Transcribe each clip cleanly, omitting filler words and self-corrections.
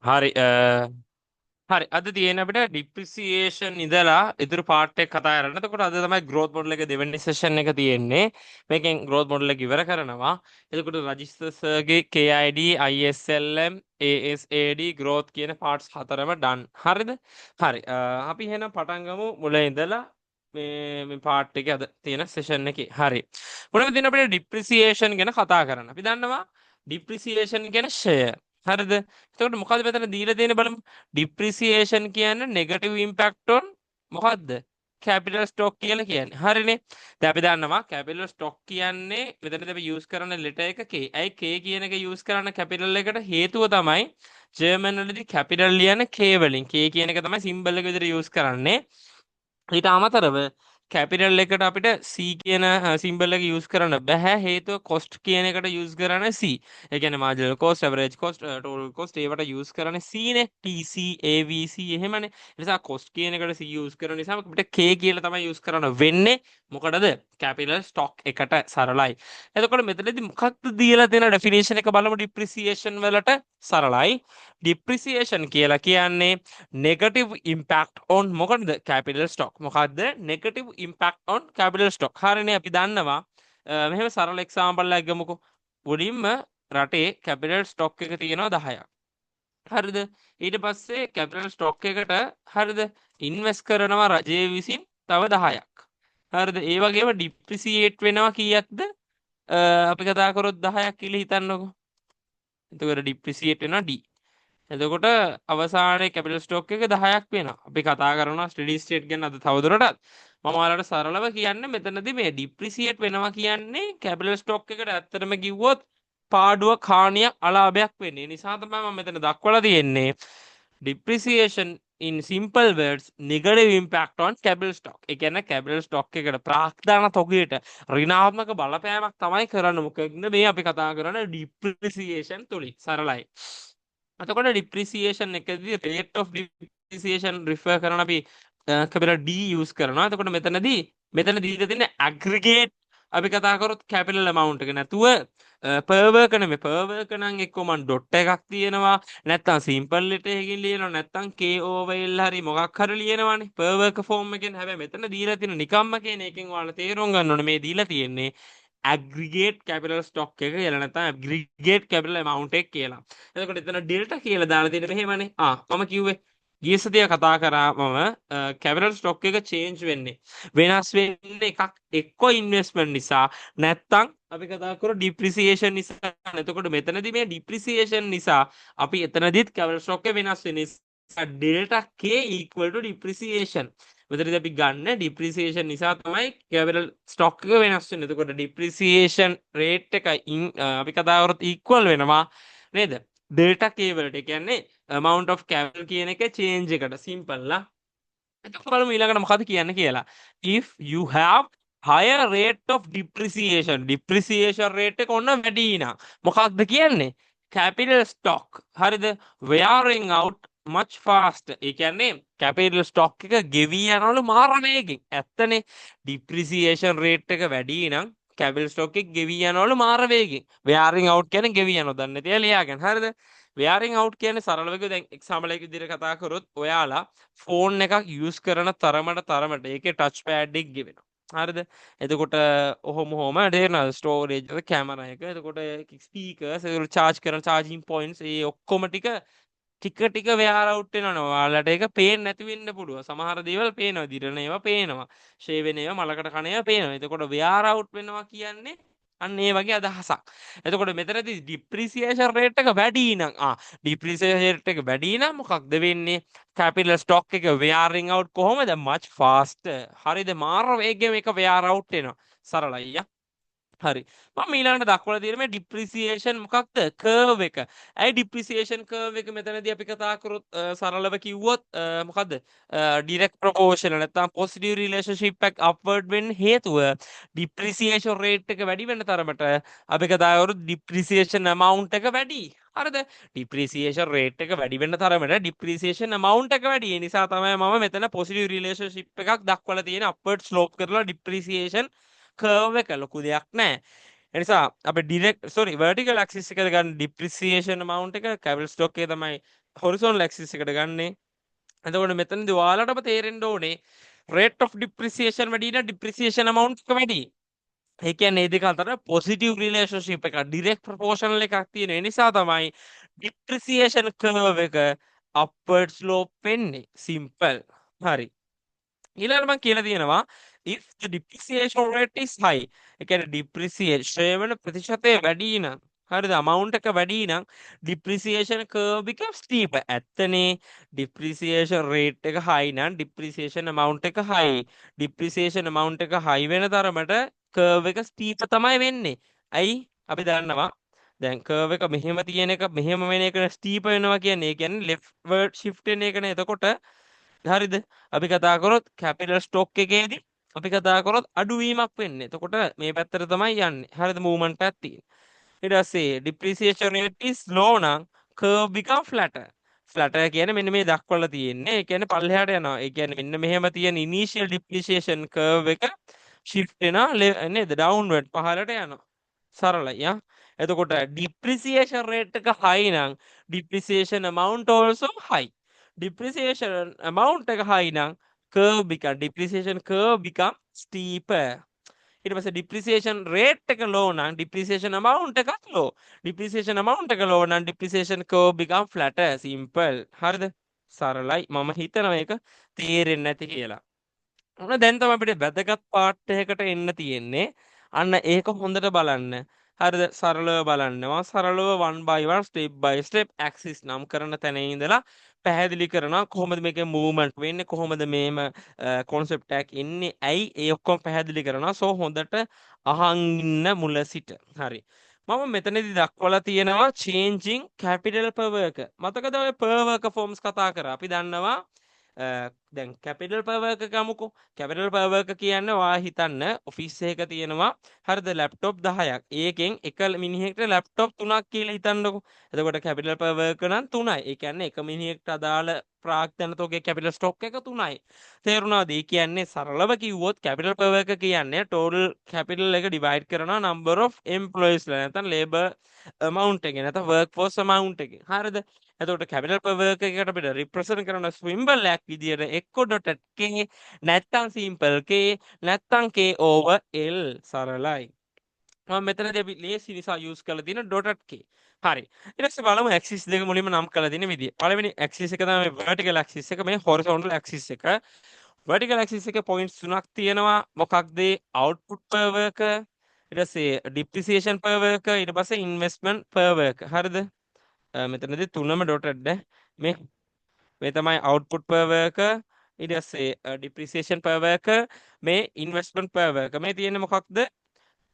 හරි හරි අද තියෙන අපිට ඩිප්‍රිසියේෂන් ඉඳලා ඉතුරු පාර්ට් එක කතා කරන්න. එතකොට අද තමයි growth model එක දෙවෙනි සෙෂන් එක තියෙන්නේ. මේකෙන් growth model එක ඉවර කරනවා. එතකොට රජිස්ටර්ස් ගේ KID, ISLM, ASAD growth කියන parts හතරම done. හරිද? හරි. අපි එහෙනම් පටන් ගමු මුල ඉඳලා මේ පාර්ට් එකේ අද තියෙන සෙෂන් එකේ. හරි. මොනවද තියෙන අපිට ඩිප්‍රිසියේෂන් ගැන කතා කරන්න. අපි දන්නවා ඩිප්‍රිසියේෂන් කියන ෂෙයර්. හරිද? එතකොට මොකද මෙතන දීලා තියෙන්නේ බලමු. ඩිප්‍රිසියේෂන් කියන්නේ නෙගටිව් ඉම්පැක්ට් ඔන් මොකද්ද? කැපිටල් ස්ටොක් කියලා කියන්නේ. හරිනේ. දැන් අපි දන්නවා කැපිටල් ස්ටොක් කියන්නේ මෙතනදී අපි යූස් කරන ලෙටර් එක K. ඇයි K කියන එක යූස් කරන්න කැපිටල් එකට හේතුව තමයි ජර්මන් වලදී කැපිටල් ලියන්නේ K වලින්. K කියන එක තමයි සිම්බල් එක විදිහට යූස් කරන්නේ. ඊට අමතරව කැපිටල් එකට අපිට C කියන සිම්බල් එක යූස් කරන්න බෑ. හේතුව කොස්ට් කියන එකට යූස් කරන්නේ C. ඒ කියන්නේ marginal cost, average cost, total cost ඒවට යූස් කරන්නේ C නේ. TC, AVC එහෙමනේ. ඒ නිසා කොස්ට් කියන එකට C යූස් කරන නිසා අපිට K කියලා තමයි යූස් කරන්න වෙන්නේ. මොකටද? කැපිටල් ස්ටොක් එකට සරලයි. එතකොට මෙතනදී මොකක්ද දීලා තියෙන ඩෙෆිනිෂන් එක බලමු ඩිප්‍රිසියේෂන් වලට සරලයි. ඩිප්‍රිසියේෂන් කියලා කියන්නේ negative impact on මොකක්ද capital stock මොකක්ද negative impact on capital stock හරිනේ අපි දන්නවා මෙහෙම සරල එක්සාම්පල් එකක් ගමුකෝ මුලින්ම රටේ capital stock එක තියෙනවා 10ක් හරිද ඊට පස්සේ capital stock එකට හරිද ඉන්වෙස්ට් කරනවා රජය විසින් තව 10ක් හරිද ඒ වගේම depreciate වෙනවා කීයක්ද අපි කතා කරොත් 10ක් කියලා හිතන්නකෝ එතකොට depreciate වෙනවා D එතකොට අවසානයේ කැපිටල් ස්ටොක් එක 10ක් වෙනවා. අපි කතා කරනවා ස්ටඩි ස්ටේට් ගැන අද තවදුරටත්. මම ඔයාලට සරලව කියන්නේ මෙතනදී මේ ඩිප්‍රිසියේට් වෙනවා කියන්නේ කැපිටල් ස්ටොක් එකට ඇත්තටම කිව්වොත් පාඩුවක් හානියක් අලාභයක් වෙන්නේ. ඒ නිසා තමයි මම මෙතන දක්වලා තියෙන්නේ depreciation in simple words negative impact on capital stock. ඒ කියන්නේ capital stock එකට ප්‍රාග්ධාන තොගයට ඍණාත්මක බලපෑමක් තමයි කරන්න. මොකද මේ අපි කතා කරන්නේ depreciation තුලින්. සරලයි. එතකොට ඩිප්‍රිසියේෂන් එකදී rate of depreciation refer කරන අපි capital D use කරනවා. එතකොට මෙතන දීලා තියෙන aggregate අපි කතා කරොත් capital amount එක නැතුව per work නෙමෙයි per work නම් එක්ක මන් dot එකක් තියෙනවා නැත්නම් simple letter එකකින් ලියනවා නැත්නම් K over L හරි මොකක් හරි ලියනවානේ per work form එකෙන්. හැබැයි මෙතන දීලා තියෙන නිකම්ම කියන එකෙන් ඔයාලා තේරුම් ගන්න ඕනේ මේ දීලා තියෙන්නේ aggregate capital stock එක කියලා නැත්නම් aggregate capital amount එක කියලා. එතකොට එතන ඩෙල්ටා කියලා දාලා තියෙන මෙහෙමනේ. මම කිව්වේ ගිය සතිය කතා කරා මම capital stock එක change වෙන්නේ. වෙනස් වෙන්නේ එකක් එක්ක investment නිසා නැත්නම් අපි කතා කරා depreciation නිසා. එතකොට මෙතනදී මේ depreciation නිසා අපි එතනදිත් capital stock එක වෙනස් වෙන නිසා delta k equal to depreciation. මෙතනදී අපි ගන්න depreciation නිසා තමයි capital stock එක වෙනස් වෙන්නේ. එතකොට depreciation rate එක අපි කතා කරොත් equal වෙනවා නේද? delta k වලට. ඒ කියන්නේ amount of capital කියන එක change එකට simple ලා. එතකොට බලමු ඊළඟට මොකද කියන්නේ කියලා. If you have higher rate of depreciation rate එක ඔන්න වැඩි නම් මොකක්ද කියන්නේ? capital stock හරිද wearing out much faster. ඒ කියන්නේ capital stock එක ගෙවී යනවලු මාර වේගෙන්. ඇත්තනේ depreciation rate එක වැඩි නම් capital stock එක ගෙවී යනවලු මාර වේගෙන්. wearing out කියන්නේ ගෙවී යනවා. දන්නේ නැතිව ලියාගන්න. හරිද? wearing out කියන්නේ සරලව කිව්වොත් දැන් එක්සාම්පල් එකක විදිහට කතා කරොත් ඔයාලා ෆෝන් එකක් යූස් කරන තරමට ඒකේ ටච් පෑඩ් එක ගෙවෙනවා. හරිද? එතකොට ඔහොම තේරෙනවද? ස්ටෝරේජ් එක, කැමරා එක, එතකොට ස්පීකර්ස්, ඒවල charge කරන charging points ඒ ඔක්කොම ටික wear out වෙනවනේ. ඔයාලට ඒක පේන්නේ නැති වෙන්න පුළුවන්. සමහර දේවල් පේනවා. දිරන ඒවා පේනවා. ෂේ වෙන ඒවා මලකට කන ඒවා පේනවා. එතකොට wear out වෙනවා කියන්නේ අන්න ඒ වගේ අදහසක්. එතකොට මෙතනදී depreciation rate එක වැඩි නම් depreciation rate එක වැඩි නම් මොකක්ද වෙන්නේ? capital stock එක wearing out කොහොමද? much faster. හරිද? මාර වේගෙන් මේක wear out වෙනවා. සරලයි. හරි. මම ඊළඟට දක්වලා තියෙන මේ depreciation මොකක්ද? curve එක. ඇයි depreciation curve එක මෙතනදී අපි කතා කරොත් සරලව කිව්වොත් මොකද්ද? direct proportional නැත්නම් positive relationship එක upward වෙන්න හේතුව depreciation rate එක වැඩි වෙන තරමට අපි කතා කරොත් depreciation amount එක වැඩි. හරිද? depreciation rate එක වැඩි වෙන තරමට depreciation amount එක වැඩි. ඒ නිසා තමයි මම මෙතන positive relationship එකක් දක්වලා තියෙන upward slope කරලා depreciation curve එක ලොකු දෙයක් නෑ. ඒ නිසා අපි vertical axis එක ගන්න depreciation amount එක capital stock එකේ තමයි horizontal axis එකට ගන්නෙ. එතකොට මෙතනදී ඔයාලටම තේරෙන්න ඕනේ rate of depreciation වැඩි නම් depreciation amount එක වැඩි. ඒ කියන්නේ මේ දෙක අතර positive relationship එකක් direct proportional එකක් තියෙන නිසා තමයි depreciation curve එක upward slope වෙන්නේ. simple. හරි. ඊළඟට මම කියලා තියෙනවා if the depreciation rate is high ඒ කියන්නේ depreciation වෙන ප්‍රතිශතය වැඩි නම් හරිද amount එක වැඩි නම් depreciation curve becomes steep ඇත්තනේ depreciation rate එක high නම් depreciation amount එක high depreciation amount එක high වෙන තරමට curve එක steep තමයි වෙන්නේ ඇයි අපි දන්නවා දැන් curve එක මෙහෙම තියෙන එක මෙහෙම වෙන එක steep වෙනවා කියන්නේ ඒ කියන්නේ leftward shift වෙන එකනේ එතකොට හරිද අපි කතා කරොත් කැපිටල් ස්ටොක් එකේදී අපි කතා කරොත් අඩුවීමක් වෙන්නේ. එතකොට මේ පැත්තට තමයි යන්නේ. හරිද මූවමන්ට් එකක් තියෙන්නේ. ඊට පස්සේ depreciation rate is low නම් curve become flatter. flatter කියන්නේ මෙන්න මේ දක්වලා තියෙන්නේ. ඒ කියන්නේ පල්ලෙහාට යනවා. ඒ කියන්නේ මෙන්න මෙහෙම තියෙන initial depreciation curve එක shift වෙනවා නේද? downward පහළට යනවා. සරලයි ආ. එතකොට depreciation rate එක high නම් depreciation amount also high. depreciation amount එක high නම් depreciation curve become steeper. ඊට පස්සේ depreciation rate එක low නම් depreciation amount එකත් low. depreciation amount එක low නම් depreciation curve become flatter. simple. හරිද? සරලයි. මම හිතනවා මේක තේරෙන්නේ නැති කියලා. ඔන්න දැන් තමයි අපිට වැදගත් පාර්ට් එකකට එන්න තියෙන්නේ. අන්න ඒක හොඳට බලන්න. හරිද? සරලව බලන්නවා. සරලව one by one step by step axis නම් කරන තැන ඉඳලා පැහැදිලි කරනවා කොහොමද මේකේ මූවමන්ට් වෙන්නේ කොහොමද මේම concept එකක් එන්නේ ඇයි ඒ ඔක්කොම පැහැදිලි කරනවා. සෝ හොඳට අහන් ඉන්න මුල සිට. හරි. මම මෙතනදී දක්වලා තියෙනවා changing capital per worker. මතකද ඔය per worker forms කතා කරා. අපි දන්නවා දැන් කැපිටල් per worker ගමුකෝ. කැපිටල් per worker කියන්නේ ඔයා හිතන්න ඔෆිස් එකක තියෙනවා හරිද ලැප්ටොප් 10ක්. ඒකෙන් එක මිනිහෙක්ට ලැප්ටොප් 3ක් කියලා හිතන්නකෝ. එතකොට කැපිටල් per worker නම් 3යි. ඒ කියන්නේ එක මිනිහෙක්ට අදාළ ප්‍රාග්ධන තෝගේ කැපිටල් ස්ටොක් එක 3යි. තේරුණාද? ඒ කියන්නේ සරලව කිව්වොත් කැපිටල් per worker කියන්නේ total capital එක divide කරනවා number of employees ලා නැත්නම් labor amount එකෙන් නැත්නම් workforce amount එකෙන්. හරිද? එතකොට කැපිටල් per worker එකට අපිට represent කරන symbol එකක් විදියට එක්ක dotted k නැත්නම් simple k නැත්නම් k over l සරලයි. මම මෙතනදී අපි ලේසි නිසා use කරලා තියෙන dotted k. හරි. ඊට පස්සේ බලමු axis දෙක මුලින්ම නම් කරලා තියෙන විදිය. පළවෙනි axis එක තමයි vertical axis එක මේ horizontal axis එක. vertical axis එකේ points තුනක් තියෙනවා. මොකක්ද? output per worker ඊට පස්සේ depreciation per worker ඊට පස්සේ investment per worker. හරිද? මෙතනදී තුනම dotted මේ තමයි output per worker ඊට පස්සේ depreciation per worker මේ investment per worker මේ තියෙන්නේ මොකක්ද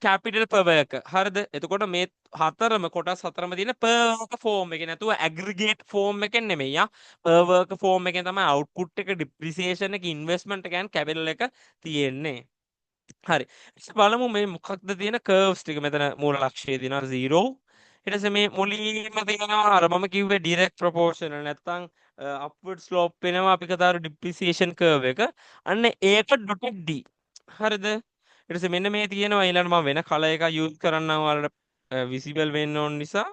capital per worker හරිද එතකොට මේ හතරම කොටස් හතරම තියෙන per worker form එකේ නැතුව aggregate form එකෙන් නෙමෙයි per worker form එකෙන් තමයි output එක depreciation එක investment එක and capital එක තියෙන්නේ හරි බලමු මේ මොකක්ද තියෙන curves ටික මෙතන මූල ලක්ෂ්‍යය දෙනවා 0 ඊට පස්සේ මේ මුලින්ම තියෙනවා අර මම කිව්වේ direct proportional නැත්තම් upward slope වෙනවා අපි කතාරු depreciation curve එක අන්න ඒක dotted d හරිද ඊට පස්සේ මෙන්න මේ තියෙනවා ඊළඟ මම වෙන color එකක් use කරන්නම් ඔයාලට visible වෙන්න ඕන නිසා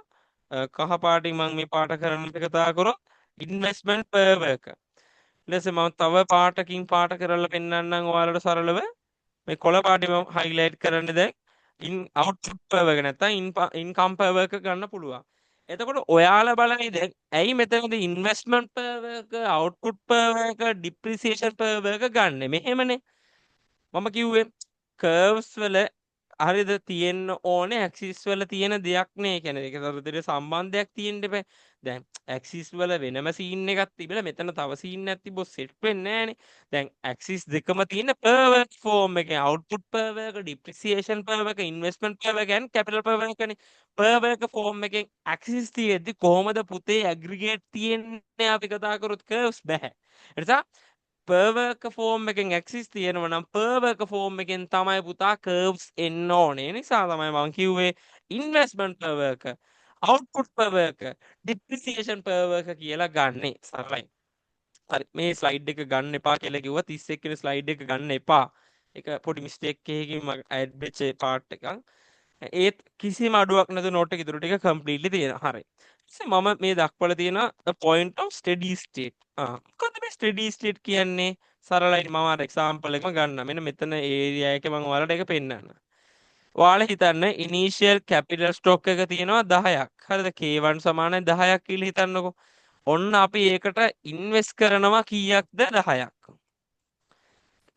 කහ පාටින් මම මේ පාට කරන්න කතා කරොත් investment per worker ඊට පස්සේ මම තව පාටකින් පාට කරලා පෙන්නන්නම් ඔයාලට සරලව මේ කොළ පාටි මම highlight කරන්න දැන් output per worker නැත්නම් income per worker ගන්න පුළුවන්. එතකොට ඔයාලා බලන්නේ දැන් ඇයි මෙතනදී investment per worker output per worker depreciation per worker ගන්නෙ මෙහෙමනේ. මම කිව්වේ curves වල හරිද තියෙන්න ඕනේ ඇක්සිස් වල තියෙන දෙයක් නේ. ඒ කියන්නේ ඒක සරුදේ සම්බන්ධයක් තියෙන්න එපා. දැන් ඇක්සිස් වල වෙනම සීන් එකක් තිබිලා මෙතන තව සීන් එකක් තිබ්බොත් සෙට් වෙන්නේ නැහනේ. දැන් ඇක්සිස් දෙකම තියෙන per work form එකේ output per work depreciation per work investment per work and capital per work නේ. per work form එකෙන් ඇක්සිස් තියෙද්දි කොහොමද පුතේ aggregate තියෙන්නේ අපි කතා කරොත් curves බෑ. ඒ නිසා per worker form එකෙන් axis තියෙනවා නම් per worker form එකෙන් තමයි පුතා curves එන්න ඕනේ. නිසා තමයි මම කිව්වේ investment per worker, output per worker, depreciation per worker කියලා ගන්නෙ. සරලයි. හරි මේ ස්ලයිඩ් එක ගන්න එපා කියලා කිව්වා 31 වෙනි ස්ලයිඩ් එක ගන්න එපා. ඒක පොඩි මිස්ටේක් එකකින් මම ඇඩ් වෙච්ච පාර්ට් එකක්. ඒත් කිසිම අඩුවක් නැතුව නෝට් එක ඉතුරු ටික කම්ප්ලීට්ලි තියෙනවා. හරි. මම මේ දක්වලා තියෙනවා the point of steady state. මොකද්ද මේ steady state කියන්නේ? සරලයි මම අර එක්සැම්පල් එකම ගන්න. මෙන්න මෙතන ඒරියා එකේ මම ඔයාලට ඒක පෙන්නන්න. ඔයාලා හිතන්න ඉනිෂියල් කැපිටල් ස්ටොක් එක තියෙනවා 10ක්. හරිද? K1 සමානයි 10ක් කියලා හිතන්නකෝ. ඔන්න අපි ඒකට ඉන්වෙස්ට් කරනවා කීයක්ද? 10ක්.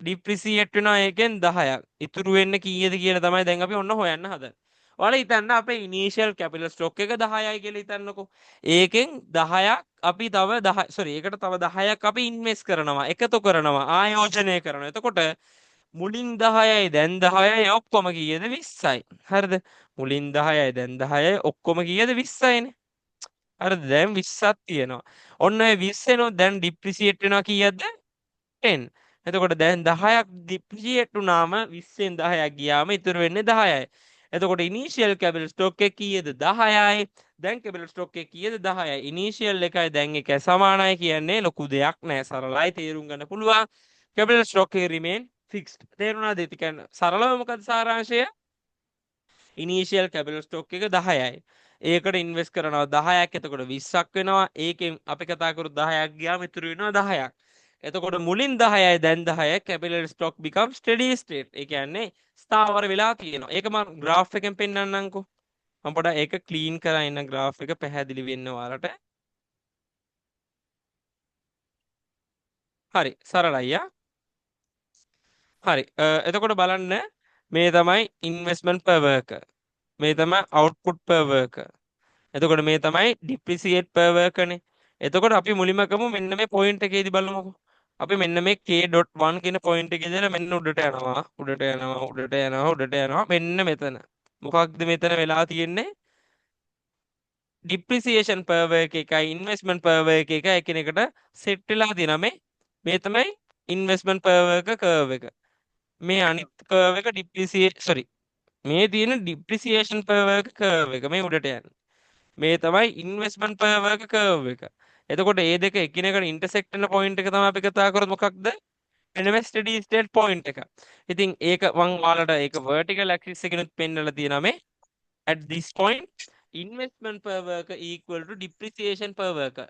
ඩිප්‍රිසියේට් වෙනවා ඒකෙන් 10ක්. ඉතුරු වෙන්නේ කීයද කියලා තමයි දැන් අපි ඔන්න හොයන්න හදන්නේ. ඔයාලා හිතන්න අපේ ඉනිෂියල් කැපිටල් ස්ටොක් එක 10යි කියලා හිතන්නකෝ. ඒකෙන් 10ක් අපි තව 10 සෝරි ඒකට තව 10ක් අපි ඉන්වෙස්ට් කරනවා, එකතු කරනවා, ආයෝජනය කරනවා. එතකොට මුලින් 10යි දැන් 10යි ඔක්කොම කීයද 20යි. හරිද? මුලින් 10යි දැන් 10යි ඔක්කොම කීයද 20යිනේ. හරිද? දැන් 20ක් තියෙනවා. ඔන්න ඔය 20 එනොත් දැන් ඩිප්‍රිසියේට් වෙනවා කීයද? 10. එතකොට දැන් 10ක් ඩිප්‍රිසියේට් වුණාම 20න් 10ක් ගියාම ඉතුරු වෙන්නේ 10යි. එතකොට ඉනිෂියල් කැපිටල් ස්ටොක් එක කීයද 10යි. දැන් කැපිටල් ස්ටොක් එක කීයද 10යි. ඉනිෂියල් එකයි දැන් එකයි සමානයි කියන්නේ ලොකු දෙයක් නෑ. සරලයි තේරුම් ගන්න පුළුවන්. කැපිටල් ස්ටොක් එක remain fixed. තේරුණාද? ඒ කියන්නේ සරලව මොකද සාරාංශය? ඉනිෂියල් කැපිටල් ස්ටොක් එක 10යි. ඒකට ඉන්වෙස්ට් කරනවා 10ක්. එතකොට 20ක් වෙනවා. ඒකෙන් අපි කතා කරු 10ක් ගියාම ඉතුරු වෙනවා 10ක්. එතකොට මුලින් 10යි දැන් 10යි capital stock become steady state. ඒ කියන්නේ ස්ථාවර වෙලා තියෙනවා. ඒක මම graph එකෙන් පෙන්නන්නම්කෝ. මම පොඩ්ඩක් ඒක ක්ලීන් කරලා ඉන්න graph එක පැහැදිලි වෙන්න ඔයාලට. හරි සරලයි යා. හරි. එතකොට බලන්න මේ තමයි investment per worker. මේ තමයි output per worker. එතකොට මේ තමයි depreciate per worker නේ. එතකොට අපි මුලින්ම ගමු මෙන්න මේ point එකේදී බලමුකෝ. අපි මෙන්න මේ k.1 කියන point එකේ ඉඳලා මෙන්න උඩට යනවා උඩට යනවා උඩට යනවා උඩට යනවා මෙන්න මෙතන. මොකක්ද මෙතන වෙලා තියෙන්නේ? depreciation per worker එකයි investment per worker එකයි එකිනෙකට set වෙලා තියෙනවා මේ තමයි investment per worker curve එක. මේ අනිත් curve එක මේ තියෙන depreciation per worker curve එක මේ උඩට යන්නේ. මේ තමයි ඉන්වෙස්ට්මන්ට් per worker curve එක. එතකොට මේ දෙක එකිනෙකට ඉන්ටර්සෙක්ට් වෙන පොයින්ට් එක තමයි අපි කතා කරන්නේ මොකක්ද? එනම ස්ටඩි ස්ටේට් පොයින්ට් එක. ඉතින් ඒක මම ඔයාලට ඒක vertical axis එකකිනුත් පෙන්නලා තියෙනවා මේ at this point investment per worker equal to depreciation per worker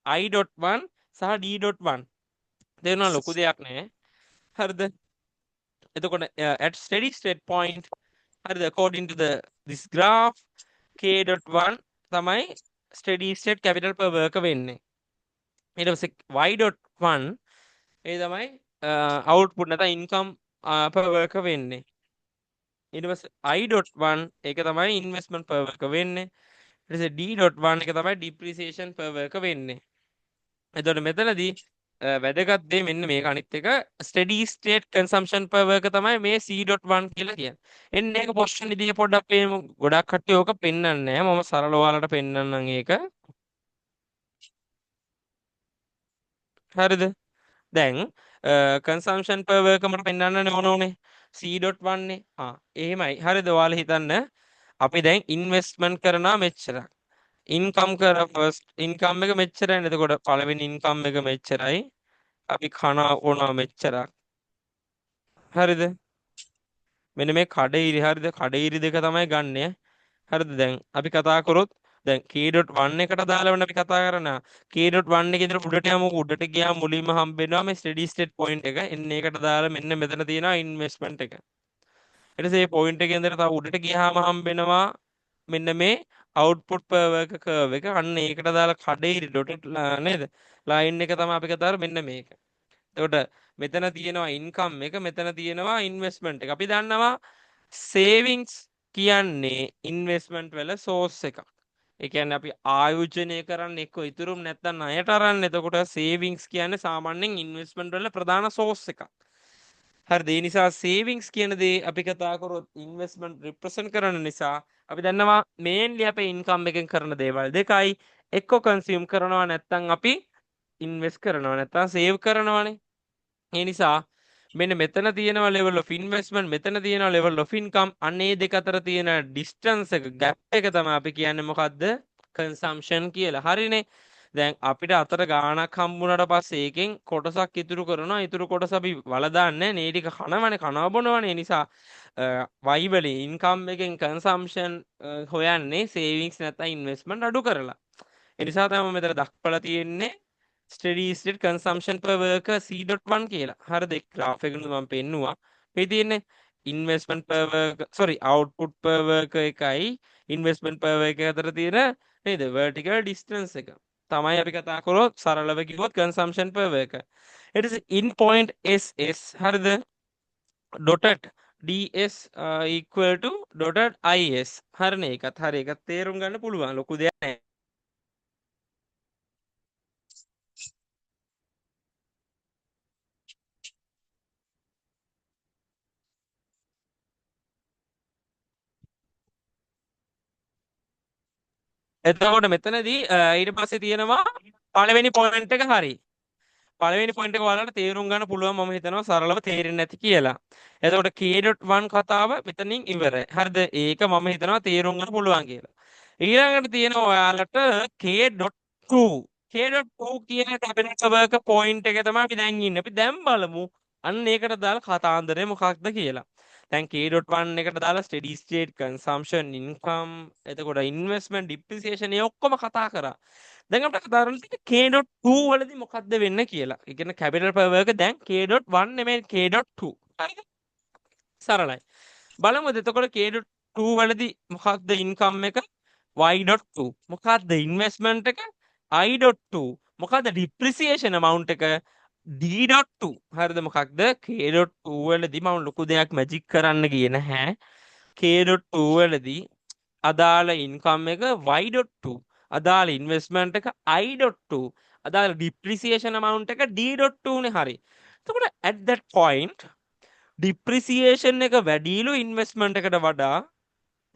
i.1 සහ d.1 දෙනවා ලොකු දෙයක් නෑ. හරිද? එතකොට at steady state point හරිද according to this graph k.1 තමයි steady state capital per worker වෙන්නේ. ඊට පස්සේ y.1 ඒ තමයි output නැත්නම් income per worker වෙන්නේ. ඊට පස්සේ i.1 ඒක තමයි investment per worker වෙන්නේ. ඊට පස්සේ d.1 එක තමයි depreciation per worker වෙන්නේ. එතකොට මෙතනදී වැදගත් දේ මෙන්න මේක අනිත් එක steady state consumption per worker තමයි මේ c.1 කියලා කියන්නේ. එන්න ඒක පොසිෂන් ඉදිරිය පොඩ්ඩක් පේමු. ගොඩක් කට්ටිය ඕක පෙන්වන්නේ නැහැ. මම සරල ඔයාලට පෙන්වන්නම් ඒක. හරිද? දැන් consumption per worker මට පෙන්වන්නනේ ඕනේ c.1 නේ. එහෙමයි. හරිද? ඔයාලා හිතන්න අපි දැන් ඉන්වෙස්ට්මන්ට් කරනවා මෙච්චරක්. ඉන්කම් කර ෆස්ට් ඉන්කම් එක මෙච්චරයි. එතකොට පළවෙනි ඉන්කම් එක මෙච්චරයි. අපි කන ඕනවා මෙච්චරක්. හරිද? මෙන්න මේ කඩඉරි හරිද? කඩඉරි දෙක තමයි ගන්නෙ. හරිද? දැන් අපි කතා කරොත් දැන් k.1 එකට දාලාවනේ අපි කතා කරනවා. k.1 එකේ ඉඳලා උඩට යමු. උඩට ගියාම මුලින්ම හම්බ වෙනවා මේ steady state point එක. එන්න ඒකට දාලා මෙන්න මෙතන තියෙනවා investment එක. ඊට පස්සේ මේ point එකේ ඉඳලා තව උඩට ගියාම හම්බ වෙනවා මෙන්න මේ output per worker curve එක. අන්න ඒකට දාලා කඩේ dotted නේද? line එක තමයි අපි කතා කරන්නේ මෙන්න මේක. එතකොට මෙතන තියෙනවා income එක, මෙතන තියෙනවා investment එක. අපි දන්නවා savings කියන්නේ investment වල source එකක්. ඒ කියන්නේ අපි ආයෝජනය කරන්නේ එක්ක ඉතුරුම නැත්නම් ණයට අරන්. එතකොට savings කියන්නේ සාමාන්‍යයෙන් investment වල ප්‍රධාන source එකක්. හරිද? ඒ නිසා savings කියන දේ අපි කතා කරොත් investment represent කරන නිසා අපි දන්නවා mainly අපේ income එකෙන් කරන දේවල් දෙකයි. එක්ක consume කරනවා නැත්නම් අපි invest කරනවා නැත්නම් save කරනවානේ. ඒ නිසා මෙන්න මෙතන තියෙනවා level of investment, මෙතන තියෙනවා level of income. අන්න ඒ දෙක අතර තියෙන distance එක gap එක තමයි අපි කියන්නේ මොකද්ද? consumption කියලා. හරිනේ. දැන් අපිට අතර ගාණක් හම්බුනට පස්සේ ඒකෙන් කොටසක් ඉතුරු කරනවා. ඉතුරු කොටස අපි වලදාන්නේ නේ ටික කනවනේ කනවා බොනවනේ. ඒ නිසා වයිබලි ඉන්කම් එකෙන් කන්සම්ප්ෂන් හොයන්නේ සේවිංස් නැත්නම් ඉන්වෙස්ට්මන්ට් අඩු කරලා. ඒ නිසා තමයි මෙතන දක්වලා තියෙන්නේ steady state consumption per worker C.1 කියලා. හරිද? ඒ graph එකෙන් මම පෙන්නුවා. මේ තියෙන්නේ investment per worker sorry output per worker එකයි investment per worker අතර තියෙන නේද vertical distance එක. තමයි අපි කතා කරොත් සරලව කිව්වොත් consumption per worker. It is in point SS හරිද? dotted DS equal to dotted IS. හරිනේ ඒකත් හරි ඒකත් තේරුම් ගන්න පුළුවන්. ලොකු දෙයක් නෑ. එතකොට මෙතනදී ඊට පස්සේ තියෙනවා පළවෙනි පොයින්ට් එක හරි. පළවෙනි පොයින්ට් එක ඔයාලට තේරුම් ගන්න පුළුවන් මම හිතනවා සරලව තේරෙන්නේ නැති කියලා. එතකොට k.1 කතාව මෙතනින් ඉවරයි. හරිද? ඒක මම හිතනවා තේරුම් ගන්න පුළුවන් කියලා. ඊළඟට තියෙනවා ඔයාලට k.2 k.2 කියන කැබිනට් වර්ක පොයින්ට් එක තමයි අපි දැන් ඉන්නේ. අපි දැන් බලමු අන්න ඒකට දාලා කතාන්දරය මොකක්ද කියලා. දැන් k.1 එකට දාලා steady state consumption income එතකොට investment depreciation ඒ ඔක්කොම කතා කරා. දැන් අපිට කතා කරන්න තියෙන්නේ k.2 වලදී මොකද්ද වෙන්නේ කියලා. ඒ කියන්නේ capital per worker දැන් k.1 නෙමෙයි k.2. හරිද? සරලයි. බලමුද එතකොට k.2 වලදී මොකක්ද income එක y.2 මොකක්ද investment එක I.2 මොකක්ද depreciation amount එක D.2 හරිද මොකක්ද k.2 වලදී මම ලොකු දෙයක් මැජික් කරන්න ගියේ නැහැ k.2 වලදී අදාළ income එක y.2 අදාළ investment එක I.2 අදාළ depreciation amount එක D.2 නේ හරි. එතකොට at that point depreciation එක වැඩිලු investment එකට වඩා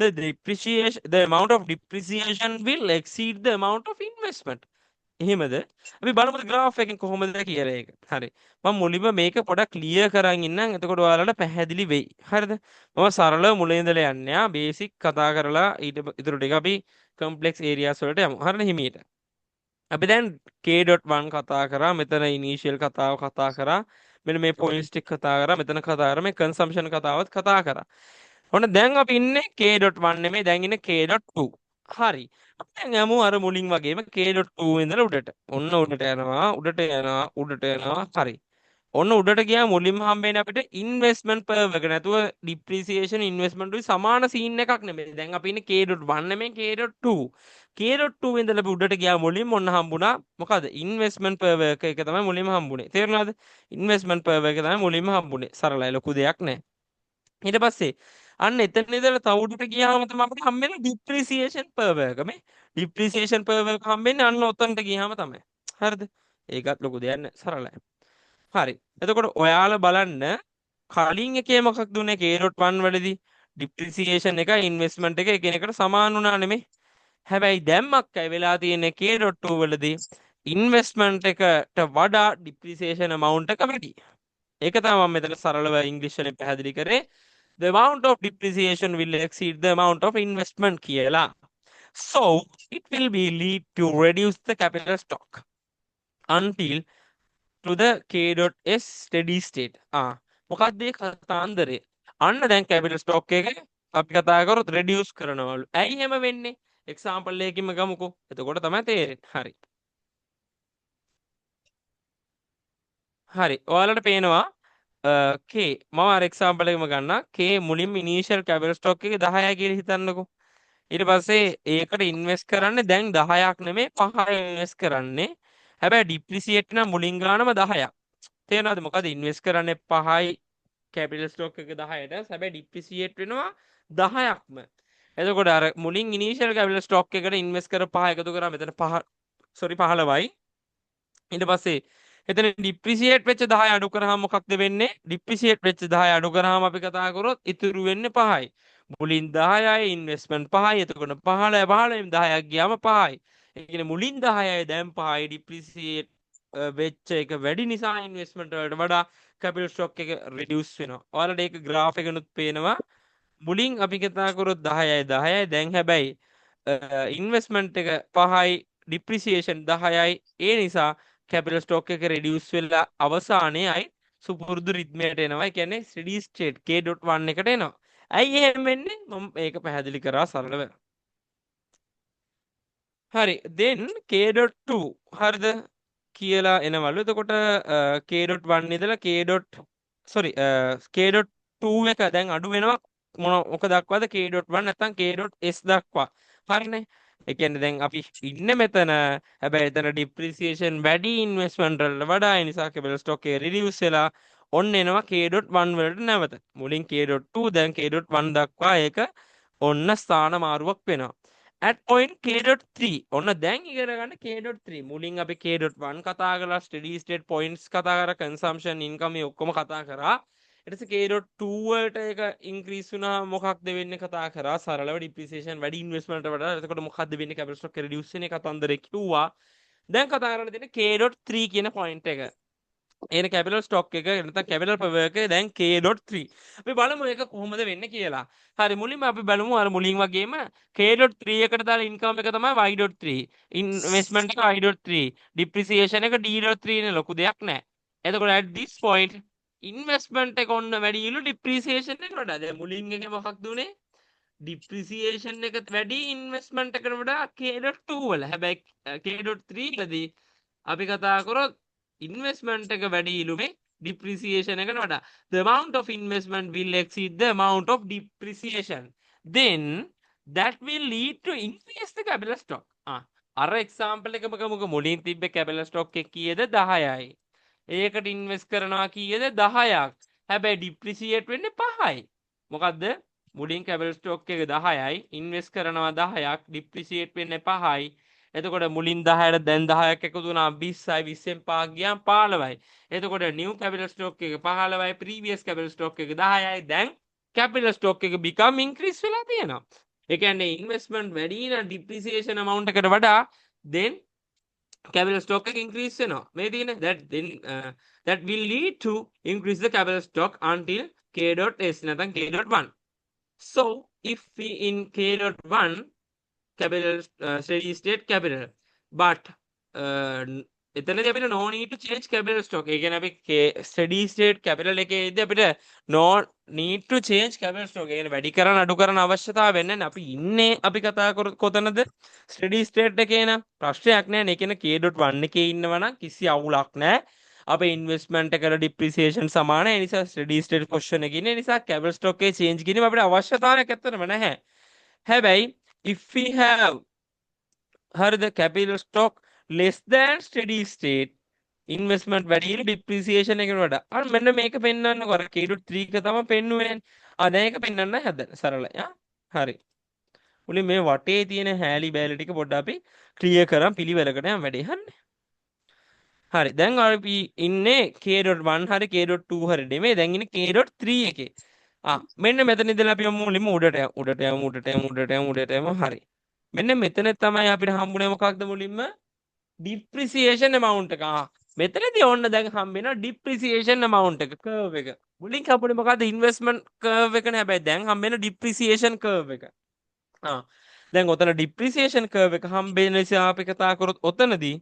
the amount of depreciation will exceed the amount of investment. එහෙමද? අපි බලමු graph එකෙන් කොහොමද කියලා ඒක. හරි. මම මුලින්ම මේක පොඩක් ක්ලියර් කරන් ඉන්නම්. එතකොට ඔයාලට පැහැදිලි වෙයි. හරිද? මම සරලව මුලින් ඉඳලා යන්නේ. බේසික් කතා කරලා ඊට ඉතුරු ටික අපි complex areas වලට යමු. හරිද හිමීට. අපි දැන් k.1 කතා කරා. මෙතන initial කතාව කතා කරා. මෙන්න මේ points ටික කතා කරා. මෙතන කතා කරා. මේ consumption කතාවත් කතා කරා. ඔන්න දැන් අපි ඉන්නේ k.1 නෙමෙයි දැන් ඉන්නේ k.2. හරි. අපි දැන් යමු අර මුලින් වගේම k.2 ඉඳලා උඩට. ඔන්න උඩට යනවා උඩට යනවා උඩට යනවා. හරි. ඔන්න උඩට ගියා මුලින්ම හම්බෙන්නේ අපිට ඉන්වෙස්ට්මන්ට් per එක නැතුව ඩිප්‍රීසියේෂන් ඉන්වෙස්ට්මන්ට් උයි සමාන සීන් එකක් නෙමෙයි. දැන් අපි ඉන්නේ k.1 නෙමෙයි k.2. k.2 ඉඳලා අපි උඩට ගියා මුලින්ම ඔන්න හම්බුණා මොකද ඉන්වෙස්ට්මන්ට් per එක තමයි මුලින්ම හම්බුනේ. තේරුණාද? ඉන්වෙස්ට්මන්ට් per එක තමයි මුලින්ම හම්බුනේ. සරලයි ලොකු දෙයක් නෑ. ඊට පස්සේ අන්න එතන ඉඳලා තව උඩට ගියාම තමයි අපිට හම්බෙන්නේ ඩිප්‍රීසියේෂන් per එක මේ ඩිප්‍රීසියේෂන් per එක හම්බෙන්නේ අන්න ඔතනට ගියාම තමයි. හරිද? ඒකත් ලොකු දෙයක් නෑ. සරලයි. හරි. එතකොට ඔයාලා බලන්න කලින් එකේ මොකක්ද උනේ k.1 වලදී depreciation එක investment එක එකිනෙකට සමාන වුණා නෙමෙයි. හැබැයි දැන් මක්කයි වෙලා තියෙන්නේ k.2 වලදී investment එකට වඩා depreciation amount එක වැඩි. ඒක තමයි මම මෙතන සරලව ඉංග්‍රීසි වලින් පැහැදිලි කරේ. The amount of depreciation will exceed the amount of investment කියලා. So it will be lead to reduce the capital stock until to the k.s steady state. මොකක්ද මේ කතාන්දරේ? අන්න දැන් capital stock එක අපි කතා කරොත් reduce කරනවලු. ඇයි එහෙම වෙන්නේ? example එකකින්ම ගමුකෝ. එතකොට තමයි තේරෙන්නේ. හරි. හරි. ඔයාලට පේනවා k මම අර example එකම ගන්නම්. k මුලින්ම initial capital stock එක 10යි කියලා හිතන්නකෝ. ඊට පස්සේ ඒකට invest කරන්නේ දැන් 10ක් නෙමෙයි 5යි invest කරන්නේ. හැබැයි depreciate නම් මුලින් ගානම 10ක්. තේරෙනවද? මොකද invest කරන්නේ 5යි capital stock එක 10ට. හැබැයි depreciate වෙනවා 10ක්ම. එතකොට අර මුලින් initial capital stock එකට invest කර 5 එකතු කරා මෙතන 5 sorry 15යි. ඊට පස්සේ එතන depreciate වෙච්ච 10 අඩු කරාම මොකක්ද වෙන්නේ? depreciate වෙච්ච 10 අඩු කරාම අපි කතා කරොත් ඉතුරු වෙන්නේ 5යි. මුලින් 10යි investment 5යි. එතකොට 15 15න් 10ක් ගියාම 5යි. ඒ කියන්නේ මුලින් 10යි දැන් 5යි depreciate වෙච්ච එක වැඩි නිසා investment වලට වඩා capital stock එක reduce වෙනවා. ඔයාලට ඒක graph එකනොත් පේනවා. මුලින් අපි කතා කරොත් 10යි 10යි දැන් හැබැයි investment එක 5යි depreciation 10යි. ඒ නිසා capital stock එක reduce වෙලා අවසානයේයි සුපුරුදු රිද්මයට එනවා. ඒ කියන්නේ steady state K.1 එකට එනවා. ඇයි එහෙම වෙන්නේ? මම මේක පැහැදිලි කරා සරලව. හරි. then K.2 හරිද කියලා එනවලු. එතකොට K.1 ඉඳලා sorry K.2 එක දැන් අඩු වෙනවා මොක දක්වාද K.1 නැත්නම් K.S දක්වා. හරිනේ. ඒ කියන්නේ දැන් අපි ඉන්නේ මෙතන. හැබැයි එතන depreciation වැඩි investment වලට වඩා. ඒ නිසා capital stock එක reduce වෙලා ඔන්න එනවා K.1 වලට නැවත. මුලින් K.2 දැන් K.1 දක්වා ඒක ඔන්න ස්ථාන මාරුවක් වෙනවා. at point K.3 ඔන්න දැන් ඉගෙන ගන්න K.3 මුලින් අපි K.1 කතා කරලා steady state points කතා කරා consumption income මේ ඔක්කොම කතා කරා ඊට පස්සේ K.2 වලට ඒක increase වුණා මොකක්ද වෙන්නේ කතා කරා සරලව depreciation වැඩි investment වලට එතකොට මොකක්ද වෙන්නේ capital stock reduce වෙන කතන්දරේ කිව්වා දැන් කතා කරන්න තියෙන්නේ K.3 කියන point එක එන capital stock එක නැත්නම් capital power එක දැන් K.3 අපි බලමු ඒක කොහොමද වෙන්නේ කියලා. හරි මුලින්ම අපි බලමු අර මුලින් වගේම K.3 එකට දාලා income එක තමයි Y.3 investment එක I.3 depreciation එක D.3 නේ ලොකු දෙයක් නෑ. එතකොට at this point investment එක ඔන්න වැඩිලු depreciation එකට වඩා. දැන් මුලින් එකේ මොකක්ද උනේ? depreciation එක වැඩි investment එකට වඩා K.2 වල. හැබැයි K.3 වලදී අපි කතා කරොත් investment එක වැඩි ඉලුමේ depreciation එකට වඩා. The amount of investment will exceed the amount of depreciation. Then that will lead to increase the capital stock. අර example එකම ගමුක මුලින් තිබ්බ capital stock එක කීයද 10යි. ඒකට invest කරනවා කීයද 10ක්. හැබැයි depreciate වෙන්නේ 5යි. මොකද්ද? මුලින් capital stock එක 10යි invest කරනවා 10ක් depreciate වෙන්නේ 5යි. එතකොට මුලින් 10ට දැන් 10ක් එකතු වුණා 20යි 20ෙන් 5 ගියාම 15යි. එතකොට new capital stock එක 15යි previous capital stock එක 10යි දැන් capital stock එක become increase වෙලා තියෙනවා. ඒ කියන්නේ investment වැඩි නම් depreciation amount එකට වඩා then capital stock එක increase වෙනවා. මේ තියෙන that will lead to increase the capital stock until K.S නැත්නම් K.1. So if we in K.1 capital steady state capital but එතනදී අපිට no need to change capital stock. ඒ කියන්නේ අපි steady state capital එකේදී අපිට no need to change capital stock. ඒ කියන්නේ වැඩි කරන අඩු කරන අවශ්‍යතාවය වෙන්නේ නැහැ. අපි ඉන්නේ අපි කතා කරොත් කොතනද? steady state එකේ නම් ප්‍රශ්නයක් නැහැ. ඒ කියන්නේ K.1 එකේ ඉන්නවා නම් කිසි අවුලක් නැහැ. අපේ ඉන්වෙස්ට්මන්ට් එකට ඩිප්‍රීසියේෂන් සමානයි. ඒ නිසා steady state position එකේ ඉන්නේ. ඒ නිසා capital stock එකේ change කිරීම අපිට අවශ්‍යතාවයක් ඇත්තටම නැහැ. හැබැයි if we have the capital stock less than steady state investment වැඩි depreciation එකකට වඩා අර මෙන්න මේක පෙන්වන්නකො අර K.3 එක තමයි පෙන්නුවේ දැන් ඒක පෙන්වන්න හදන සරලයි හරි මුලින් මේ වටේ තියෙන හැලි බෑලි ටික පොඩ්ඩක් අපි ක්ලියර් කරන් පිළිවෙලකට යන්න වැඩේ හන්නේ හරි දැන් අපි ඉන්නේ K.1 හරි K.2 හරි නෙමෙයි දැන් ඉන්නේ K.3 එකේ මෙන්න මෙතන ඉඳලා අපි මුලින්ම උඩට යමු හරි මෙන්න මෙතන තමයි අපිට හම්බුනේ මොකක්ද මුලින්ම depreciation amount එක. මෙතනදී ඕන්න දැන් හම්බ වෙනවා depreciation amount එක curve එක. මුලින් හම්බුනේ මොකද්ද investment curve එකනේ. හැබැයි දැන් හම්බ වෙන depreciation curve එක. දැන් ඔතන depreciation curve එක හම්බ වෙන නිසා අපි කතා කරොත් ඔතනදී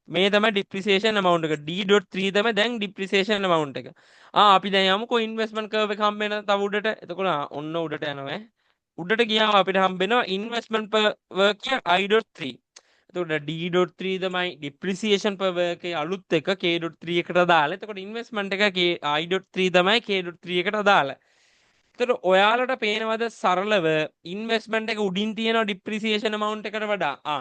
මේ තමයි depreciation amount එක D.3 තමයි දැන් depreciation amount එක. අපි දැන් යමුකෝ investment curve එක හම්බ වෙන තව උඩට. එතකොට ඔන්න උඩට යනවා. උඩට ගියාම අපිට හම්බ වෙනවා investment per work I.3. එතකොට D.3 තමයි depreciation per work එකේ අලුත් එක K.3 එකට දාලා. එතකොට investment එක I.3 තමයි K.3 එකට දාලා. එතකොට ඔයාලට පේනවද සරලව investment එක උඩින් තියෙන depreciation amount එකට වඩා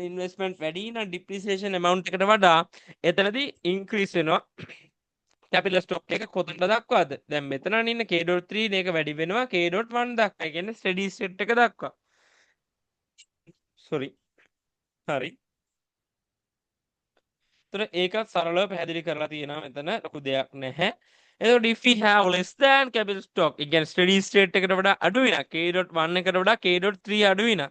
investment වැඩි නම් depreciation amount එකට වඩා එතනදී increase වෙනවා. capital stock එක කොතනද දක්වාද? දැන් මෙතන ඉන්න K.3 මේක වැඩි වෙනවා K.1 දක්වා. ඒ කියන්නේ steady state එක දක්වා. sorry. හරි. එතකොට ඒකත් සරලව පැහැදිලි කරලා තියෙනවා මෙතන ලොකු දෙයක් නැහැ. එතකොට if we have less than capital stock, ඒ කියන්නේ steady state එකට වඩා අඩු වෙනවා. K.1 එකට වඩා K.3 අඩු වෙනවා.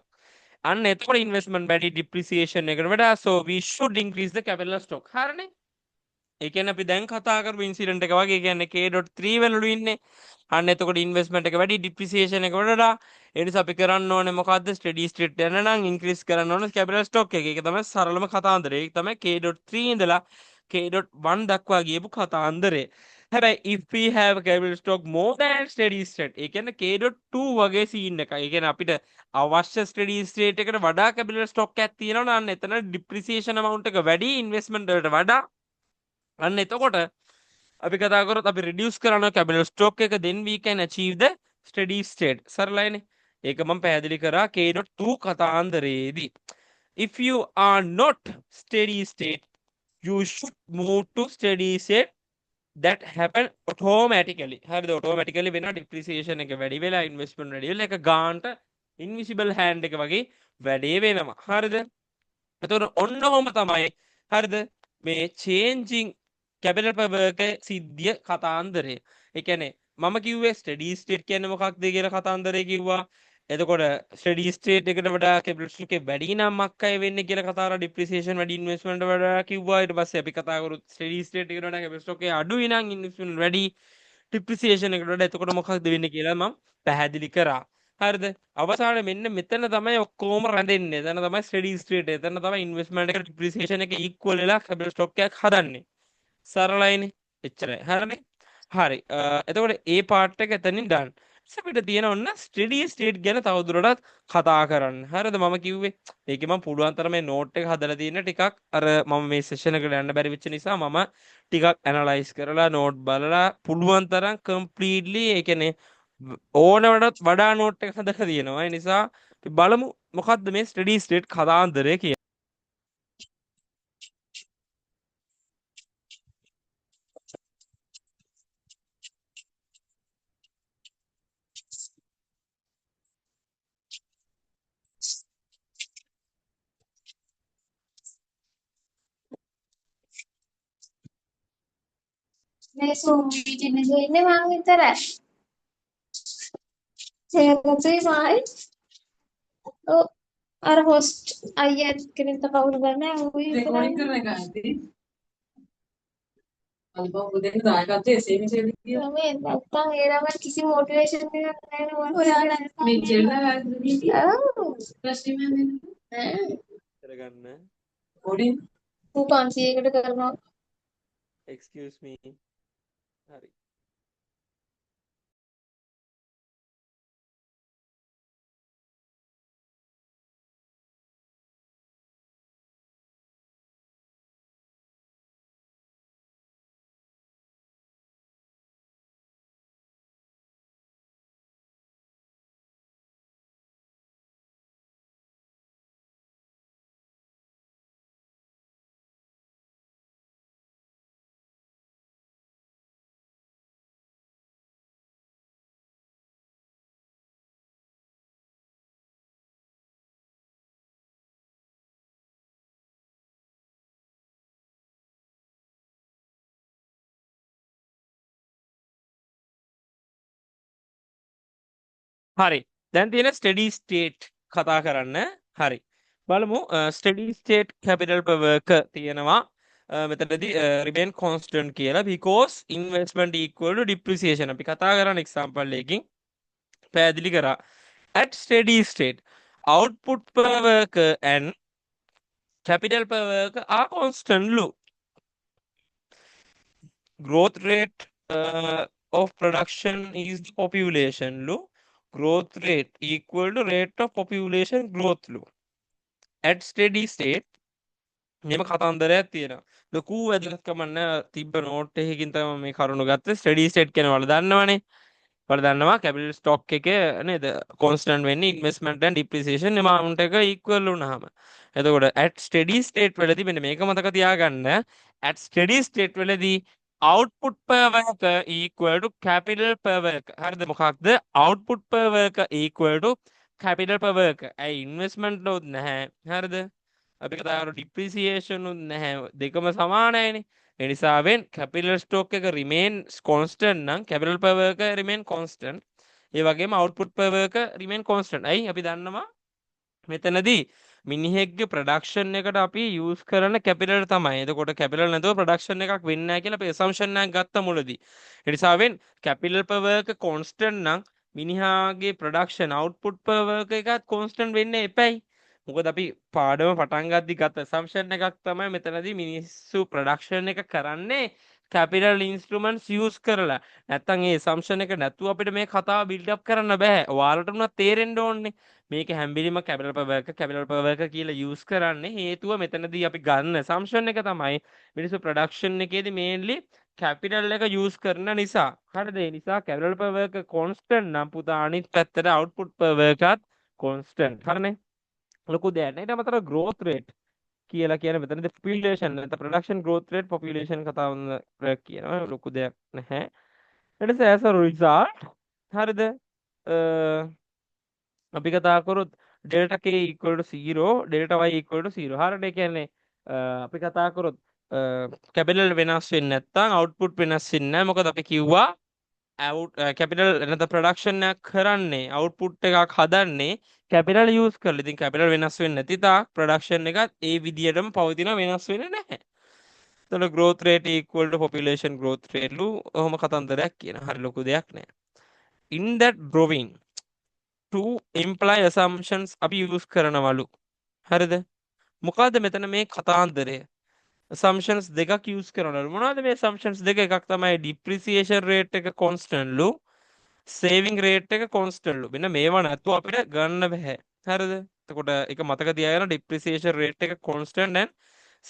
අන්න එතකොට investment වැඩි depreciation එකට වඩා so we should increase the capital stock. හරිනේ? ඒ කියන්නේ අපි දැන් කතා කරපු ඉන්සිඩන්ට් එක වගේ කියන්නේ K.3 වලලු ඉන්නේ. අන්න එතකොට ඉන්වෙස්ට්මන්ට් එක වැඩි ඩිප්‍රිසියේෂන් එක වඩා. ඒ නිසා අපි කරන්න ඕනේ මොකද්ද? ස්ටඩි ස්ටේට් යන නම් ඉන්ක්‍රීස් කරන්න ඕනේ කැපිටල් ස්ටොක් එක. ඒක තමයි සරලම කතාන්දරය. ඒක තමයි K.3 ඉඳලා K.1 දක්වා ගියපු කතාන්දරය. හැබැයි if we have capital stock more than steady state ඒ කියන්නේ K.2 වගේ සීන් එකයි. ඒ කියන්නේ අපිට අවශ්‍ය ස්ටඩි ස්ටේට් එකට වඩා කැපිටල් ස්ටොක් එකක් තියෙනවා නම් එතන ඩිප්‍රිසියේෂන් amount එක වැඩි ඉන්වෙස්ට්මන්ට් වලට වඩා. අන්න එතකොට අපි කතා කරොත් අපි රිඩියුස් කරනවා කැපිටල් ස්ටොක් එක then we can achieve the steady state සරලයිනේ. ඒක මම පැහැදිලි කරා K.2 කතාන්දරයේදී. If you are not steady state you should move to steady state that happen automatically. හරිද? automatically වෙනවා depreciation එක වැඩි වෙලා investment වැඩි වෙලා ඒක ගාන්ට invisible hand එක වගේ වැඩේ වෙනවා. හරිද? එතකොට ඔන්න ඔහොම තමයි. හරිද? මේ changing capital per work සිද්ධිය කතාන්දරය. ඒ කියන්නේ මම කිව්වේ steady state කියන්නේ මොකක්ද කියලා කතාන්දරය කිව්වා. එතකොට steady state එකට වඩා capital stock එක වැඩි නම් අක්කයි වෙන්නේ කියලා කතා කරලා depreciation වැඩි investment වඩා කිව්වා. ඊට පස්සේ අපි කතා කරුත් steady state එකට වඩා capital stock එක අඩුයි නම් investment වැඩි depreciation එකට වඩා එතකොට මොකක්ද වෙන්නේ කියලා මම පැහැදිලි කරා. හරිද? අවසානයේ මෙන්න මෙතන තමයි ඔක්කොම රැඳෙන්නේ. එතන තමයි steady state. එතන තමයි investment එක depreciation එක equal වෙලා capital stock එකක් හදන්නේ. සරලයිනේ. එච්චරයි. හරිනේ? හරි. එතකොට ඒ පාර්ට් එක එතනින් done. අපිට තියෙන ඔන්න ස්ටඩි ස්ටේට් ගැන තවදුරටත් කතා කරන්න. හරිද? මම කිව්වේ ඒකේ මම පුළුවන් තරම් මේ නෝට් එක හදලා තියෙන ටිකක් අර මම මේ සෙෂන් එකට යන්න බැරි වෙච්ච නිසා මම ටිකක් ඇනලයිස් කරලා නෝට් බලලා පුළුවන් තරම් කම්ප්ලීට්ලි ඒ කියන්නේ ඕනවටත් වඩා නෝට් එක හදලා තියෙනවා. ඒ නිසා අපි බලමු මොකද්ද මේ ස්ටඩි ස්ටේට් කතාන්දරය කියන්නේ. මේ සූම් මීටින් එකේ ඉන්නේ මං විතරයි. සේරතුයි මායි. ඔව් අර හොස්ට් අයියා කෙනෙක් කවුරු ගන්න ඌයි රෙකෝඩින් කරන එක ඇති. අල්බම් උදේට දායකත්වයේ එසේ මෙසේ කියලා. මේ නැත්තම් ඒ ළමයි කිසි මොටිවේෂන් එකක් නැහැ නේ ඔයාලා මේ චෙල්ලා වැඩි ඔව් ප්‍රශ්න නෑ. කරගන්න. රෙකෝඩින් ඌ 500කට කරනවා excuse me. හරි. හරි. දැන් තියෙන ස්ටඩි ස්ටේට් කතා කරන්න. හරි. බලමු study state capital per work තියෙනවා. මෙතනදී remain constant කියලා because investment equal to depreciation අපි කතා කරන example එකකින් පැහැදිලි කරා. At steady state output per worker and capital per worker are constant lu. Growth rate of production is the population lu. Growth rate equal to rate of population growth lu. At steady state මෙම කතන්දරයක් තියෙනවා. ලොකු වැදගත්කමක් නැහැ තිබ්බ note එකකින් තමයි මේ කරුණ ගත්තේ. ස්ටඩි ස්ටේට් කියන වල දන්නවනේ. වල දන්නවා කැපිටල් ස්ටොක් එක නේද කොන්ස්ටන්ට් වෙන්නේ ඉන්වෙස්ට්මන්ට් ඇන්ඩ් ඩිප්‍රිසියේෂන් amount එක equal වුණාම. එතකොට at steady state වලදී මෙන්න මේක මතක තියාගන්න. at steady state වලදී output per worker equal to capital per worker. හරිද? මොකක්ද? output per worker equal to capital per worker. ඇයි ඉන්වෙස්ට්මන්ට් උත් නැහැ. හරිද? අපි කතා කරමු depreciation උත් නැහැ. දෙකම සමානයිනේ. ඒ නිසාවෙන් capital stock එක remain constant නම් capital per worker remain constant. ඒ වගේම output per worker remain constant. ඇයි? අපි දන්නවා මෙතනදී මිනිහෙක්ගේ ප්‍රොඩක්ෂන් එකට අපි යූස් කරන කැපිටල් තමයි. එතකොට කැපිටල් නැතුව ප්‍රොඩක්ෂන් එකක් වෙන්නේ නැහැ කියලා අපි assumption එකක් ගත්ත මුලදී. ඒ නිසා කැපිටල් per work constant නම් මිනිහාගේ ප්‍රොඩක්ෂන් output per work එකත් constant වෙන්න එපැයි. මොකද අපි පාඩම පටන් ගද්දි ගත්ත assumption එකක් තමයි මෙතනදී මිනිස්සු ප්‍රොඩක්ෂන් එක කරන්නේ capital instruments use කරලා. නැත්තම් ඒ assumption එක නැතුව අපිට මේ කතාව build up කරන්න බෑ. ඔයාලට උනත් තේරෙන්න ඕනේ. මේක හැම්බිලිම capital per work කියලා use කරන්නේ හේතුව මෙතනදී අපි ගන්න assumption එක තමයි මිනිස්සු production එකේදී mainly capital එක use කරන නිසා. හරිද? ඒ නිසා capital per work constant නම් පුතා අනිත් පැත්තට output per work එකත් constant. හරිනේ? ලොකු දෙයක් නෑ. ඊට අමතරව growth rate කියලා කියන මෙතනදී population නැත්නම් production growth rate population කතාව කියනවා. ලොකු දෙයක් නැහැ. ඊට පස්සේ as a result හරිද? අපි කතා කරොත් delta k equal to 0 delta y equal to 0. හරියට ඒ කියන්නේ අපි කතා කරොත් capital වෙනස් වෙන්නේ නැත්නම් output වෙනස් වෙන්නේ නැහැ. මොකද අපි කිව්වා capital නැත්නම් production එකක් කරන්නේ output එකක් හදන්නේ capital use කරලා. ඉතින් capital වෙනස් වෙන්නේ නැති තාක් production එකත් ඒ විදියටම පවතින වෙනස් වෙන්නේ නැහැ. එතකොට growth rate equal to population growth rate ලු ඔහොම කතන්දරයක් කියන. හරි ලොකු දෙයක් නෑ. In that drawing to imply assumptions අපි use කරනවලු. හරිද? මොකද්ද මෙතන මේ කතාන්දරය? assumptions දෙකක් use කරනවලු. මොනවද මේ assumptions දෙක? එකක් තමයි depreciation rate එක constant ලු, saving rate එක constant ලු. මෙන්න මේවා නැතුව අපිට ගන්න බෑ. හරිද? එතකොට ඒක මතක තියාගන්න depreciation rate එක constant and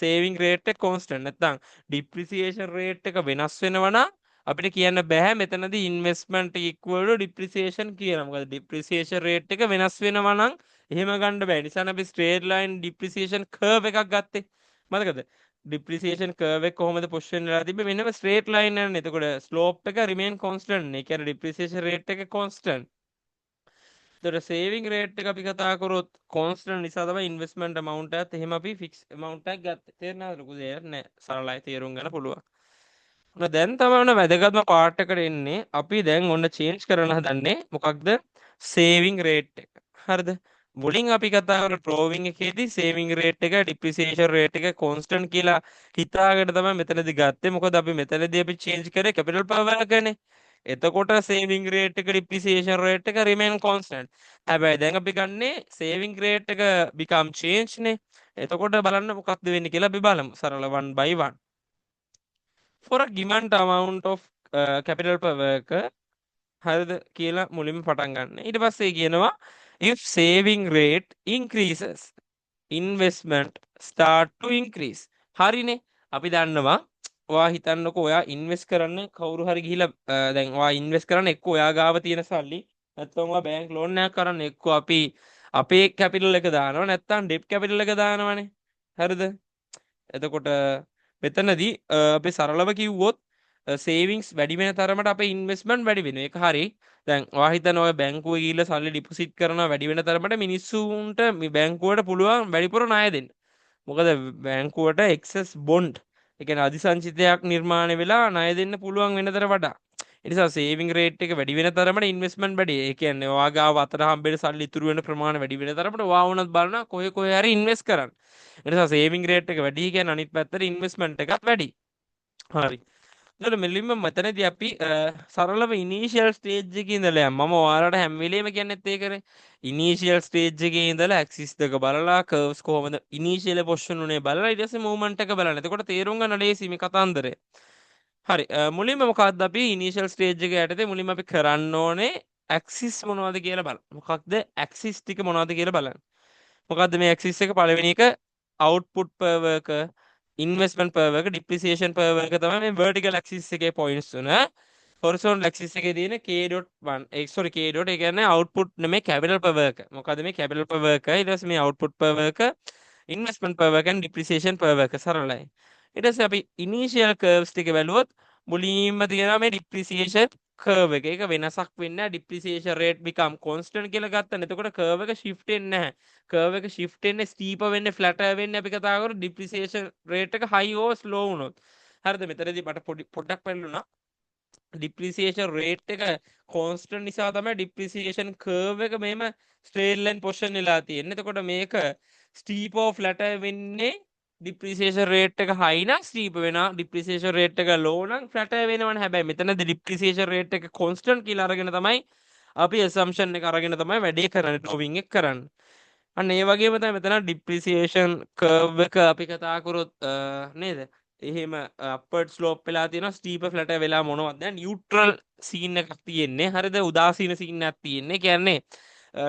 saving rate එක constant. නැත්නම් depreciation rate එක වෙනස් වෙනවා නම් අපිට කියන්න බෑ මෙතනදී investment equal to depreciation කියලා. මොකද depreciation rate එක වෙනස් වෙනවා නම් එහෙම ගන්න බෑ. නිසා අපි straight line depreciation curve එකක් ගත්තේ. මතකද? depreciation curve එක කොහොමද push වෙන්නලා තිබ්බේ? මෙන්න straight line යන්නේ. එතකොට slope එක remain constant නේ. ඒ කියන්නේ depreciation rate එක constant. එතකොට saving rate එක අපි කතා කරොත් constant නිසා තමයි investment amount එකත් එහෙම අපි fixed amount එකක් ගත්තේ. තේරෙනවද? ලොකු දෙයක් නෑ. සරලයි තේරුම් ගන්න පුළුවන්. දැන් තමයි වැදගත්ම පාර්ට් එකට එන්නේ. අපි දැන් ඔන්න චේන්ජ් කරන්න හදන්නේ මොකක්ද? සේවිං රේට් එක. හරිද? මුලින් අපි කතා කරන ඩ්‍රෝවිං එකේදී සේවිං රේට් එක ඩිප්‍රීසියේෂන් රේට් එක කොන්ස්ටන්ට් කියලා හිතාගෙන තමයි මෙතනදී ගත්තේ. මොකද අපි මෙතනදී අපි චේන්ජ් කරේ කැපිටල් පවර් එකනේ. එතකොට සේවිං රේට් එක ඩිප්‍රීසියේෂන් රේට් එක රිමේන් කොන්ස්ටන්ට්. හැබැයි දැන් අපි ගන්නේ සේවිං රේට් එක become change නේ. එතකොට බලන්න මොකක්ද වෙන්නේ කියලා අපි බලමු. සරල 1 by 1. for a given amount of capital per work හරිද කියලා මුලින්ම පටන් ගන්න. ඊට පස්සේ කියනවා if saving rate increases investment start to increase. හරිනේ. අපි දන්නවා ඔයා හිතන්නකෝ ඔයා ඉන්වෙස්ට් කරන්න කවුරු හරි ගිහිලා දැන් ඔයා ඉන්වෙස්ට් කරන්න එක්ක ඔයා ගාව තියෙන සල්ලි නැත්නම් ඔයා බැංක් ලෝන් එකක් කරන්න එක්ක අපි අපේ කැපිටල් එක දානවා නැත්නම් ඩෙබ්ට් කැපිටල් එක දානවනේ. හරිද? එතකොට මෙතනදී අපි සරලව කිව්වොත් සේවිංස් වැඩි වෙන තරමට අපේ ඉන්වෙස්ට්මන්ට් වැඩි වෙනවා. ඒක හරි. දැන් ඔයා හිතන ඔය බැංකුවේ ගිහිල්ලා සල්ලි ඩිපොසිට් කරනවා වැඩි වෙන තරමට මිනිස්සුන්ට මේ බැංකුවට පුළුවන් වැඩිපුර ණය දෙන්න. මොකද බැංකුවට එක්සස් බොන්ඩ් ඒ කියන්නේ අධිසංචිතයක් නිර්මාණය වෙලා ණය දෙන්න පුළුවන් වෙනතර වඩා. ඒ නිසා සේවිං රේට් එක වැඩි වෙන තරමට ඉන්වෙස්ට්මන්ට් වැඩි. ඒ කියන්නේ ඔයා ගාව අතර හම්බෙන සල්ලි ඉතුරු වෙන ප්‍රමාණය වැඩි වෙන තරමට ඔයා වුණත් බලනවා කොහේ හරි ඉන්වෙස්ට් කරන්න. ඒ නිසා සේවිං රේට් එක වැඩි කියන්නේ අනිත් පැත්තට ඉන්වෙස්ට්මන්ට් එකත් වැඩි. හරි. එතකොට මෙලින්ම මෙතනදී අපි සරලව ඉනිෂියල් ස්ටේජ් එකේ ඉඳලා මම ඔයාලට හැම වෙලේම කියන්නේත් ඒකනේ. ඉනිෂියල් ස්ටේජ් එකේ ඉඳලා ඇක්සිස් දෙක බලලා කර්ව්ස් කොහොමද ඉනිෂියල් පොසිෂන් උනේ බලලා ඊට පස්සේ මූවමන්ට් එක බලන්න. එතකොට තේරුම් ගන්න ලේසි මේ කතන්දරය. හරි. මුලින්ම මොකක්ද අපි ඉනිෂියල් ස්ටේජ් එක යටතේ මුලින්ම අපි කරන්න ඕනේ ඇක්සිස් මොනවද කියලා බලන්න. මොකක්ද ඇක්සිස් ටික මොනවද කියලා බලන්න. මොකක්ද මේ ඇක්සිස් එක? පළවෙනි එක output per work, investment per work, depreciation per work තමයි මේ vertical axis එකේ points තුන. horizontal axis එකේ තියෙන k.1 sorry k. ඒ කියන්නේ output නෙමෙයි capital per work. මොකද්ද මේ capital per work? ඊට පස්සේ මේ output per work, investment per work and depreciation per work. සරලයි. ඊට පස්සේ අපි initial curves ටික බැලුවොත් මුලින්ම තියෙනවා මේ depreciation curve එක. ඒක වෙනසක් වෙන්නේ නැහැ. depreciation rate become constant කියලා ගත්තා. එතකොට curve එක shift වෙන්නේ නැහැ. curve එක shift වෙන්නේ steeper වෙන්නේ flatter වෙන්නේ අපි කතා කරමු depreciation rate එක high or slow වුණොත්. හරිද? මෙතනදී මට පොඩ්ඩක් පැටලුණා. depreciation rate එක constant නිසා තමයි depreciation curve එක මෙහෙම straight line position වෙලා තියෙන්නේ. එතකොට මේක ස්ටීප් හෝ ෆ්ලැට් වෙන්නේ ඩිප්‍රීසියේෂන් රේට් එක හයි නම් ස්ටීප් වෙනවා. ඩිප්‍රීසියේෂන් රේට් එක ලෝ නම් ෆ්ලැට් වෙනවනේ. හැබැයි මෙතනදී ඩිප්‍රීසියේෂන් රේට් එක කොන්ස්ටන්ට් කියලා අරගෙන තමයි අපි assumption එක අරගෙන තමයි වැඩේ කරන්නේ, ඩ්‍රොවිං එක කරන්නේ. අන්න ඒ වගේම තමයි මෙතන ඩිප්‍රීසියේෂන් කර්ව් එක අපි කතා කරොත් නේද? එහෙම අප්වර්ඩ් ස්ලෝප් වෙලා තියෙනවා, ස්ටීප් ෆ්ලැට් වෙලා මොනවද? දැන් නියුට්‍රල් සීන් එකක් තියෙන්නේ. හරිද? උදාසීන සීන් එකක් තියෙන්නේ. කියන්නේ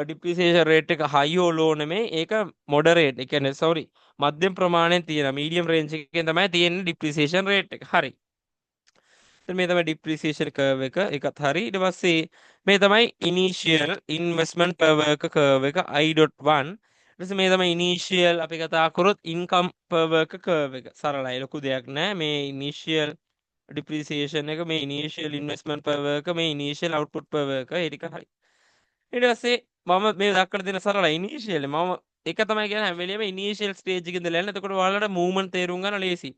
ඩිප්‍රීසියේෂන් රේට් එක හයි හෝ ලෝ නෙමෙයි. ඒක මොඩරේට්. ඒ කියන්නේ සෝරි මධ්‍යම ප්‍රමාණයෙන් තියෙනවා. මීඩියම් රේන්ජ් එකකින් තමයි තියෙන්නේ ඩිප්‍රීසියේෂන් රේට් එක. හරි. ඉතින් මේ තමයි ඩිප්‍රීසියේෂන් කර්ව් එක. ඒකත් හරි. ඊට පස්සේ මේ තමයි initial investment per worker curve එක I.1. ඊට පස්සේ මේ තමයි ඉනිෂියල් අපි කතා කරොත් ඉන්කම් per worker කර්ව් එක. සරලයි, ලොකු දෙයක් නෑ. මේ ඉනිෂියල් ඩිප්‍රීසියේෂන් එක, මේ ඉනිෂියල් ඉන්වෙස්ට්මන්ට් per worker, මේ ඉනිෂියල් අවුට්පුට් per worker, ඒ ටික හරි. ඊට පස්සේ මම මේ දක්වලා දෙන සරලයි ඉනිෂියල්. මම එක තමයි කියන්නේ හැම වෙලේම ඉනිෂියල් ස්ටේජ් එකේ ඉඳලා යන්න. එතකොට ඔයාලට මූව්මන්ට් තේරුම් ගන්න ලේසි.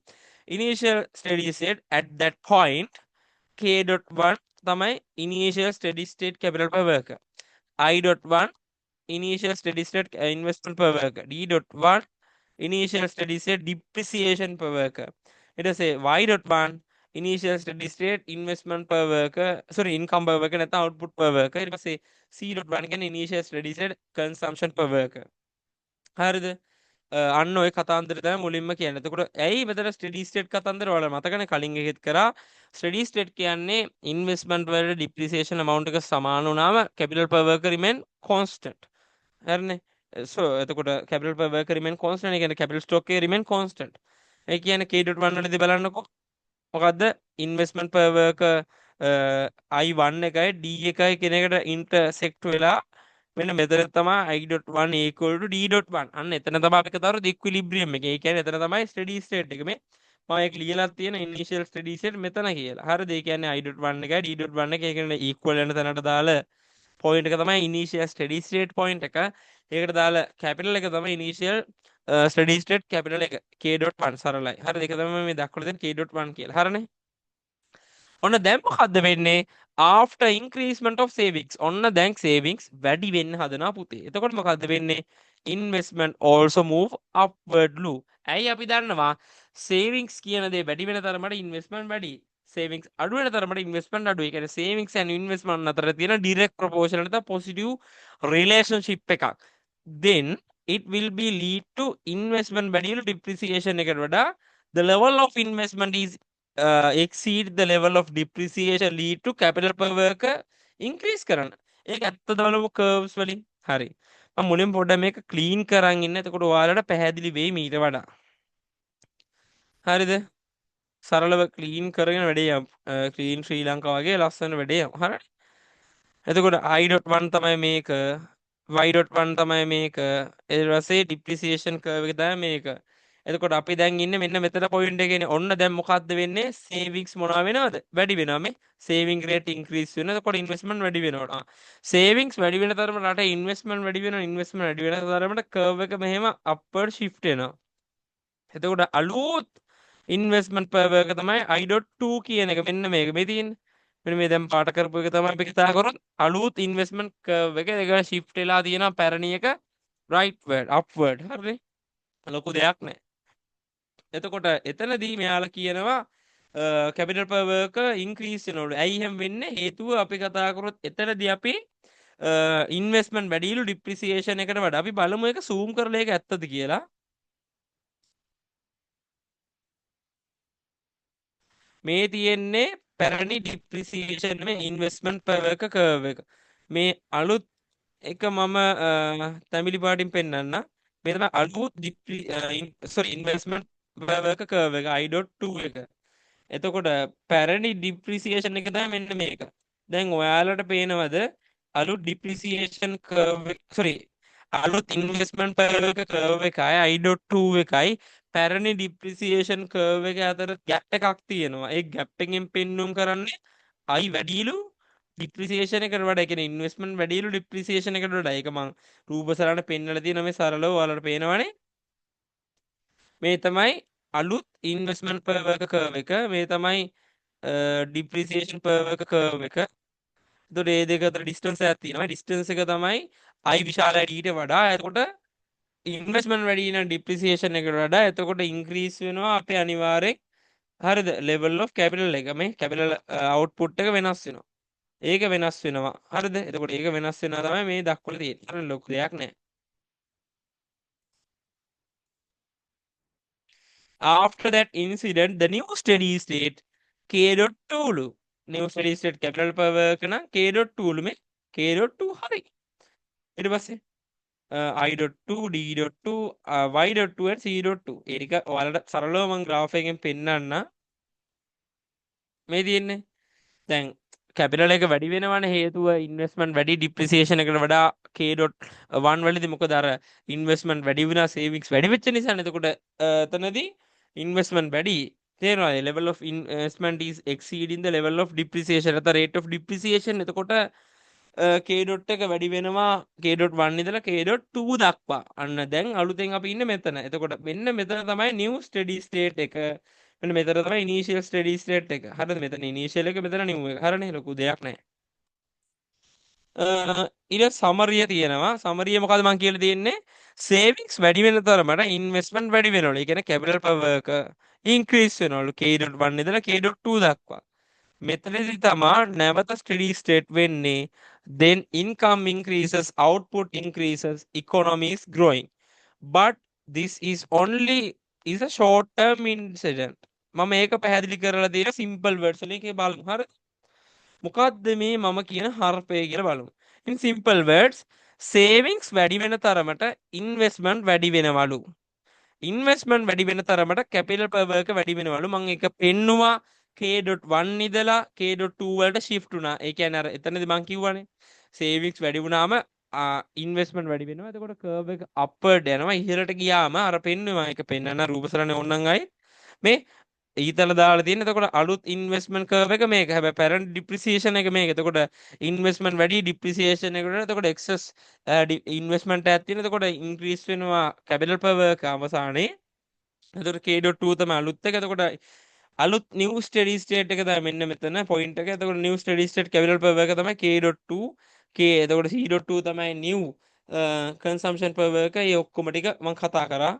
Initial study state at that point K.1 තමයි initial steady state capital per worker. I.1 initial steady state investment per worker. D.1 initial steady state depreciation per worker. It is a Y.1 initial steady state investment per worker, sorry, income per worker නැත්නම් output per worker. ඊට පස්සේ C.1 කියන්නේ initial steady state consumption per worker. හරිද? අන්න ඔය කතාන්දර තමයි මුලින්ම කියන්නේ. එතකොට ඇයි මෙතන ස්ටඩි ස්ටේට් කතාන්දර ඔයාලා මතකනේ කලින් එකෙත් කරා. ස්ටඩි ස්ටේට් කියන්නේ ඉන්වෙස්ට්මන්ට් වල ඩිප්‍රීසියේෂන් amount එක සමාන වුණාම capital per worker remain constant. හරිනේ. so එතකොට capital per worker remain constant. ඒ කියන්නේ capital stock එක remain constant. ඒ කියන්නේ K.1 වලදී බලන්නකො මොකද්ද ඉන්වෙස්ට්මන්ට් per worker I1 එකයි D එකයි කියන එකට ඉන්ටර්සෙක්ට් වෙලා මෙන්න මෙතන තමයි I.1 equal to D.1. අන්න එතන තමයි අපි කතා කරන්නේ ඉක්විලිබ්‍රියම් එක. ඒ කියන්නේ එතන තමයි ස්ටඩි ස්ටේට් එක. මේ මම ඒක ලියලා තියෙන ඉනිෂියල් ස්ටඩි ස්ටේට් මෙතන කියලා. හරිද? ඒ කියන්නේ I.1 එකයි D.1 එක කියන්නේ ඉක්වල් වෙන තැනට දාලා පොයින්ට් එක තමයි ඉනිෂියල් ස්ටඩි ස්ටේට් පොයින්ට් එක. ඒකට දාලා කැපිටල් එක තමයි ඉනිෂියල් ස්ටඩි ස්ටේට් කැපිටල් එක K.1 සරලයි. හරිද? ඒක තමයි මේ දක්වලා තියෙන K.1 කියලා. හරිනේ? ඔන්න දැන් මොකද්ද වෙන්නේ? after increasement of savings. ඔන්න දැන් savings වැඩි වෙන්න හදනවා පුතේ. එතකොට මොකද්ද වෙන්නේ? investment also move upwardly. ඇයි අපි දන්නවා savings කියන දේ වැඩි වෙන තරමට investment වැඩි. savings අඩු වෙන තරමට investment අඩුයි. ඒ කියන්නේ savings and investment අතර තියෙන direct proportional නැත්නම් positive relationship එකක්. then it will be lead to investment value depreciation එකට වඩා the level of investment is exceed the level of depreciation lead to capital per worker increase කරන්න. ඒක ඇත්තද බලමු curves වලින්. හරි. මම මුලින් පොඩ්ඩක් මේක clean කරන් ඉන්න. එතකොට ඔයාලට පැහැදිලි වෙයි මීට වඩා. හරිද? සරලව clean කරගෙන වැඩේ යමු. clean ශ්‍රී ලංකා වගේ ලස්සන වැඩේ යමු. හරිද? එතකොට I.1 තමයි මේක, Y.1 තමයි මේක, ඊට පස්සේ depreciation curve එක තමයි මේක. එතකොට අපි දැන් ඉන්නේ මෙන්න මෙතන පොයින්ට් එකේනේ. ඔන්න දැන් මොකද්ද වෙන්නේ? savings මොනවා වෙනවද? වැඩි වෙනවා මේ. saving rate increase වෙනවා. එතකොට investment වැඩි වෙනවා. savings වැඩි වෙන තරමට රට investment වැඩි වෙනවා. investment වැඩි වෙන තරමට curve එක මෙහෙම upward shift වෙනවා. එතකොට අලුත් investment per worker තමයි I.2 කියන එක. මෙන්න මේක මේ තියෙන්නේ. මෙන්න මේ දැන් පාට කරපු එක තමයි අපි කතා කරොත් අලුත් investment curve එක ඒක shift වෙලා තියෙනවා පැරණි එක rightward upward. හරිනේ? ලොකු දෙයක් නෑ. එතකොට එතනදී මෙයාලා කියනවා capital per worker increase වෙනවලු. ඇයි එහෙම වෙන්නේ? හේතුව අපි කතා කරොත් එතනදී අපි investment වැඩිලු depreciation එකට වඩා. අපි බලමු ඒක zoom කරලා ඒක ඇත්තද කියලා. මේ තියෙන්නේ පැරණි depreciation මේ investment per worker curve එක. මේ අලුත් එක මම තමිලි පාටින් පෙන්නන්න. මේ තමයි අලුත් investment per worker curve එක I.2 එක. එතකොට පැරණි depreciation එක තමයි මෙන්න මේක. දැන් ඔයාලට පේනවද අලුත් depreciation curve අලුත් investment per worker curve එකයි I.2 එකයි පැරණි depreciation curve එක අතර gap එකක් තියෙනවා. ඒ gap එකෙන් පෙන්වුම් කරන්නේ I වැඩිලු depreciation එකට වඩා. ඒ කියන්නේ investment වැඩිලු depreciation එකට වඩා. ඒක මම රූප සරණ පෙන්වලා තියෙනවා මේ සරලව ඔයාලට පේනවනේ. මේ තමයි අලුත් investment per worker curve එක. මේ තමයි depreciation per worker curve එක. එතකොට මේ දෙක අතර distance එකක් තියෙනවා. distance එක තමයි I විශාලයි ඊට වඩා. එතකොට ඉන්වෙස්ට්මන්ට් වැඩි නම් ඩිප්‍රිසියේෂන් එකට වඩා එතකොට ඉන්ක්‍රීස් වෙනවා අපේ අනිවාර්යෙන් හරිද level of capital එක මේ capital output එක වෙනස් වෙනවා. ඒක වෙනස් වෙනවා. හරිද? එතකොට ඒක වෙනස් වෙනවා තමයි මේ දක්වලා තියෙන්නේ. හරිද? ලොකු දෙයක් නෑ. After that incident, the new steady state K.2 new steady state capital per work නම් K.2 මේ K.2 හරි. ඊට පස්සේ I.2 D.2 Y.2 and C.2 ඒක ඔයාලට සරලව මම graph එකෙන් පෙන්නන්න මේ තියෙන්නේ. දැන් කැපිටල් එක වැඩි වෙනවනේ හේතුව ඉන්වෙස්ට්මන්ට් වැඩි ඩිප්‍රිසියේෂන් එකට වඩා K.1 වලදී මොකද අර ඉන්වෙස්ට්මන්ට් වැඩි වුණා සේවිංග්ස් වැඩි වෙච්ච නිසානේ. එතකොට එතනදී ඉන්වෙස්ට්මන්ට් වැඩි තේරෙනවද? level of investment is exceeding the level of depreciation at the rate of depreciation. එතකොට K dot එක වැඩි වෙනවා K.1 ඉඳලා K.2 දක්වා. අන්න දැන් අලුතෙන් අපි ඉන්නේ මෙතන. එතකොට මෙන්න මෙතන තමයි new steady state එක. මෙන්න මෙතන තමයි initial steady state එක. හරිද? මෙතන initial එක මෙතන new එක. හරිනේ ලොකු දෙයක් නැහැ. ඊට සමරිය තියෙනවා. සමරිය මොකද්ද මම කියලා තියෙන්නේ? savings වැඩි වෙන තරමට investment වැඩි වෙනවලු. ඒ කියන්නේ capital per work increase වෙනවලු K.1 ඉඳලා K.2 දක්වා. මෙතනදී තමා නැවත steady state වෙන්නේ. Then income increases, output increases, economy is growing. But this is only is a short term incident. මම ඒක පැහැදිලි කරලා තියෙන simple words වලින් ඒක බලමු. හරි? මොකද්ද මේ මම කියන හර්පය කියලා බලමු. In simple words, savings වැඩි වෙන තරමට investment වැඩි වෙනවලු. ඉන්වෙස්ට්මන්ට් වැඩි වෙන තරමට කැපිටල් per work වැඩි වෙනවලු. මම ඒක පෙන්නුවා K.1 ඉඳලා K.2 වලට shift වුණා. ඒ කියන්නේ අර එතනදී මම කිව්වනේ savings වැඩි වුණාම ඉන්වෙස්ට්මන්ට් වැඩි වෙනවා. එතකොට curve එක upward යනවා. ඉහළට ගියාම අර පෙන්නුවා ඒක පෙන්නන රූපසරණේ ඕනනම් අය මේ ඊතල දාලා තියෙන. එතකොට අලුත් ඉන්වෙස්ට්මන්ට් curve එක මේක. හැබැයි parent depreciation එක මේක. එතකොට ඉන්වෙස්ට්මන්ට් වැඩි depreciation එකට එතකොට excess ඉන්වෙස්ට්මන්ට් එකක් තියෙන. එතකොට increase වෙනවා capital per work අවසානයේ. එතකොට K.2 තමයි අලුත් එක. එතකොට අලුත් new steady state එක තමයි මෙන්න මෙතන point එක. එතකොට new steady state capital per work තමයි K.2 K. එතකොට C.2 තමයි new consumption per work. ඒ ඔක්කොම ටික මම කතා කරා.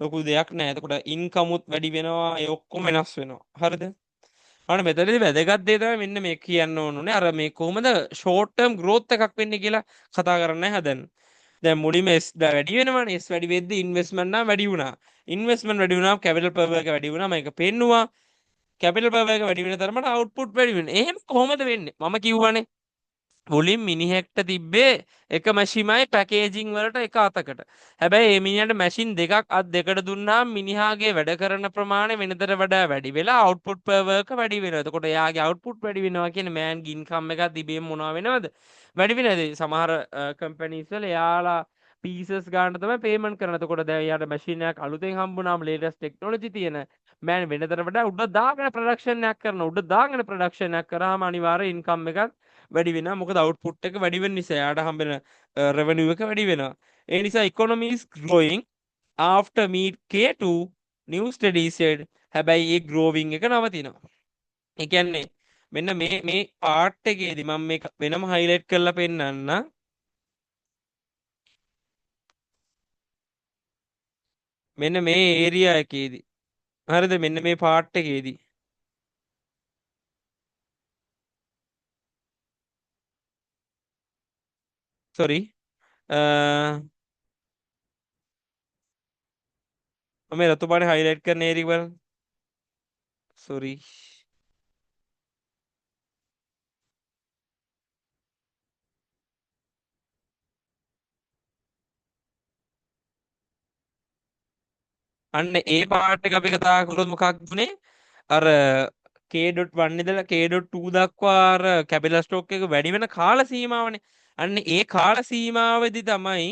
ලොකු දෙයක් නෑ. එතකොට ඉන්කම් උත් වැඩි වෙනවා. ඒ ඔක්කොම වෙනස් වෙනවා. හරිද? අන්න මෙතනදී වැදගත් දේ තමයි මෙන්න මේ කියන්න ඕනුනේ. අර මේ කොහොමද short term growth එකක් වෙන්නේ කියලා කතා කරන්නයි හදන්නේ. දැන් මුලින්ම S වැඩි වෙනවනේ. S වැඩි වෙද්දී ඉන්වෙස්ට්මන්ට් නම් වැඩි වුණා. ඉන්වෙස්ට්මන්ට් වැඩි වුණාම කැපිටල් per work වැඩි වුණා. මේක පෙන්නුවා. කැපිටල් per work වැඩි වෙන තරමට output වැඩි වෙනවා. එහෙම කොහොමද වෙන්නේ? මම කිව්වනේ. මුලින් මිනිහෙක්ට තිබ්බේ එක මැෂිමයි පැකේජිං වලට එක අතකට. හැබැයි මේ මිනිහට මැෂින් දෙකක් අත් දෙකට දුන්නාම මිනිහාගේ වැඩ කරන ප්‍රමාණය වෙනතට වඩා වැඩි වෙලා output per work වැඩි වෙනවා. එතකොට එයාගේ output වැඩි වෙනවා කියන්නේ මෑන්ගේ ඉන්කම් එකක් තිබෙම මොනවා වෙනවද? වැඩි වෙනවද? සමහර කම්පැනිස් වල එයාලා පීසස් ගන්න තමයි පේමන්ට් කරන. එතකොට දැන් එයාට මැෂින් එකක් අලුතෙන් හම්බුනාම ලේටස්ට් ටෙක්නොලොජි තියෙන මෑන් වෙනතට වඩා උඩ දාගෙන ප්‍රොඩක්ෂන් එකක් කරනවා. උඩ දාගෙන ප්‍රොඩක්ෂන් එකක් කරාම අනිවාර්ය ඉන්කම් එකක් වැඩි වෙනවා. මොකද output එක වැඩි වෙන නිසා යාට හම්බෙන revenue එක වැඩි වෙනවා. ඒ නිසා economy is growing after meet K2 new steady state. හැබැයි ඒ growing එක නවතිනවා. ඒ කියන්නේ මෙන්න මේ part එකේදී මම මේක වෙනම highlight කරලා පෙන්නන්න. මෙන්න මේ area එකේදී. හරිද? මෙන්න මේ part එකේදී. sorry මම රතු පාටේ highlight කරන area බලන්න. sorry අන්න ඒ පාර්ට් එක අපි කතා කරොත් මොකක්ද උනේ? අර K.1 ඉඳලා K.2 දක්වා අර කැපිටල් ස්ටොක් එක වැඩි වෙන කාල සීමාවනේ. අන්න ඒ කාල සීමාවෙදි තමයි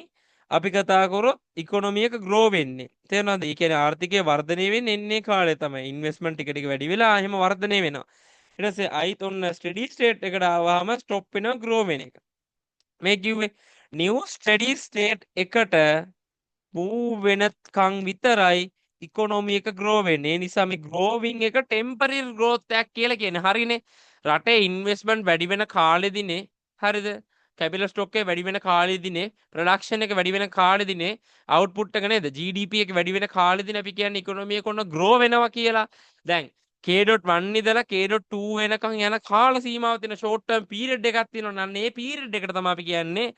අපි කතා කරොත් ඉකොනොමි එක ග්‍රෝ වෙන්නේ. තේරෙනවද? ඒ කියන්නේ ආර්ථිකය වර්ධනය වෙන්නේ එන්නේ කාලේ තමයි. ඉන්වෙස්ට්මන්ට් ටික ටික වැඩි වෙලා එහෙම වර්ධනය වෙනවා. ඊට පස්සේ අයිත් ඔන්න ස්ටඩි ස්ටේට් එකට ආවම ස්ටොප් වෙනවා ග්‍රෝ වෙන එක. මේ කිව්වේ නිව් ස්ටඩි ස්ටේට් එකට මූව් වෙනකන් විතරයි ඉකොනොමි එක ග්‍රෝ වෙන්නේ. ඒ නිසා මේ ග්‍රෝවිං එක ටෙම්පරරි growth එකක් කියලා කියන්නේ. හරිනේ. රටේ ඉන්වෙස්ට්මන්ට් වැඩි වෙන කාලෙදිනේ. හරිද? කැපිටල් ස්ටොක් එක වැඩි වෙන කාලෙදිනේ ප්‍රොඩක්ෂන් එක වැඩි වෙන කාලෙදිනේ අවුට්පුට් එක නේද GDP එක වැඩි වෙන කාලෙදිනේ අපි කියන්නේ ඉකොනොමි එක ඔන්න ග්‍රෝ වෙනවා කියලා. දැන් K.1 ඉඳලා K.2 වෙනකන් යන කාල සීමාව තියෙන ෂෝට් ටර්ම් පීරියඩ් එකක් තියෙනවා. අන්න ඒ පීරියඩ් එකට තමයි අපි කියන්නේ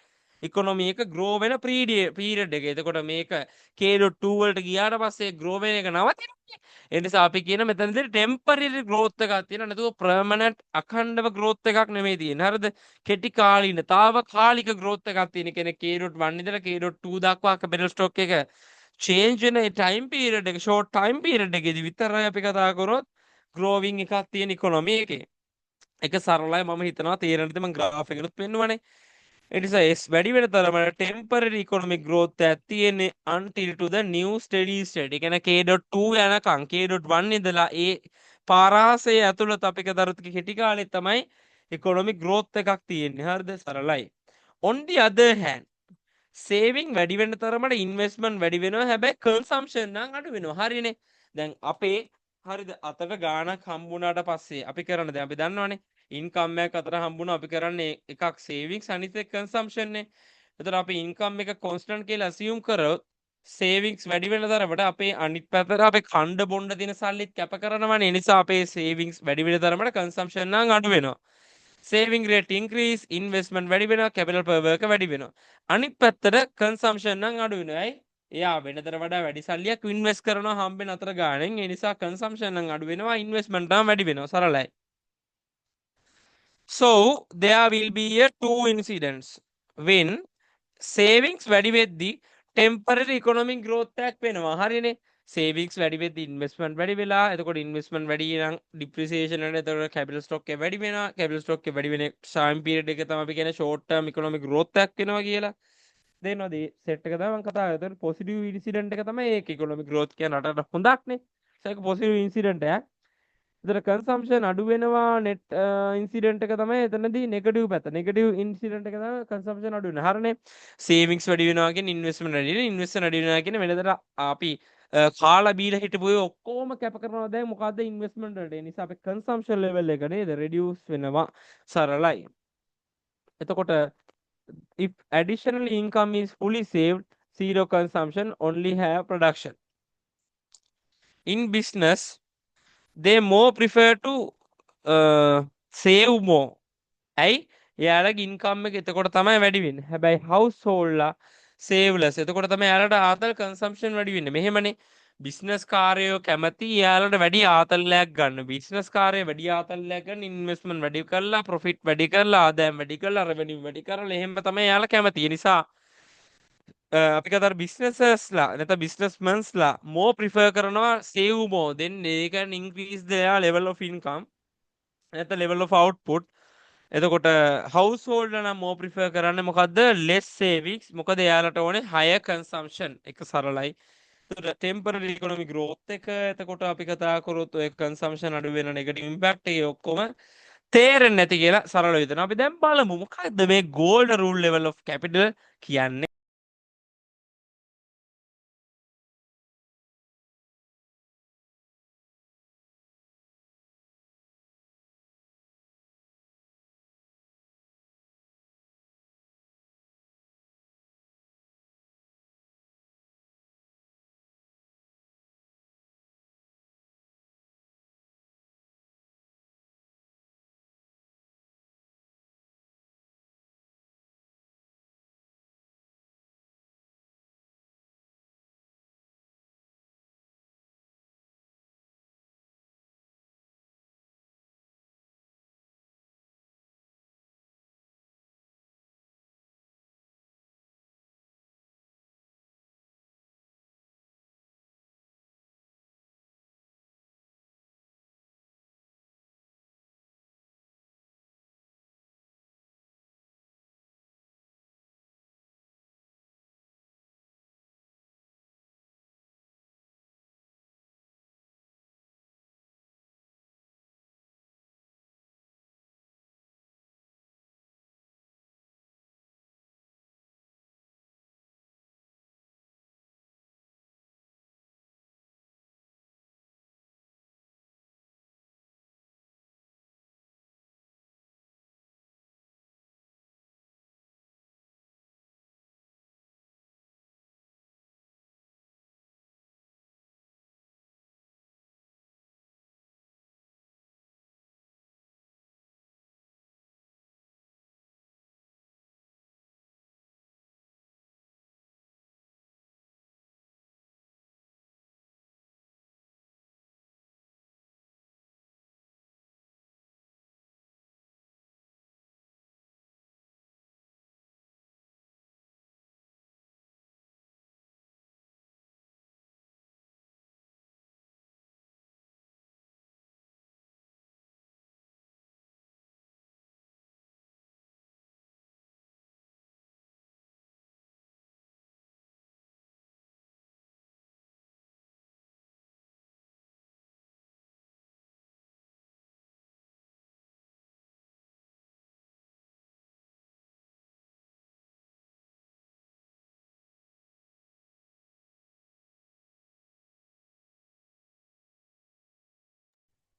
ඉකොනොමි එක ග්‍රෝ වෙන පීරියඩ් එක. එතකොට මේක K.2 වලට ගියාට පස්සේ ග්‍රෝ වෙන එක නවතිනවා. ඒ නිසා අපි කියන මෙතනදී ටෙම්පරරි growth එකක් තියෙනවා. නැතුව permanent අඛණ්ඩව growth එකක් නෙමෙයි තියෙන්නේ. හරිද? කෙටි කාලීන తాවකාලික growth එකක් තියෙන කෙනෙක් K.1 ඉඳලා K.2 දක්වා capital stock එක change වෙන time period එක short time period එකේදී විතරයි අපි කතා කරොත් growing එකක් තියෙන economy එකේ. ඒක සරලයි මම හිතනවා තේරෙන්නද මම graph එකකට පෙන්නුවානේ. ඒ නිසා S වැඩි වෙන තරමට temporary economic growth එකක් තියෙන්නේ until to the new steady state. ඒ කියන්නේ K.2 යනකම් K.1 ඉඳලා ඒ පාරාසය ඇතුළත අපි කතරත් කෙටි කාලේ තමයි economic growth එකක් තියෙන්නේ. හරිද? සරලයි. On the other hand saving වැඩි වෙන තරමට ඉන්වෙස්ට්මන්ට් වැඩි වෙනවා. හැබැයි කන්සම්ප්ෂන් නම් අඩු වෙනවා. හරිනේ. දැන් අපේ හරිද අතට ගාණක් හම්බුණාට පස්සේ අපි කරන්නේ දැන් අපි දන්නවනේ ඉන්කම් එකක් අතට හම්බුණා අපි කරන්නේ එකක් සේවිංග්ස් අනිත් එක කන්සම්ප්ෂන් නේ. එතකොට අපි ඉන්කම් එක කොන්ස්ටන්ට් කියලා assume කරොත් සේවිංග්ස් වැඩි වෙන තරමට අපේ අනිත් පැත්තට අපේ කණ්ඩ බොණ්ඩ දින සල්ලිත් කැප කරනවනේ. ඒ නිසා අපේ සේවිංග්ස් වැඩි වෙන තරමට කන්සම්ප්ෂන් නම් අඩු වෙනවා. සේවිං රේට් ඉන්ක්‍රීස් ඉන්වෙස්ට්මන්ට් වැඩි වෙනවා කැපිටල් පර් වර්ක වැඩි වෙනවා. අනිත් පැත්තට කන්සම්ප්ෂන් නම් අඩු වෙනවා. ඇයි? එයා වෙනතර වඩා වැඩි සල්ලියක් ඉන්වෙස්ට් කරනවා හම්බෙන අතර ගාණෙන්. ඒ නිසා කන්සම්ප්ෂන් නම් අඩු වෙනවා ඉන්වෙස්ට්මන්ට් නම් වැඩි වෙනවා. සරලයි. So there will be a two incidents when savings වැඩි වෙද්දී temporary economic growth එකක් වෙනවා. හරිනේ. සේවිංග්ස් වැඩි වෙද්දී ඉන්වෙස්ට්මන්ට් වැඩි වෙලා එතකොට ඉන්වෙස්ට්මන්ට් වැඩි නම් ඩිප්‍රීසියේෂන් එකට එතකොට කැපිටල් ස්ටොක් එක වැඩි වෙනවා. කැපිටල් ස්ටොක් එක වැඩි වෙන time period එක තමයි අපි කියන්නේ short term economic growth එකක් වෙනවා කියලා. දෙනවද මේ සෙට් එක තමයි මම කතා කරන්නේ. එතකොට positive incident එක තමයි ඒක economic growth කියන රටට හොඳක්නේ. ඒක positive incident එකක්. එතන කන්සම්ප්ෂන් අඩු වෙනවා net ඉන්සිඩන්ට් එක තමයි එතනදී නෙගටිව් පැත්ත. නෙගටිව් ඉන්සිඩන්ට් එක තමයි කන්සම්ප්ෂන් අඩු වෙනවා. හරිනේ. සේවිංග්ස් වැඩි වෙනවා කියන්නේ ඉන්වෙස්ට්මන්ට් වැඩි වෙනවා. ඉන්වෙස්ට්මන්ට් වැඩි වෙනවා කියන්නේ වෙනදට අපි කාලා බීලා හිටපු ඒ ඔක්කොම කැප කරනවා දැන් මොකද්ද ඉන්වෙස්ට්මන්ට් වලට. ඒ නිසා අපේ කන්සම්ප්ෂන් ලෙවල් එක නේද රෙඩියුස් වෙනවා. සරලයි. එතකොට if additional income is fully saved, zero consumption, only have production. In business they more prefer to save more. ඇයි? එයාලගේ ඉන්කම් එක එතකොට තමයි වැඩි වෙන්නේ. හැබැයි household ලා save less. එතකොට තමයි එයාලට ආතල් consumption වැඩි වෙන්නේ. මෙහෙමනේ. බිස්නස් කාර්යෝ කැමති එයාලට වැඩි ආතල්ලයක් ගන්න. බිස්නස් කාර්යය වැඩි ආතල්ලයක් ගන්න ඉන්වෙස්ට්මන්ට් වැඩි කරලා ප්‍රොෆිට් වැඩි කරලා ආදායම් වැඩි කරලා රෙවෙනියු වැඩි කරලා එහෙම තමයි එයාලා කැමති. ඒ නිසා අපි කතර බිස්නසස්ලා නැත්නම් බිස්නස්මන්ස්ලා more prefer කරනවා save more. then they can increase their level of income නැත්නම් level of output. එතකොට household නම් more prefer කරන්නේ මොකද්ද? less savings. මොකද එයාලට ඕනේ higher consumption. එක සරලයි. එතකොට temporary economic growth එක එතකොට අපි කතා කරොත් ඔය consumption අඩු වෙන negative impact එක ඔක්කොම තේරෙන්නේ නැති කියලා සරල විදිහට අපි දැන් බලමු මොකක්ද මේ golden rule level of capital කියන්නේ.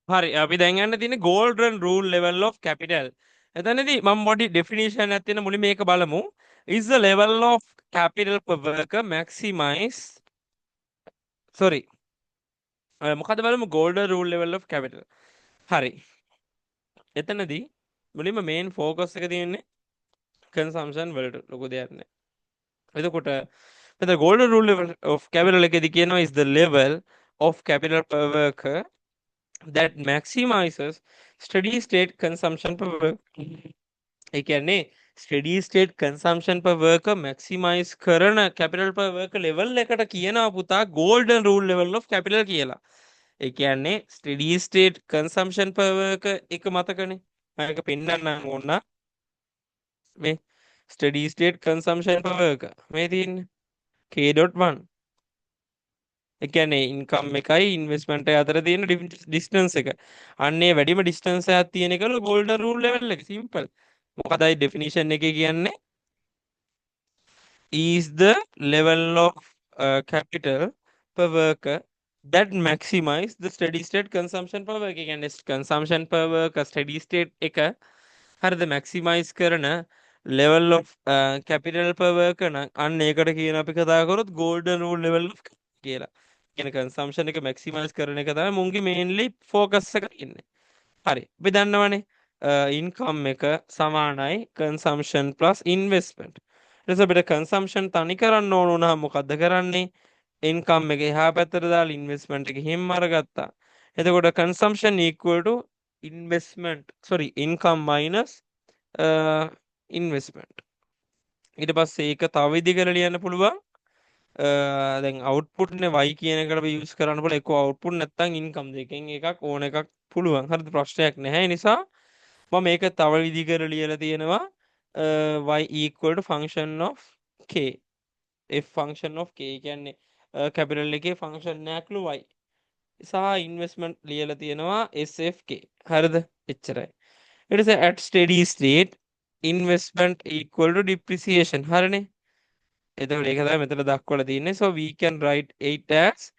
හරි අපි දැන් යන්න තියෙන්නේ golden rule level of capital. එතනදී මම පොඩි definition එකක් තියෙන මුලින්ම මේක බලමු. Is the level of capital per worker maximize sorry මොකද්ද බලමු golden rule level of capital. හරි. එතනදී මුලින්ම main focus එක තියෙන්නේ consumption වලට ලොකු දෙයක් නෑ. එතකොට the golden rule level of capital එකේදී කියනවා is the level of capital per worker that maximizes steady state consumption per worker. ඒ කියන්නේ steady state consumption per worker maximize කරන capital per worker level එකට කියනවා පුතා golden rule level of capital කියලා. ඒ කියන්නේ steady state consumption per worker එක මතකනේ. මම ඒක පෙන්නන්නම් ඕන. මේ steady state consumption per worker මේ තියෙන්නේ K.1. ඒ කියන්නේ ඉන්කම් එකයි ඉන්වෙස්ට්මන්ට් එක අතර තියෙන ඩිස්ටන්ස් එක. අන්නේ වැඩිම ඩිස්ටන්ස් එකක් තියෙන එකල golden rule level එක. සිම්පල්. මොකදයි definition එකේ කියන්නේ is the level of capital per worker that maximize the steady state consumption per worker. ඒ කියන්නේ consumption per worker steady state එක හරිද maximize කරන level of capital per worker නම් අන්න ඒකට කියන අපි කතා කරොත් golden rule level of කියලා. කියන consumption එක maximize කරන එක තමයි මුන්ගේ mainly focus එක ඉන්නේ. හරි. අපි දන්නවනේ income එක සමානයි consumption plus investment. ඊට පස්සේ අපිට consumption තනි කරන්න ඕන වුණාම මොකද්ද කරන්නේ? income එක එහා පැත්තට දාලා investment එක හිම අරගත්තා. එතකොට consumption equal to income minus investment. ඊට පස්සේ ඒක තව විදිහකට ලියන්න පුළුවන්. දැන් output නේ y කියන එකට අපි use කරන්න පුළුවන්. එක්ක output නැත්නම් income දෙකෙන් එකක් ඕන එකක් පුළුවන්. හරිද? ප්‍රශ්නයක් නැහැ. ඒ නිසා මම මේක තව විදිහකට ලියලා තියෙනවා y equal to function of k. f function of k කියන්නේ capital එකේ function එකක්ලු y. සහ investment ලියලා තියෙනවා sfk. හරිද? එච්චරයි. ඊට පස්සේ at steady state investment equal to depreciation. හරිනේ? එතකොට ඒක තමයි මෙතන දක්වලා තියෙන්නේ. So we can write it as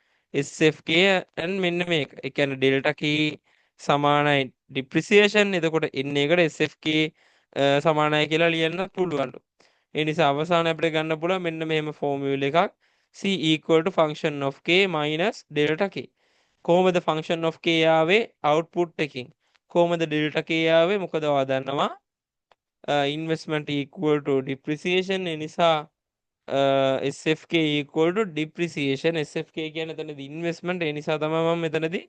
sfk and මෙන්න මේක. ඒ කියන්නේ delta k සමානයි depreciation. එතකොට n එකට sfk සමානයි කියලා ලියන්න පුළුවන්. ඒ නිසා අවසානයේ අපිට ගන්න පුළුවන් මෙන්න මෙහෙම ෆෝමියුලා එකක් c equal to function of k minus delta k. කොහොමද function of k ආවේ output එකකින්? කොහොමද delta k ආවේ? මොකද ඔයා දන්නවා investment equal to depreciation. ඒ නිසා SFK equal to depreciation. SFK කියන්නේ එතනදී investment. ඒ නිසා තමයි මම මෙතනදී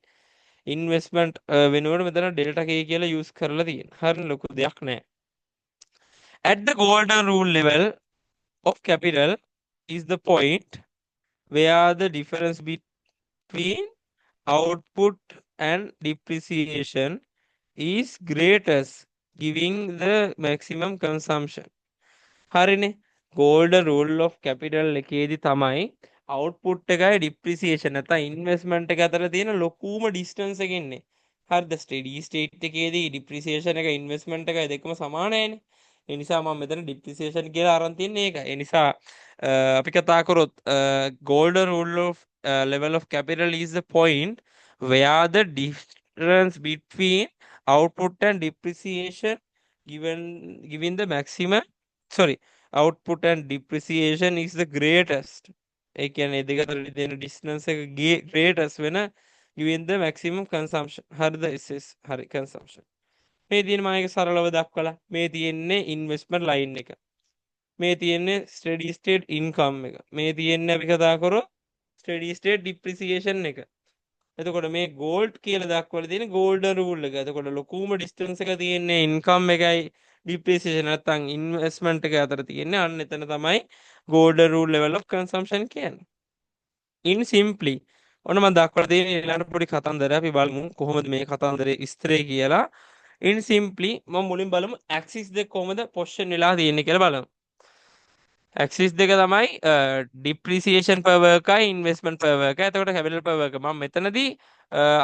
investment වෙනුවට මෙතන delta k කියලා use කරලා තියෙන්නේ. හරිය ලොකු දෙයක් නෑ. At the golden rule level of capital is the point where the difference between output and depreciation is greatest, giving the maximum consumption. හරිනේ. golden rule of capital එකේදී තමයි output එකයි depreciation නැත්නම් investment එක අතර තියෙන ලොකුම distance එක ඉන්නේ. හරිද? steady state එකේදී depreciation එක investment එකයි දෙකම සමානයිනේ. ඒ නිසා මම මෙතන depreciation කියලා අරන් තියන්නේ ඒකයි. ඒ නිසා අපි කතා කරොත් golden rule of level of capital is the point where the difference between output and depreciation given the maximum output and depreciation is the greatest. ඒ කියන්නේ දෙක අතර තියෙන distance එක greatest වෙන given the maximum consumption. හරිද? SS හරි consumption. මේ තියෙන මම ඒක සරලව දක්වලා මේ තියෙන්නේ investment line එක. මේ තියෙන්නේ steady state income එක. මේ තියෙන්නේ අපි කතා කරොත් steady state depreciation එක. එතකොට මේ gold කියලා දක්වලා තියෙන golden rule එක. එතකොට ලොකුම distance එක තියෙන්නේ income එකයි depreciation නැත්නම් investment එක අතර තියෙන්නේ. අන්න එතන තමයි golden rule level of consumption කියන්නේ. in simply ඔන්න මම දක්වලා තියෙන ඊළඟ පොඩි කතන්දරය අපි බලමු කොහොමද මේ කතන්දරේ විස්තරය කියලා. in simply මම මුලින් බලමු axis දෙක කොහොමද position වෙලා තියෙන්නේ කියලා බලමු. axis දෙක තමයි depreciation per worker investment per worker. එතකොට capital per worker මම මෙතනදී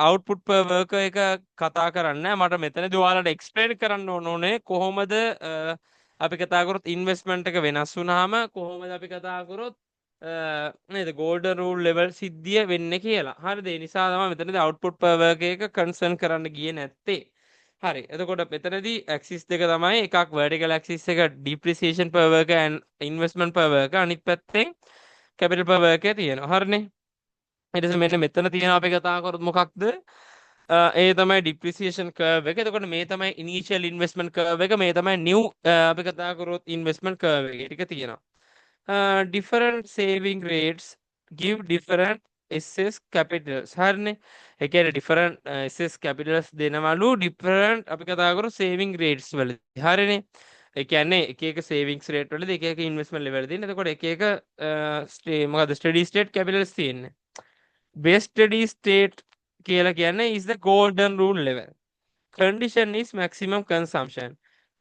output per worker එක කතා කරන්නේ මට මෙතනදී ඔයාලට explain කරන්න ඕනේ කොහොමද අපි කතා කරොත් investment එක වෙනස් වුනහම කොහොමද අපි කතා කරොත් නේද ගෝල්ඩන් රූල් ලෙවල් සිද්ධිය වෙන්නේ කියලා. හරිද? ඒ නිසා තමයි මෙතනදී output per work එක කන්සර්න් කරන්න ගියේ නැත්තේ. හරි. එතකොට මෙතනදී axis දෙක තමයි එකක් vertical axis එක depreciation per work and investment per work අනිත් පැත්තෙන් capital per work එක තියෙනවා. හරිනේ? ඊට පස්සේ මෙන්න මෙතන තියෙනවා අපි කතා කරොත් මොකක්ද? ඒ තමයි depreciation curve එක. එතකොට මේ තමයි initial investment curve එක. මේ තමයි new අපි කතා කරොත් investment curve එක. ටික තියෙනවා. Different saving rates give different SS capitals. හරිනේ. ඒ කියන්නේ different SS capitals දෙනවලු different අපි කතා කරොත් saving rates වලදී. හරිනේ. ඒ කියන්නේ එක එක savings rate වලදී එක එක investment level වල තියෙන. එතකොට එක එක මොකද steady state capitals තියෙන්නේ. Best steady state කියලා කියන්නේ is the golden rule level. Condition is maximum consumption.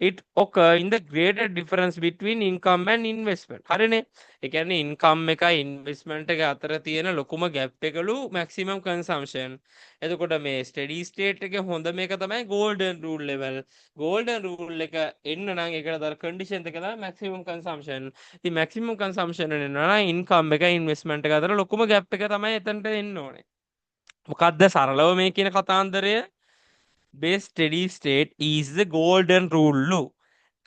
It occur in the greater difference between income and investment. හරිනේ. ඒ කියන්නේ income එකයි investment එක අතර තියෙන ලොකුම gap එකලු maximum consumption. එතකොට මේ steady state එකේ හොඳ මේක තමයි golden rule level. golden rule එක එන්න නම් ඒකට දර condition දෙක තමයි maximum consumption. ඉතින් maximum consumption වෙනවා නම් income එක investment එක අතර ලොකුම gap එක තමයි එතනට එන්න ඕනේ. මොකද්ද සරලව මේ කියන කතාන්දරය? best steady state is the golden rule.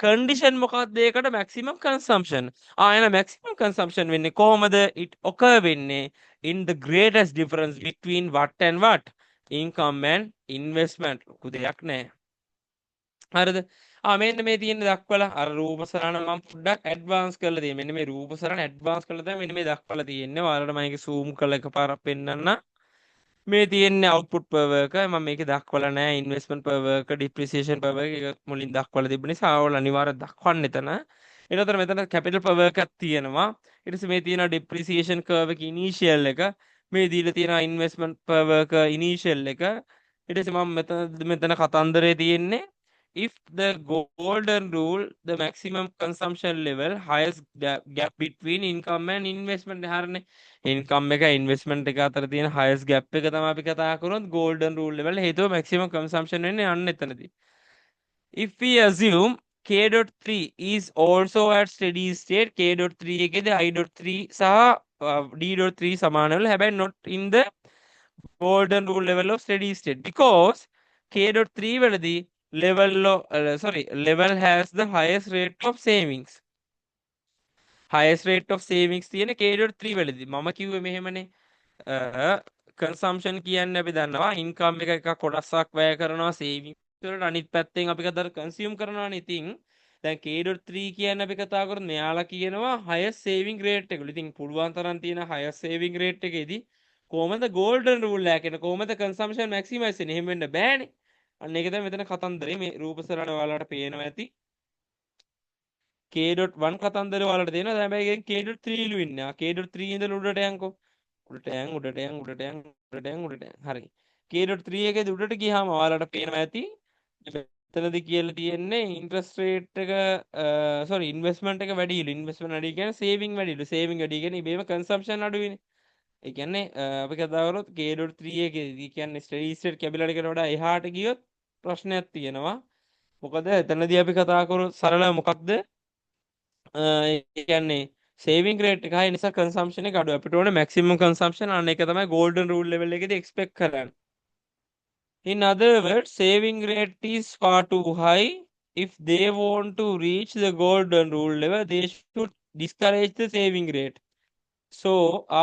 condition මොකක්ද ඒකට maximum consumption. එහෙනම් maximum consumption වෙන්නේ කොහොමද? it occur වෙන්නේ in the greatest difference between what and what? income and investment. ලොකු දෙයක් නෑ. හරිද? මෙන්න මේ තියෙන දක්වලා අර රූප සරණ මම පොඩ්ඩක් ඇඩ්වාන්ස් කරලා තියෙනවා. මෙන්න මේ රූප සරණ ඇඩ්වාන්ස් කරලා තමයි මෙන්න මේ දක්වලා තියෙන්නේ. ඔයාලට මම ඒක zoom කරලා එකපාරක් පෙන්නන්න. මේ තියෙන්නේ output per work. මම මේකේ දක්වලා නැහැ investment per work, depreciation per work එක මුලින් දක්වලා තිබුණ නිසා ඔයාලා අනිවාර්යයෙන් දක්වන්න එතන. ඊළඟට මෙතන capital per work එකක් තියෙනවා. ඊට පස්සේ මේ තියෙනවා depreciation curve එක initial එක. මේ දීලා තියෙනවා investment per work initial එක. ඊට පස්සේ මම මෙතන කතන්දරේ තියෙන්නේ if the golden rule the maximum consumption level highest gap between income and investment. හරිනේ. income එක investment එක අතර තියෙන highest gap එක තමයි අපි කතා කරොත් golden rule level හේතුව maximum consumption වෙන්නේ අන්න එතනදී. if we assume k.3 is also at steady state, k.3 එකේදී i.3 සහ d.3 සමාන වෙලා හැබැයි not in the golden rule level of steady state because k.3 වලදී level has the highest rate of savings. highest rate of savings තියෙන k.3 වලදී. මම කිව්වේ මෙහෙමනේ. consumption කියන්නේ අපි දන්නවා income එක එකක් කොටසක් වැය කරනවා savings වලට, අනිත් පැත්තෙන් අපි කතර consume කරනවානේ. ඉතින් දැන් k.3 කියන්නේ අපි කතා කරොත් මෙයාලා කියනවා highest saving rate එකලු. ඉතින් පුළුවන් තරම් තියෙන highest saving rate එකේදී කොහොමද golden rule එක කියන කොහොමද consumption maximize වෙන්නේ? එහෙම වෙන්න බෑනේ. අන්න ඒක තමයි මෙතන කතන්දරේ. මේ රූප සරණ ඔයාලට පේනවා ඇති. k.1 කතන්දරේ ඔයාලට දෙනවා. හැබැයි ඒකෙන් k.3 ලු ඉන්නේ. k.3 ඉඳලා උඩට යන්කෝ. උඩට යන්. හරි. k.3 එකේදී උඩට ගියාම ඔයාලට පේනවා ඇති. මෙතනදී කියලා තියෙන්නේ interest rate එක investment එක වැඩිලු. investment වැඩි කියන්නේ saving වැඩිලු. saving වැඩි කියන්නේ ඉබේම consumption අඩු වෙන්නේ. ඒ කියන්නේ අපි කතා කරොත් k.3 එකේදී කියන්නේ steady state capital එකට වඩා එහාට ගියොත් ප්‍රශ්නයක් තියෙනවා. මොකද එතනදී අපි කතා කරොත් සරලව මොකක්ද? ඒ කියන්නේ saving rate එක high නිසා consumption එක අඩු. අපිට ඕනේ maximum consumption. අන්න ඒක තමයි golden rule level එකේදී expect කරන්නේ. In other words, saving rate is far too high. If they want to reach the golden rule level, they should discourage the saving rate. So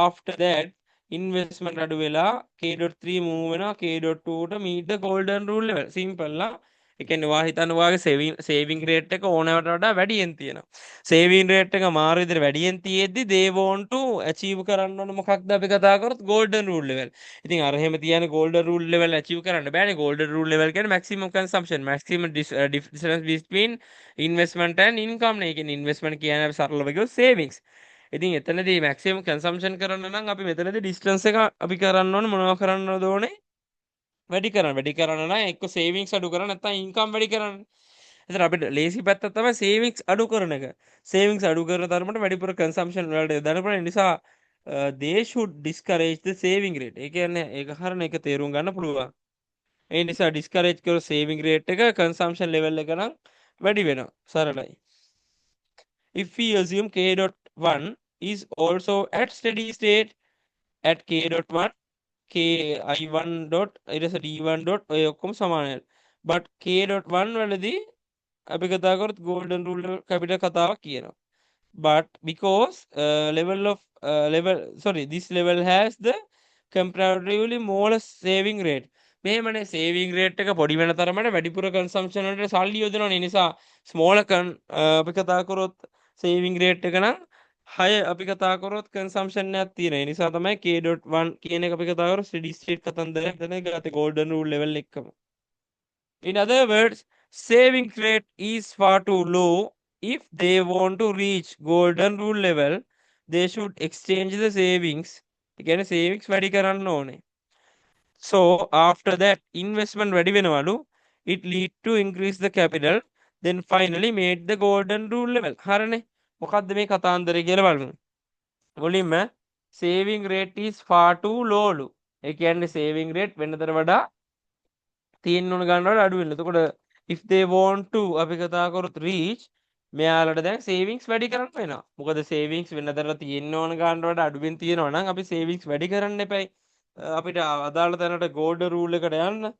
after that investment අඩු වෙලා k.3 move වෙනවා k.2 ට meet the golden rule level. simple ලා. ඒ කියන්නේ ඔයා හිතන්න ඔයාගේ saving rate එක ඕනෑමට වඩා වැඩියෙන් තියෙනවා. saving rate එක මාරු විදිහට වැඩියෙන් තියෙද්දි they want to achieve කරන්න ඕන මොකක්ද අපි කතා කරොත් golden rule level. ඉතින් අර එහෙම තියන්නේ golden rule level achieve කරන්න බෑනේ. golden rule level කියන්නේ maximum consumption, maximum difference between investment and income නේ. ඒ කියන්නේ investment කියන්නේ අපි සරලව කිව්වොත් savings. ඉතින් එතනදී maximum consumption කරන්න නම් අපි මෙතනදී distance එක අපි කරන්න ඕනේ මොනවා කරන්නද ඕනේ? වැඩි කරන්න නම් එක්ක savings අඩු කරන්න නැත්නම් income වැඩි කරන්න. එතන අපිට ලේසි පැත්ත තමයි savings අඩු කරන එක. savings අඩු කරන තරමට වැඩිපුර consumption වලට යොදන්න නිසා they should discourage the saving rate. ඒ කියන්නේ ඒක හරින එක තේරුම් ගන්න පුළුවන්. ඒ නිසා discourage කර saving rate එක consumption level එක නම් වැඩි වෙනවා. සරලයි. If we assume k.1 is also at steady state at k dot 1 k I1 dot ඊට පස්සේ D1 dot ඔය ඔක්කොම සමානයි. but k dot 1 වලදී අපි කතා කරොත් golden rule capital කතාවක් කියනවා. but because this level has the comparatively more saving rate. මෙහෙමනේ saving rate එක පොඩි වෙන තරමට වැඩිපුර consumption වලට සල්ලි යොදනවනේ. ඒ නිසා smaller අපි කතා කරොත් saving rate එක නම් high අපි කතා කරොත් consumption එකක් තියෙනවා. ඒ නිසා තමයි k.1 කියන එක අපි කතා කරොත් steady state කතන්දරයක් තමයි ගත්තේ golden rule level එකම. In other words, saving rate is far too low. If they want to reach golden rule level, they should exchange the savings. ඒ කියන්නේ savings වැඩි කරන්න ඕනේ. So after that investment වැඩි වෙනවලු. It lead to increase the capital. Then finally made the golden rule level. හරනේ. මොකද්ද මේ කතාන්දරය කියලා බලමු. මුලින්ම saving rate is far too low ලු. ඒ කියන්නේ saving rate වෙනතර වඩා තියෙන්න ඕන ගන්න වල අඩු වෙනවා. එතකොට if they want to අපි කතා කරොත් reach මෙයාලට දැන් savings වැඩි කරන්න වෙනවා. මොකද savings වෙනතර තියෙන්න ඕන ගන්න වඩා අඩුවෙන් තියෙනවා නම් අපි savings වැඩි කරන්න එපයි. අපිට අදාළ තැනට golden rule එකට යන්න.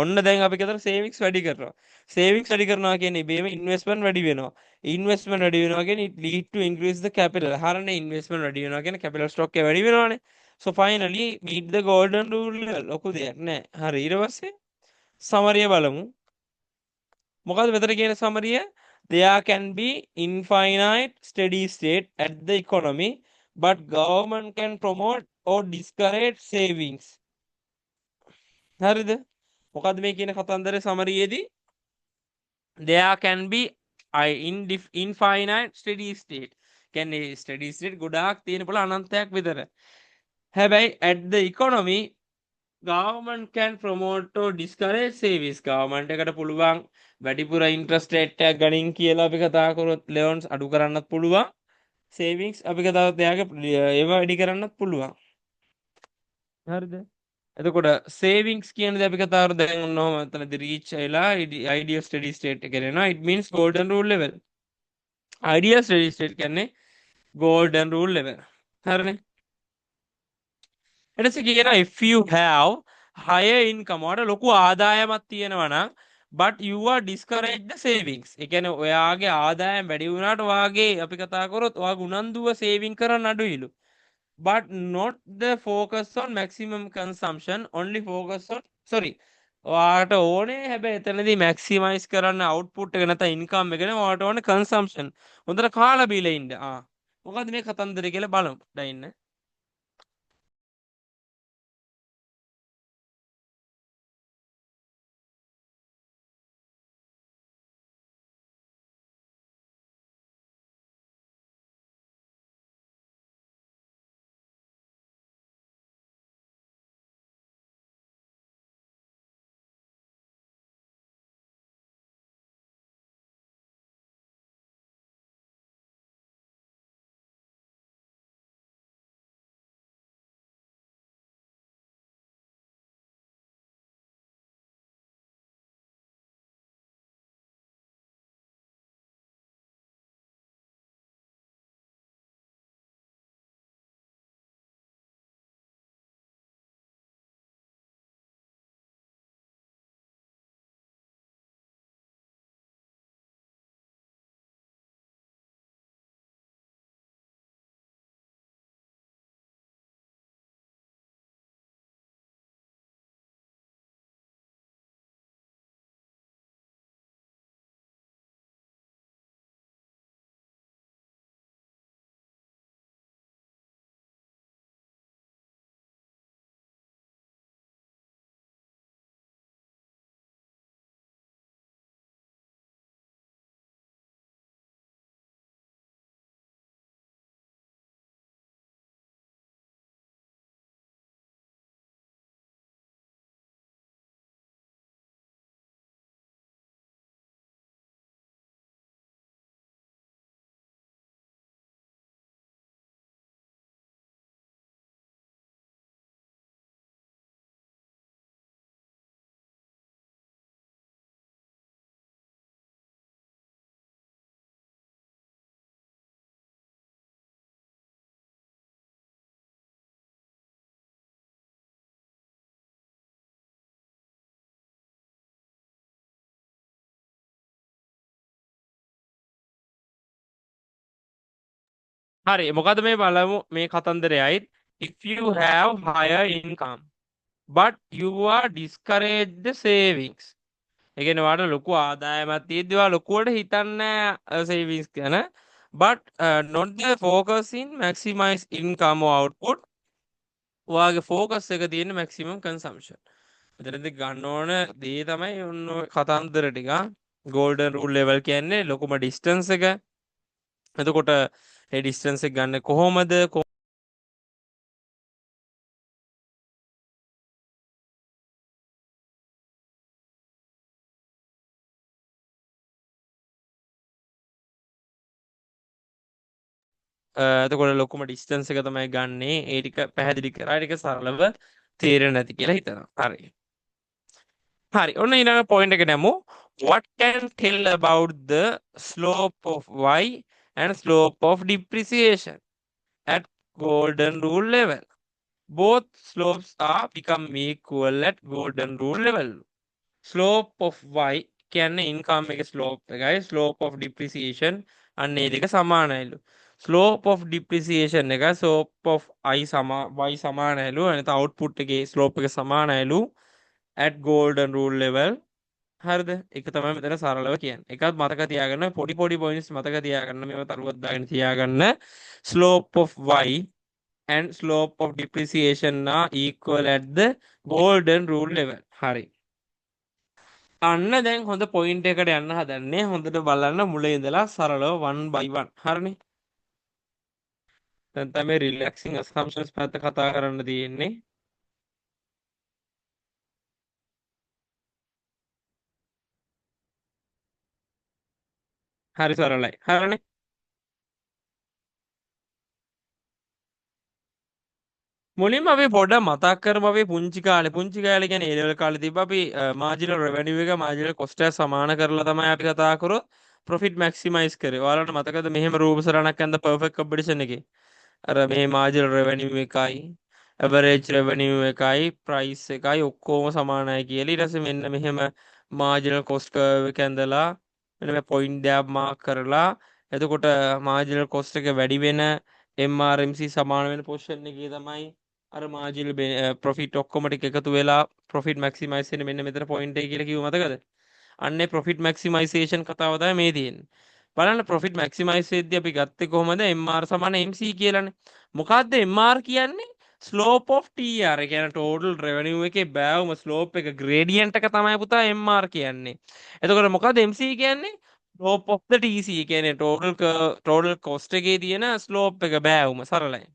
ඔන්න දැන් අපි කතර savings වැඩි කරනවා. savings වැඩි කරනවා කියන්නේ ඉබේම investment වැඩි වෙනවා. investment වැඩි වෙනවා කියන්නේ it lead to increase the capital. හරනේ investment වැඩි වෙනවා කියන්නේ capital stock එක වැඩි වෙනවානේ. so finally meet the golden rule level. ලොකු දෙයක් නෑ. හරි ඊට පස්සේ සමරිය බලමු. මොකද මෙතන කියන සමරිය there can be infinite steady state at the economy but government can promote or discourage savings. හරිද? මොකද්ද මේ කියන කතන්දරේ සමරියේදී there can be infinite steady state. කියන්නේ steady state ගොඩාක් තියෙන පුළුවන් අනන්තයක් විතර. හැබැයි at the economy government can promote or discourage savings. government එකට පුළුවන් වැඩිපුර interest rate එකක් ගනින් කියලා අපි කතා කරොත් loans අඩු කරන්නත් පුළුවන්. savings අපි කතා කරොත් එයාගේ ඒව වැඩි කරන්නත් පුළුවන්. හරිද? එතකොට savings කියන දේ අපි කතා කරලා දැන් ඔන්නෝම එතනදී reach වෙලා ideal steady state එක එනවා. it means golden rule level. ideal steady state කියන්නේ golden rule level. හරිනේ? ඊට පස්සේ කියනවා if you have higher income ඔයාලට ලොකු ආදායමක් තියෙනවා නම් but you are discourage the savings. ඒ කියන්නේ ඔයාගේ ආදායම් වැඩි වුණාට ඔයාගේ අපි කතා කරොත් ඔයාගේ උනන්දුව saving කරන්න අඩුයිලු. but not the focus on maximum consumption, only focus on ඔයාට ඕනේ හැබැයි එතනදී maximize කරන්න output එක නැත්නම් income එක නේ ඔයාට ඕනේ consumption. හොඳට කාලා බීලා ඉන්න. මොකද්ද මේ කතන්දරේ කියලා බලමු. දැන් ඉන්න. හරි මොකද මේ බලමු මේ කතන්දරයයි if you have higher income but you are discouraged the savings. ඒ කියන්නේ ඔයාලට ලොකු ආදායමක් තියෙද්දි ඔයා ලොකුවට හිතන්නේ savings ගැන but not the focus in maximize income or output. ඔයාගේ focus එක තියෙන maximum consumption. මෙතනදී ගන්න ඕන දේ තමයි ඔන්න ඔය කතන්දර ටික golden rule level කියන්නේ ලොකුම distance එක. එතකොට ඒ distance එක ගන්න කොහොමද? එතකොට ලොකුම ඩිස්ටන්ස් එක තමයි ගන්නේ. ඒ ටික පැහැදිලි කරා ටික සරලව තේරෙන්නේ නැති කියලා හිතනවා. හරි. හරි. ඔන්න ඊළඟ පොයින්ට් එක නැමු. What can tell about the slope of y and slope of depreciation at golden rule level? Both slopes are become equal at golden rule level. Slope of y කියන්නේ income එක slope එකයි slope of depreciation අන්න ඒ දෙක සමානයිලු. slope of depreciation එක slope of y සමානයිලු. එනත output එකේ slope එක සමානයිලු at golden rule level. හරිද? ඒක තමයි මෙතන සරලව කියන්නේ. එකත් මතක තියාගන්න පොඩි පොඩි points මතක තියාගන්න මේවා තරුවක් දාගෙන තියාගන්න. slope of y and slope of depreciation are equal at the golden rule level. හරි. අන්න දැන් හොඳ පොයින්ට් එකට යන්න හදන්නේ. හොඳට බලන්න මුලින් ඉඳලා සරලව 1 by 1. හරිනේ. දැන් තමයි රිලැක්සිං assumptions පැත්ත කතා කරන්න තියෙන්නේ. හරි සරලයි. හරිනේ. මුලින්ම අපි පොඩ්ඩක් මතක් කරමු අපි පුංචි කාලේ කියන්නේ ඒ ලෙවල් කාලේ තිබ්බ අපි මාජිනල් රෙවෙනියු එක මාජිනල් කොස්ට් එක සමාන කරලා තමයි අපි කතා කරොත් ප්‍රොෆිට් මැක්සිමයිස් කරේ. ඔයාලට මතකද මෙහෙම රූප සරණක් යන පර්ෆෙක්ට් කම්පිටිෂන් එකේ? අර මේ මාජිනල් රෙවෙනියු එකයි ඇවරේජ් රෙවෙනියු එකයි ප්‍රයිස් එකයි ඔක්කොම සමානයි කියලා. ඊට පස්සේ මෙන්න මෙහෙම මාජිනල් කොස්ට් කර්ව් එක ඇඳලා මෙන්න මේ පොයින්ට් දෙකක් මාක් කරලා එතකොට මාජිනල් කොස්ට් එක වැඩි වෙන MRMC සමාන වෙන පොසිෂන් එකේ තමයි අර මාජිනල් ප්‍රොෆිට් ඔක්කොම ටික එකතු වෙලා ප්‍රොෆිට් මැක්සිමයිස් වෙන මෙන්න මෙතන පොයින්ට් එක කියලා කිව්ව මතකද? අන්නේ ප්‍රොෆිට් මැක්සිමයිසේෂන් කතාව තමයි මේ තියෙන්නේ. බලන්න ප්‍රොෆිට් මැක්සිමයිස් වෙද්දී අපි ගත්තේ කොහොමද? MR සමාන MC කියලානේ. මොකද්ද MR කියන්නේ? Slope of TR. ඒ කියන්නේ ටෝටල් රෙවෙනියු එකේ බෑවුම ස්ලෝප් එක ග්‍රේඩියන්ට් එක තමයි පුතා MR කියන්නේ. එතකොට මොකද්ද MC කියන්නේ? Slope of the TC. ඒ කියන්නේ ටෝටල් කොස්ට් එකේ තියෙන ස්ලෝප් එක බෑවුම සරලයි.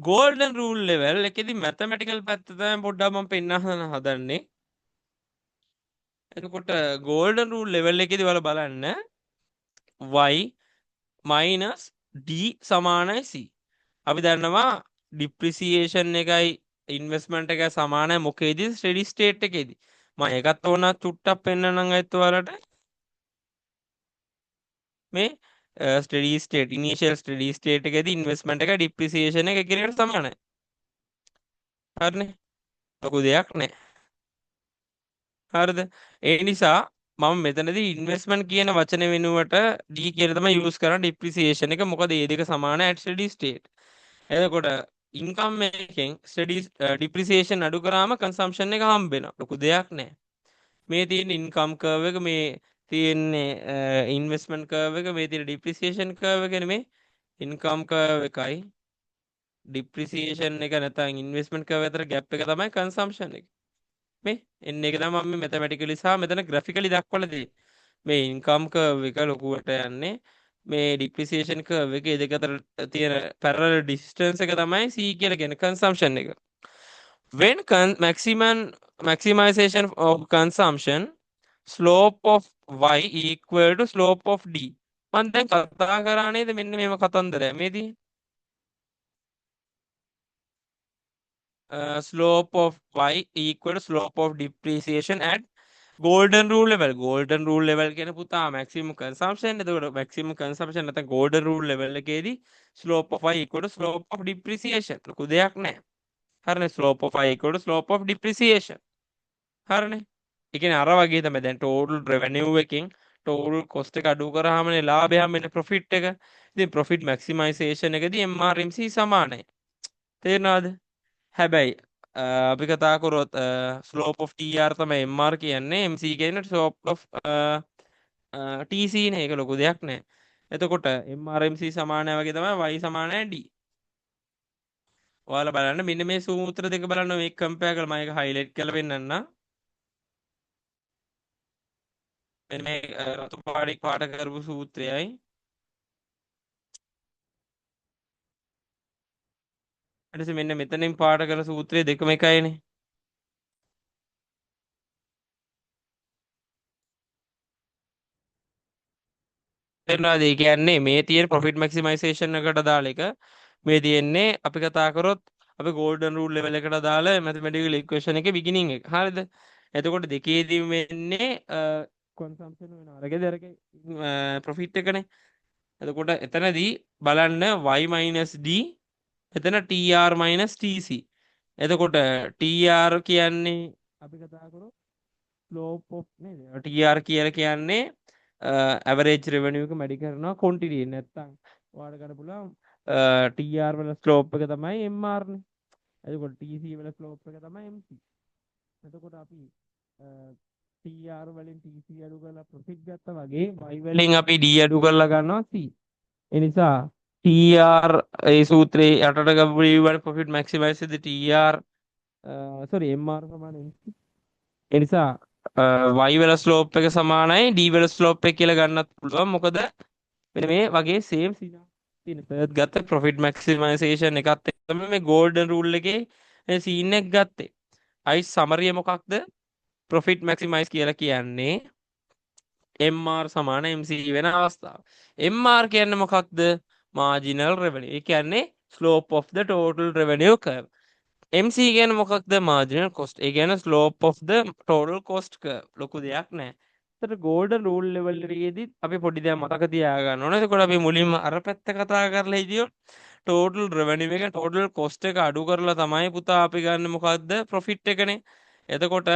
ගෝල්ඩන් රූල් ලෙවල් එකේදී මැතමැටිකල් පැත්ත තමයි පොඩ්ඩක් මම පෙන්නන්න හදන්නේ. එතකොට ගෝල්ඩන් රූල් ලෙවල් එකේදී බලන්න y minus d සමානයි c. අපි දන්නවා ඩිප්‍රිසියේෂන් එකයි ඉන්වෙස්ට්මන්ට් එකයි සමානයි මොකේදී ස්ටෙඩි ස්ටේට් එකේදී. මම ඒකත් ඕන චුට්ටක් පෙන්නන්නම් අයත් ඔයාලට. මේ ස්ටෙඩි ස්ටේට් ඉනිෂියල් ස්ටෙඩි ස්ටේට් එකේදී ඉන්වෙස්ට්මන්ට් එක ඩිප්‍රිසියේෂන් එක එකිනෙකට සමානයි. හරිනේ. ලොකු දෙයක් නැහැ. හරිද? ඒ නිසා මම මෙතනදී ඉන්වෙස්ට්මන්ට් කියන වචන වෙනුවට D කියලා තමයි යූස් කරන්නේ ඩිප්‍රිසියේෂන් එක. මොකද මේ දෙක සමානයි at steady state. එතකොට ඉන්කම් එකෙන් ස්ටඩි ඩිප්‍රිසියේෂන් අඩු කරාම කන්සම්ප්ෂන් එක හම්බ වෙනවා. ලොකු දෙයක් නැහැ. මේ තියෙන ඉන්කම් කර්ව් එක මේ තියෙන්නේ ඉන්වෙස්ට්මන්ට් කර්ව් එක මේ තියෙන ඩිප්‍රිසියේෂන් කර්ව් එක නෙමේ ඉන්කම් කර්ව් එකයි ඩිප්‍රිසියේෂන් එක නැත්නම් ඉන්වෙස්ට්මන්ට් කර්ව් අතර ગેප් එක තමයි කන්සම්ප්ෂන් එක. මේ එන්න එක තමයි මම මැතමැටිකලි සහ මෙතන ග්‍රැෆිකලි දක්වලා තියෙන්නේ. මේ ඉන්කම් කර්ව් එක ලොකුවට යන්නේ මේ ඩිප්‍රිසියේෂන් කර්ව් එකේ දෙක අතර තියෙන පැරලල් ඩිස්ටන්ස් එක තමයි C කියලා කියන කන්සම්ප්ෂන් එක. when maximization of consumption slope of y equal to slope of d. මම දැන් කතා කරා නේද මෙන්න මේව කතන්දරය මේදී slope of y equal to slope of depreciation at golden rule level. golden rule level කියන පුතා maximum consumption. එතකොට maximum consumption නැත්නම් golden rule level එකේදී slope of y equal to slope of depreciation. ලොකු දෙයක් නැහැ. හරිනේ. slope of y equal to slope of depreciation. හරිනේ. ඒ කියන්නේ අර වගේ තමයි දැන් total revenue එකෙන් total cost එක අඩු කරාමනේ ලාභය හම්බෙන්නේ profit එක. ඉතින් profit maximization එකදී MRMC සමානයි. තේරෙනවද? හැබැයි අපි කතා කරොත් slope of TR තමයි MR කියන්නේ MC කියන්නේ slope of TC නේ. ඒක ලොකු දෙයක් නෑ. එතකොට MRMC සමානයි වගේ තමයි y සමානයි D. ඔයාලා බලන්න මෙන්න මේ සූත්‍ර දෙක බලන්න මේක කම්පෙයාර් කරලා මම ඒක highlight කරලා පෙන්නන්නම්. මෙන්න මේ රතු පාටින් පාට කරපු සූත්‍රයයි ඊට පස්සේ මෙන්න මෙතනින් පාට කරන සූත්‍රය දෙකම එකයිනේ. තේරුණාද? ඒ කියන්නේ මේ තියෙන profit maximization එකට දාලා එක මේ තියෙන්නේ අපි කතා කරොත් අපි golden rule level එකට දාලා mathematical equation එකේ beginning එක. හරිද? එතකොට දෙකේදී වෙන්නේ consumption වෙනවා. අරගේ profit එකනේ. එතකොට එතනදී බලන්න y d එතන tr tc. එතකොට tr කියන්නේ අපි කතා කරොත් slope of නේද? tr කියලා කියන්නේ average revenue එක මැඩි කරනවා quantity නැත්තම් ඔයාලට ගන්න පුළුවන් tr වල slope එක තමයි mr නේ. එතකොට tc වල slope එක තමයි mc. එතකොට අපි tr වලින් tc අඩු කරලා profit ගත්තා වගේ y වලින් අපි d අඩු කරලා ගන්නවා c. ඒ නිසා TR ඒ සූත්‍රයේ යටට ගබු profit maximize the TR sorry MR සමාන MC. ඒ නිසා y වල slope එක සමානයි d වල slope එක කියලා ගන්නත් පුළුවන්. මොකද මෙන්න මේ වගේ same තියෙන third ගත්ත profit maximization එකත් තමයි මේ golden rule එකේ මේ scene එක ගත්තේ. අයි summary මොකක්ද? profit maximize කියලා කියන්නේ MR සමාන MC වෙන අවස්ථාව. MR කියන්නේ මොකක්ද? marginal revenue. ඒ කියන්නේ slope of the total revenue curve. MC කියන්නේ මොකක්ද? marginal cost. ඒ කියන්නේ slope of the total cost curve. ලොකු දෙයක් නෑ. ඒතර golden rule level එකේදී අපි පොඩි දෙයක් මතක තියාගන්න ඕනේ. එතකොට අපි මුලින්ම අර පැත්ත කතා කරලා හිටියොත් total revenue එක total cost එක අඩු කරලා තමයි පුතා අපි ගන්න මොකද්ද? profit එකනේ. එතකොට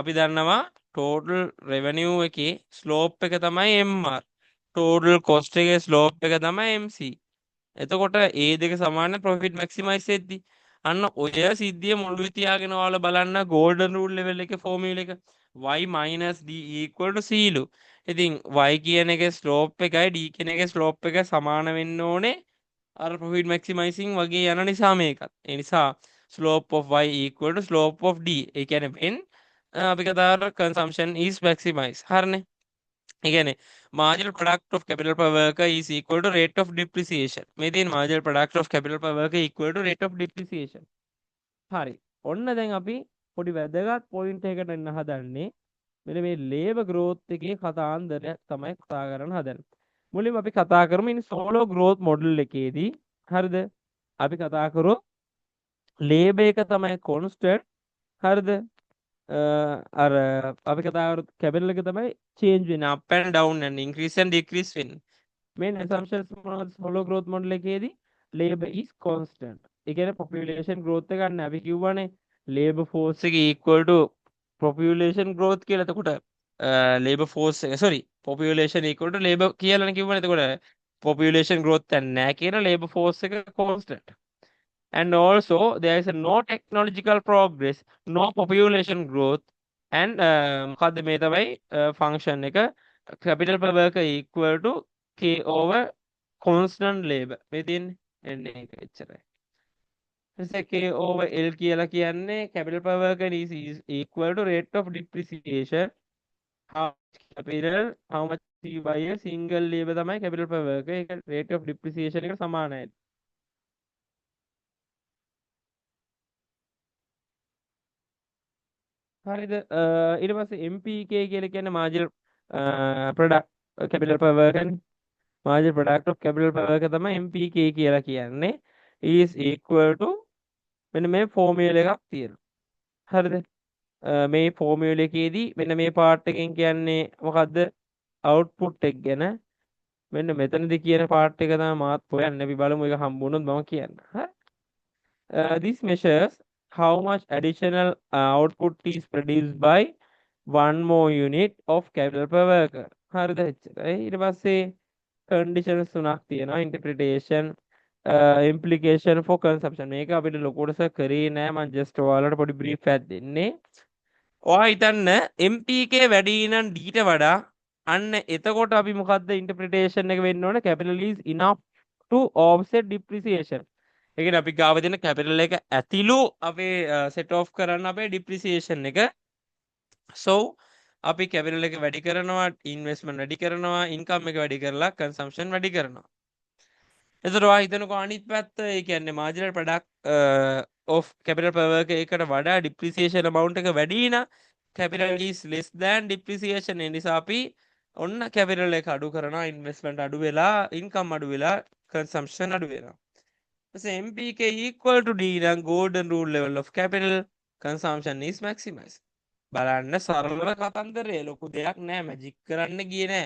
අපි දන්නවා total revenue එකේ slope එක තමයි MR. total cost එකේ slope එක තමයි MC. එතකොට ඒ දෙක සමාන profit maximize වෙද්දි අන්න ඔය සිද්ධිය මුල්ුවේ තියාගෙන ඔයාලා බලන්න golden rule level එකේ formula එක y - d equal to c ලු. ඉතින් y කියන එකේ slope එකයි d කියන එකේ slope එක සමාන වෙන්න ඕනේ අර profit maximizing වගේ යන නිසා මේකත්. ඒ නිසා slope of y equal to slope of d. ඒ කියන්නේ when අපි කතා කරා consumption is maximized. හරිනේ. ඒ කියන්නේ marginal product of capital per worker is equal to rate of depreciation. මේ තියෙන marginal product of capital per worker equal to rate of depreciation. හරි. ඔන්න දැන් අපි පොඩි වැදගත් පොයින්ට් එකකට එන්න හදන්නේ. මෙන්න මේ labor growth එකේ කතාන්දරය තමයි කතා කරන්න හදන්නේ. මුලින්ම අපි කතා කරමු ඉතින් solo growth model එකේදී හරිද? අපි කතා කරොත් labor එක තමයි constant. හරිද? අර අපි කතා කරොත් capital එක තමයි change වෙන up and down and increase and decrease වෙන්නේ. main assumptions මොනවද solo growth model එකේදී labor is constant. ඒ කියන්නේ population growth එක ගන්න අපි කියවනේ labor force එක equal to population growth කියලා. එතකොට labor force එක sorry population equal to labor කියලානේ කිව්වනේ. එතකොට population growth නැහැ කියන labor force එක constant. And also there is a no technological progress, no population growth and මොකද්ද මේ තමයි function එක capital per worker equal to k over constant labor. මේ තියෙන්නේ එන්නේ ඒක එච්චරයි. ඊට k over l කියලා කියන්නේ capital per worker is equal to rate of depreciation. How much capital how much by a single labor තමයි capital per worker. ඒක rate of depreciation එකට සමානයි. හරිද? ඊට පස්සේ MPK කියලා කියන්නේ marginal product capital per worker නේ. marginal product of capital per worker තමයි MPK කියලා කියන්නේ. is equal to මෙන්න මේ formula එකක් තියෙනවා. හරිද? මේ formula එකේදී මෙන්න මේ part එකෙන් කියන්නේ මොකද්ද? output එක ගැන. මෙන්න මෙතනදී කියන part එක තමයි මාත් හොයන්නේ. අපි බලමු ඒක හම්බුනොත් මම කියන්න. හරි? This measures how much additional output is produced by one more unit of capital per worker. හරිද එච්චරයි. ඊට පස්සේ කන්ඩිෂන්ස් තුනක් තියෙනවා. Interpretation implication for consumption. මේක අපිට ලොකුටස කරේ නෑ. මම just ඔයාලට පොඩි බ්‍රීෆ් එකක් දෙන්නේ. ඔයා හිතන්න MPK වැඩි නම් D ට වඩා අන්න එතකොට අපි මොකද්ද ඉන්ටර්ප්‍රිටේෂන් එක වෙන්න ඕනේ? capital is enough to offset depreciation. ඒ කියන්නේ අපි ගාව දෙන capital එක ඇතිලු අපේ set off කරන්න අපේ depreciation එක. So අපි capital එක වැඩි කරනවා, investment වැඩි කරනවා, income එක වැඩි කරලා consumption වැඩි කරනවා. එතකොට ඔයා හිතනකෝ අනිත් පැත්ත ඒ කියන්නේ marginal product of capital per work එකට වඩා depreciation amount එක වැඩි නම් capital is less than depreciation. ඒ නිසා අපි ඔන්න capital එක අඩු කරනවා, investment අඩු වෙලා, income අඩු වෙලා, consumption අඩු වෙනවා. ඊපස්සේ MPK equal to D නම් golden rule level of capital consumption is maximized. බලන්න සරලව කතන්දරේ ලොකු දෙයක් නෑ, මැජික් කරන්න ගියේ නෑ.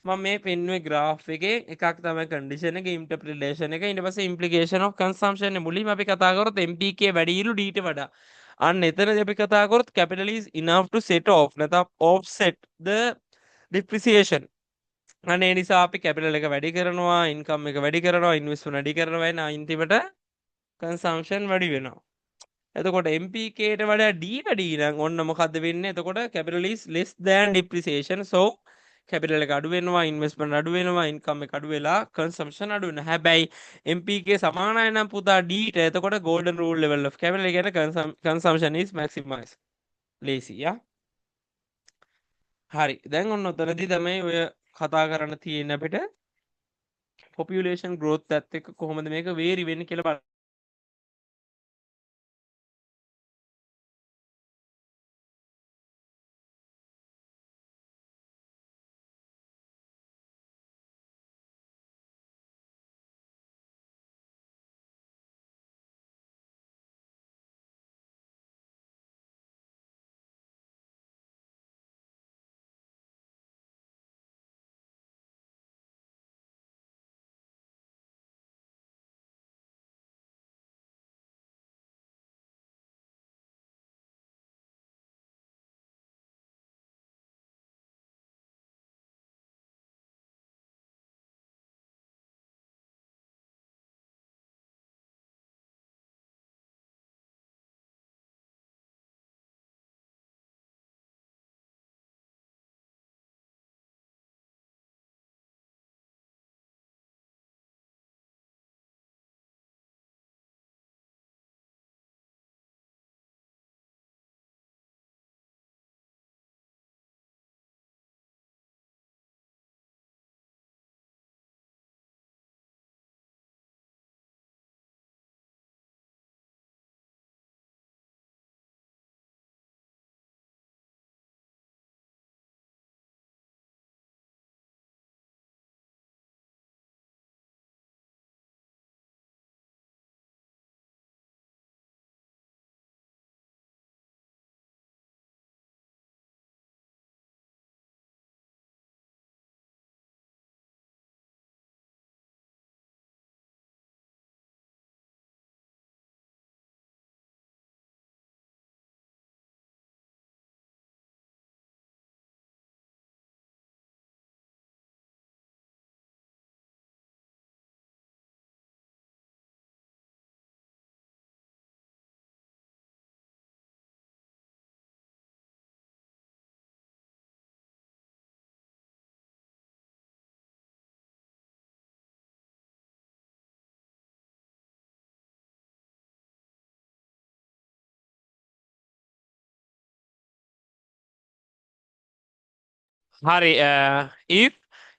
මම මේ පෙන්නුවේ graph එකේ එකක් තමයි condition එක, interpretation එක, ඊට පස්සේ implication of consumption එක. මුලින්ම අපි කතා කරොත් MPK වැඩිලු D ට වඩා. අන්න එතනදී අපි කතා කරොත් capital is enough to set off නැත්නම් offset the depreciation. අන්න ඒ නිසා අපි capital එක වැඩි කරනවා, income එක වැඩි කරනවා, investment වැඩි කරනවා, එන අන්තිමට consumption වැඩි වෙනවා. එතකොට MPK ට වඩා D වැඩි නම් ඔන්න මොකද්ද වෙන්නේ? එතකොට capital is less than depreciation. So capital එක අඩු වෙනවා, investment අඩු වෙනවා, income එක අඩු වෙලා consumption අඩු වෙනවා. හැබැයි MPK සමානයි නම් පුතා D ට. එතකොට golden rule level of capital එක කියන්නේ consumption is maximized. lazy යා. හරි. දැන් ඔන්න ඔතනදී තමයි ඔය කතා කරන්න තියෙන අපිට population growth එකත් එක්ක කොහොමද මේක vary වෙන්නේ කියලා බලන්න. හරි. if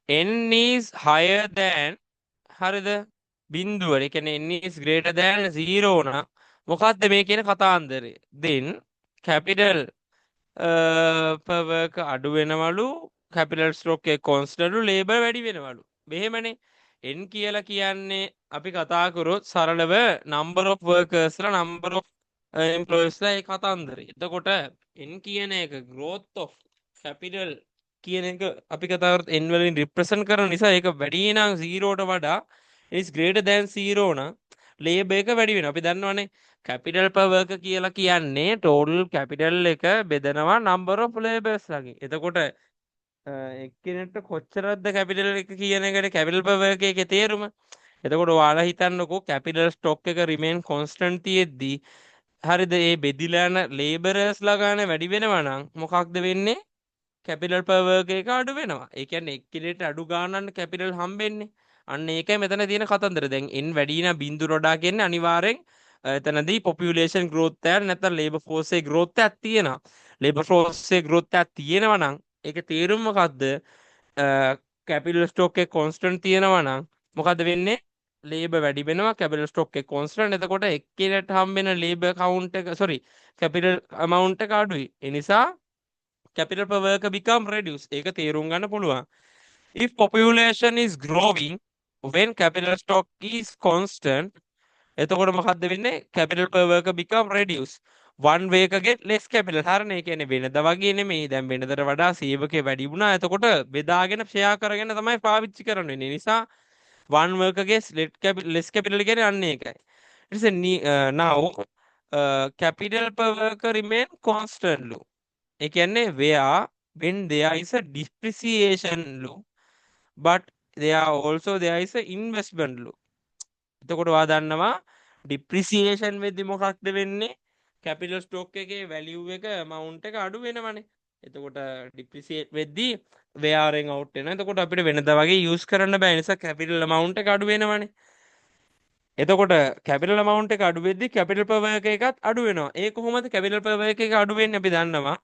n is higher than හරිද බිඳුව, ඒ කියන්නේ n is greater than 0 නම් මොකද්ද මේ කියන කතාන්දරේ? then capital per work අඩු වෙනවලු, capital stroke එක constant labor වැඩි වෙනවලු. මෙහෙමනේ. n කියලා කියන්නේ අපි කතා කරොත් සරලව number of workers ලා number of employees ලා ඒ කතාන්දරේ. එතකොට n කියන එක growth of capital කියන එක අපි කතා කරොත් n වලින් represent කරන නිසා ඒක වැඩි නම් 0 ට වඩා is greater than 0 නම් labor එක වැඩි වෙනවා. අපි දන්නවනේ capital per work කියලා කියන්නේ total capital එක බෙදනවා number of laborers ලගේ. එතකොට එක්කෙනෙක්ට කොච්චරක්ද කැපිටල් එක කියන එකට කැපිටල් per work එකේ තේරුම. එතකොට ඔයාලා හිතන්නකෝ කැපිටල් ස්ටොක් එක රිමේන් කොන්ස්ටන්ට් තියෙද්දි හරිද මේ බෙදිලා යන ලේබරර්ස්ලා ගන්න වැඩි වෙනවා නම් මොකක්ද වෙන්නේ? කැපිටල් per work එක අඩු වෙනවා. ඒ කියන්නේ එක්කෙනෙක්ට අඩු ගානක් කැපිටල් හම්බෙන්නේ. අන්න ඒකයි මෙතන තියෙන කතන්දර. දැන් n වැඩි නම් බිඳුවට වඩා කියන්නේ අනිවාර්යෙන් එතනදී population growth එක නැත්නම් labor force එකේ growth එකක් තියෙනවා. labor force එකේ growth එකක් තියෙනවා නම් ඒක තේරුම මොකද්ද? කැපිටල් ස්ටොක් එක කොන්ස්ටන්ට් තියෙනවා නම් මොකද්ද වෙන්නේ? ලේබර් වැඩි වෙනවා කැපිටල් ස්ටොක් එක කොන්ස්ටන්ට්. එතකොට එක්කෙනෙක්ට හම්බෙන ලේබර් කවුන්ට් එක කැපිටල් amount එක අඩුයි. ඒ නිසා capital per worker become reduced. ඒක තේරුම් ගන්න පුළුවන්. If population is growing when capital stock is constant, එතකොට මොකද්ද වෙන්නේ? capital per worker become reduced. one worker get less capital. හරිනේ. ඒ කියන්නේ වෙනද වගේ නෙමෙයි. දැන් වෙනදට වඩා සේවකේ වැඩි වුණා. එතකොට බෙදාගෙන ෂෙයා කරගෙන තමයි පාවිච්චි කරන්න වෙන්නේ. ඒ නිසා one worker gets less capital කියන්නේ අන්න ඒකයි. It is now capital per worker remain constant. ඒ කියන්නේ when there is a depreciation loop but there is a investment loop. එතකොට ඔයා දන්නවා depreciation වෙද්දි මොකක්ද වෙන්නේ? capital stock එකේ value එක amount එක අඩු වෙනවනේ. එතකොට depreciate වෙද්දි wearing out වෙනවා. එතකොට අපිට වෙනදා වගේ use කරන්න බෑ. ඒ නිසා capital amount එක අඩු වෙනවනේ. එතකොට capital amount එක අඩු වෙද්දි capital per work එකත් අඩු වෙනවා. ඒ කොහොමද capital per work එක අඩු වෙන්නේ? අපි දන්නවා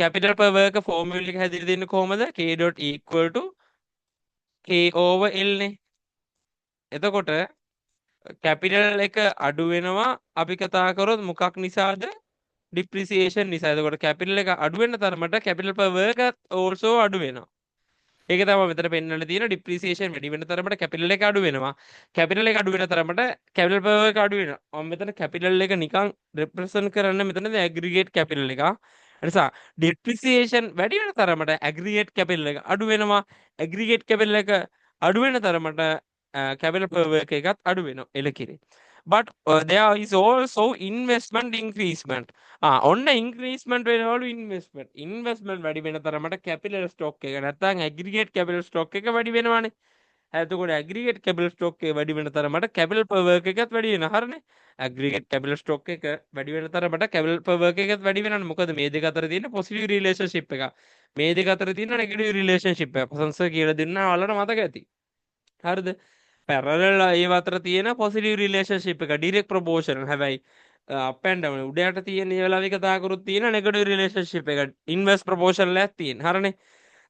capital per worker formula එක හැදිලා දෙන්නේ කොහොමද? K dot equal to K over L නේ. එතකොට capital එක අඩු වෙනවා අපි කතා කරොත් මොකක් නිසාද? depreciation නිසා. එතකොට capital එක අඩු වෙන තරමට capital per worker also අඩු වෙනවා. ඒක තමයි මෙතන පෙන්වන්න තියෙන depreciation වැඩි වෙන තරමට capital එක අඩු වෙනවා. capital එක අඩු වෙන තරමට capital per worker අඩු වෙනවා. මම මෙතන capital එක නිකන් represent කරන්න මෙතනදී aggregate capital එක. නිසා depreciation වැඩි වෙන තරමට aggregate capital එක අඩු වෙනවා. aggregate capital එක අඩු වෙන තරමට capital per worker එකත් අඩු වෙනවා. එලකිරි. But there is also investment increasement. ඔන්න increasement වෙනවලු investment වැඩි වෙන තරමට capital stock එක නැත්නම් aggregate capital stock එක වැඩි වෙනවානේ. එතකොට aggregate capital stock එක වැඩි වෙන තරමට capital per worker එකත් වැඩි වෙනවා. හරිනේ. aggregate capital stock එක වැඩි වෙන තරමට capital per worker එකත් වැඩි වෙනවානේ. මොකද මේ දෙක අතර තියෙන positive relationship එක. මේ දෙක අතර තියෙන negative relationship එක. ප්‍රසංශ කියලා දෙන්නා ඔයාලට මතක ඇති. හරිද? පැරලල් ඒ අතර තියෙන positive relationship එක direct proportional. හැබැයි up and down උඩයට තියෙන ඒ වෙලාවේ කතා කරොත් තියෙන negative relationship එක inverse proportional එකක් තියෙන. හරිනේ.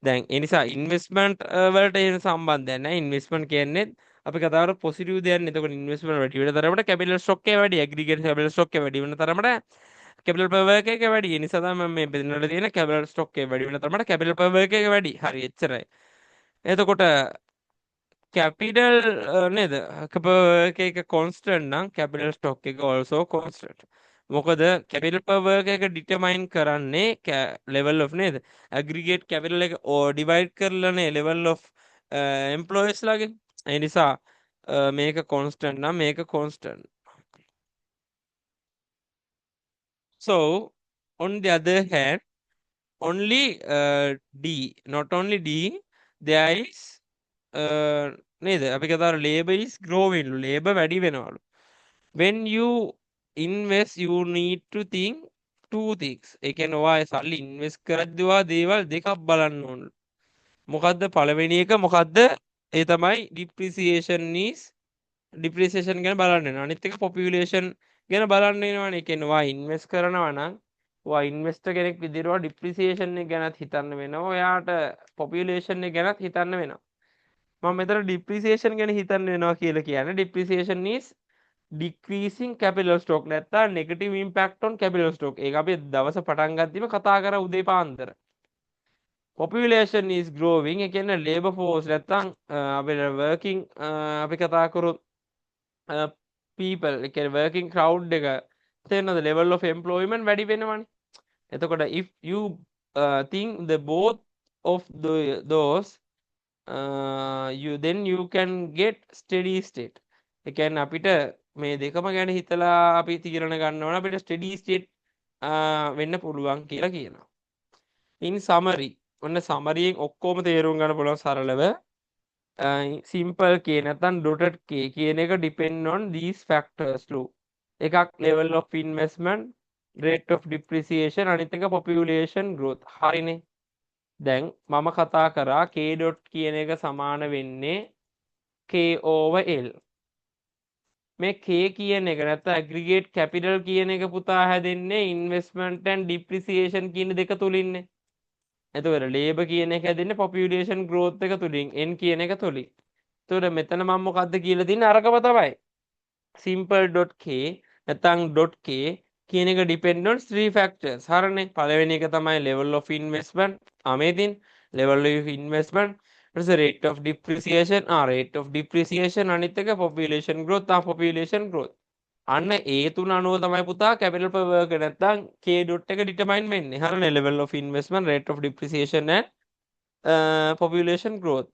දැන් ඒ නිසා investment වලට එන සම්බන්ධයක් නැහැ. investment කියන්නේ අපි කතා කරලා positive දෙයක් නේ. එතකොට investment වැඩි වෙන තරමට capital stock එක වැඩි, aggregate capital stock එක වැඩි වෙන තරමට capital per worker එක වැඩි. ඒ නිසා තමයි මම මේ බෙදන්නට තියෙන capital stock එක වැඩි වෙන තරමට capital per worker එක වැඩි. හරි එච්චරයි. එතකොට capital නේද? එක constant නම් capital stock එක also constant. මොකද capital per worker එක determine කරන්නේ level of නේද? aggregate capital එක divide කරලානේ level of employees ලාගේ. ඒ නිසා මේක constant නම් මේක constant. So on the other hand only not only D, there is නේද? අපි කතා කරා labor is growing. labor වැඩි වෙනවලු. When you invest you need to think two things. ඒ කියන්නේ ඔයා සල්ලි ඉන්වෙස්ට් කරද්දී ඔයා දේවල් දෙකක් බලන්න ඕන. මොකද්ද පළවෙනි එක මොකද්ද? ඒ තමයි depreciation ගැන බලන්න වෙනවා. අනිත් එක population ගැන බලන්න වෙනවානේ. ඒ කියන්නේ ඔයා ඉන්වෙස්ට් කරනවා නම් ඔයා ඉන්වෙස්ටර් කෙනෙක් විදිහට ඔයා depreciation එක ගැනත් හිතන්න වෙනවා. ඔයාට population එක ගැනත් හිතන්න වෙනවා. මම මෙතන depreciation ගැන හිතන්න වෙනවා කියලා කියන්නේ depreciation is decreasing capital stock නැත්නම් negative impact on capital stock. ඒක අපි දවස පටන් ගත්තීම කතා කරා උදේ පාන්දර. population is growing. ඒ කියන්නේ labor force නැත්නම් අපේ working අපි කතා කරොත් people ඒ කියන්නේ working crowd එක තේරෙනවද? level of employment වැඩි වෙනවනේ. එතකොට if you think the both of those you can get steady state. ඒ කියන්නේ අපිට මේ දෙකම ගැන හිතලා අපි තීරණ ගන්න ඕන අපිට steady state වෙන්න පුළුවන් කියලා කියනවා. In summary ඔන්න සමරියෙන් ඔක්කොම තේරුම් ගන්න පුළුවන් සරලව. simple k නැත්නම් dotted k කියන එක depend on these factors ලු. එකක් level of investment, rate of depreciation, අනිත් එක population growth. හරිනේ. දැන් මම කතා කරා k dot කියන එක සමාන වෙන්නේ k over l. මේ k කියන එක නැත්නම් aggregate capital කියන එක පුතා හැදෙන්නේ investment and depreciation කියන දෙක තුලින්නේ. එතකොට labor කියන එක හැදෙන්නේ population growth එක තුලින් n කියන එක තුලින්. එතකොට මෙතන මම මොකද්ද කියලා තින්නේ අරකම තමයි. simple.k නැත්නම් .k කියන එක depend on three factors. හරනේ. පළවෙනි එක තමයි level of investment. අමේදින් level of investment ඊට පස්සේ rate of depreciation rate of depreciation අනිත් එක population growth population growth. අන්න ඒ තුන අනුව තමයි පුතා capital per work නැත්නම් K dot එක determine වෙන්නේ. හරිනේ. level of investment, rate of depreciation and population growth.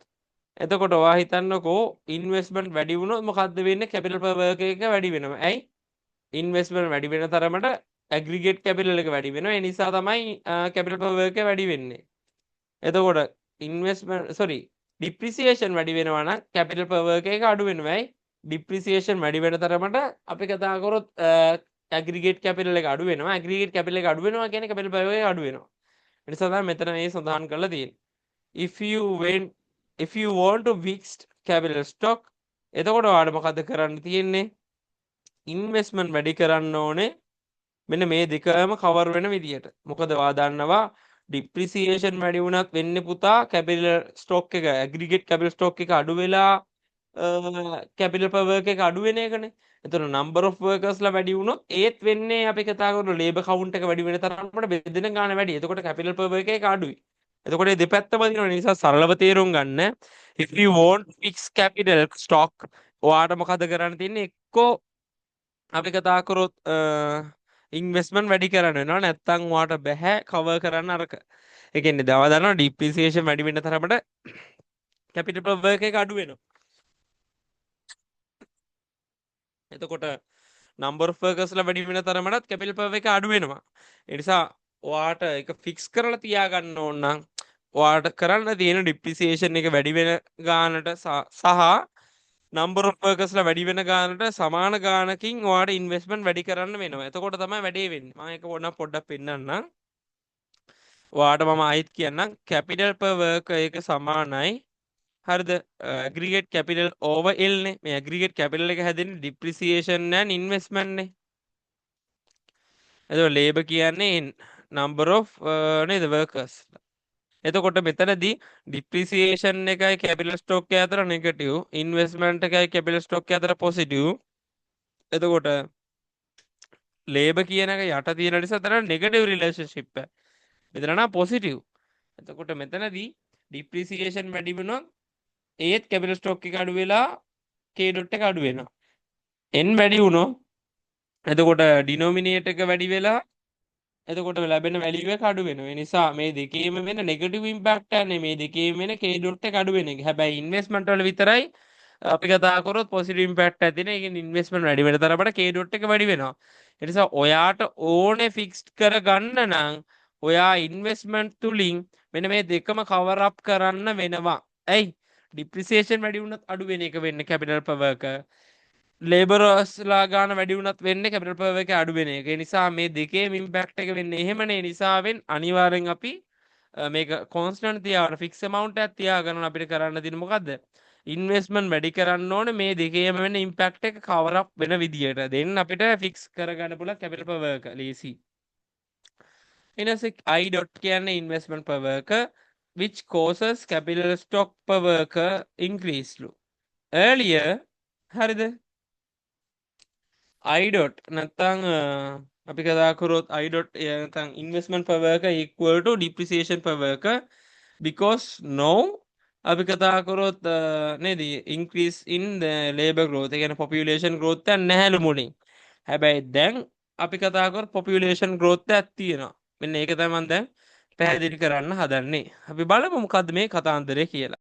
එතකොට ඔයා හිතන්නකෝ investment වැඩි වුණොත් මොකද්ද වෙන්නේ? capital per work එක වැඩි වෙනවා. ඇයි? investment වැඩි වෙන තරමට aggregate capital එක වැඩි වෙනවා. ඒ නිසා තමයි capital per work එක වැඩි වෙන්නේ. එතකොට depreciation වැඩි වෙනවා නම් capital per work එක අඩු වෙනවා. ඇයි? depreciation වැඩි වෙන තරමට අපි කතා කරොත් aggregate capital එක අඩු වෙනවා. aggregate capital එක අඩු වෙනවා කියන්නේ capital per work එක අඩු වෙනවා. ඒ නිසා තමයි මෙතන මේ සඳහන් කරලා තියෙන්නේ. if you want to fixed capital stock එතකොට ඔයාලට මොකද කරන්න තියෙන්නේ? investment වැඩි කරන්න ඕනේ. මෙන්න මේ දෙකම කවර් වෙන විදියට. මොකද ඔයා දන්නවා depreciation වැඩි වුණත් වෙන්නේ පුතා capital stock එක aggregate capital stock එක අඩු වෙලා capital per work එක අඩු වෙන එකනේ. එතකොට number of workers ලා වැඩි වුණොත් ඒත් වෙන්නේ අපි කතා කරන labor count එක වැඩි වෙන තරමට බෙදෙන ගාණ වැඩි. එතකොට capital per work එක අඩුයි. එතකොට මේ දෙපැත්තම දිනන නිසා සරලව තේරුම් ගන්න. if you want fixed capital stock ඔයාට මොකද කරන්න තියෙන්නේ? එක්කෝ අපි කතා කරොත් ඉන්වෙස්ට්මන්ට් වැඩි කරන්න වෙනවා. නැත්නම් ඔයාට බෑ කවර් කරන්න අරක. ඒ කියන්නේ දව දන්නවා ඩිප්‍රීසියේෂන් වැඩි වෙන තරමට කැපිටල් per work එක අඩු වෙනවා. එතකොට number of workers ලා වැඩි වෙන තරමටත් capital per එක අඩු වෙනවා. ඒ නිසා ඔයාට ඒක ෆික්ස් කරලා තියාගන්න ඕන නම් ඔයාට කරන්න තියෙන depreciation එක වැඩි වෙන ගානට සහ number of workers ලා වැඩි වෙන ගානට සමාන ගානකින් ඔයාට investment වැඩි කරන්න වෙනවා. එතකොට තමයි වැඩේ වෙන්නේ. මම ඒක පොඩ්ඩක් පෙන්නන්නම්. ඔයාට මම ආයිත් කියන්නම් capital per work එක සමානයි හරිද aggregate capital over L නේ මේ aggregate capital එක හැදෙන්නේ depreciation and investment නේ එතකොට labor කියන්නේ number of නේද workers එතකොට මෙතනදී depreciation එකයි capital stock එක අතර negative investment එකයි capital stock එක අතර positive එතකොට labor කියන එක යට තියෙන නිසා තර negative relationship එක මෙතන නම් positive එතකොට මෙතනදී depreciation වැඩි වෙනවා ඒත් capital stock එක අඩු වෙලා k dot එක අඩු වෙනවා n වැඩි වුණොත් එතකොට denominator එක වැඩි වෙලා එතකොට ලැබෙන value එක අඩු වෙනවා. ඒ නිසා මේ දෙකේම වෙන negative impact එකනේ මේ දෙකේම වෙන k dot එක අඩු වෙන එක. හැබැයි investment වල විතරයි අපි කතා කරොත් positive impact ඇති නේ. ඒ කියන්නේ investment වැඩි වෙන තරමට k dot එක වැඩි වෙනවා. ඒ නිසා ඔයාට ඕනේ fixed කරගන්න නම් ඔයා investment තුලින් මෙන්න මේ දෙකම cover up කරන්න වෙනවා. ඇයි? depreciation වැඩි වුණත් අඩු වෙන එක වෙන්නේ capital per work. laborers ලා ගාන වැඩි වුණත් වෙන්නේ capital per work අඩු වෙන එක. ඒ නිසා මේ දෙකේම impact එක වෙන්නේ එහෙමනේ. ඒ නිසාවෙන් අනිවාර්යෙන් අපි මේක constant තියාගෙන fixed amount එකක් තියාගෙන අපිට කරන්න තියෙන්නේ මොකද්ද? investment වැඩි කරන්න ඕනේ මේ දෙකේම වෙන impact එක cover up වෙන විදියට. දෙන්න අපිට fix කරගන්න පුළුවන් capital per work ලීසි. ඊනසේ I dot කියන්නේ investment per worker which causes capital stock per worker increase ලු. earlier හරිද? I dot නැත්නම් අපි කතා කරොත් I dot නැත්නම් investment per worker equal to depreciation per worker because now අපි කතා කරොත් නේද increase in the labor growth ඒ කියන්නේ population growth එක නැහැලු මුලින්. හැබැයි දැන් අපි කතා කරොත් population growth එකක් තියෙනවා. මෙන්න ඒක තමයි මම දැන් පැහැදිලි කරන්න හදන්නේ. අපි බලමු මොකද්ද මේ කතාන්දරය කියලා.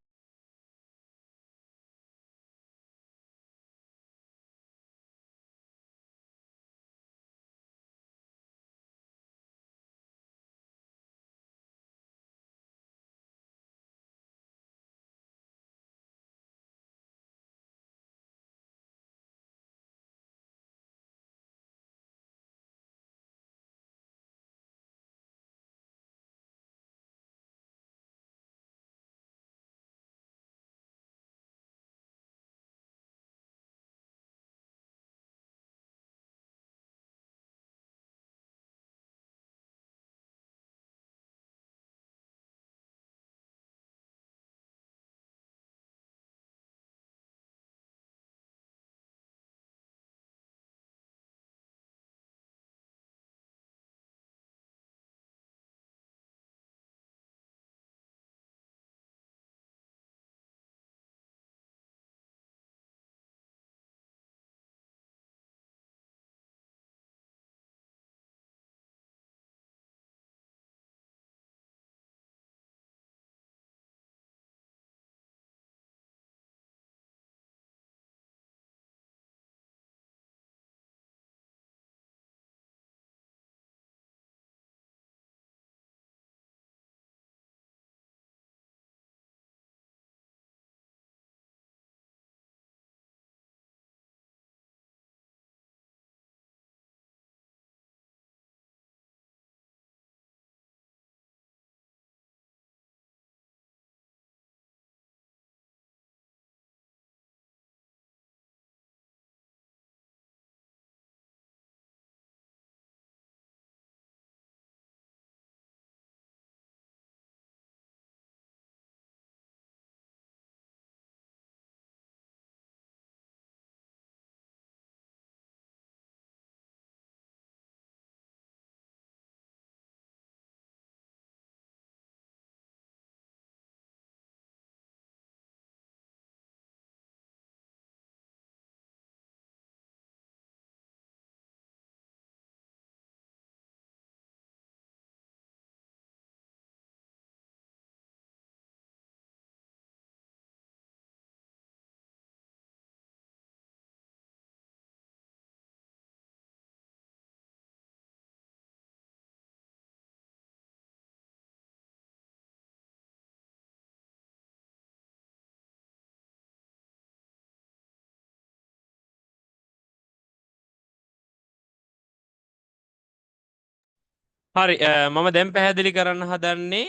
හරි මම දැන් පැහැදිලි කරන්න හදන්නේ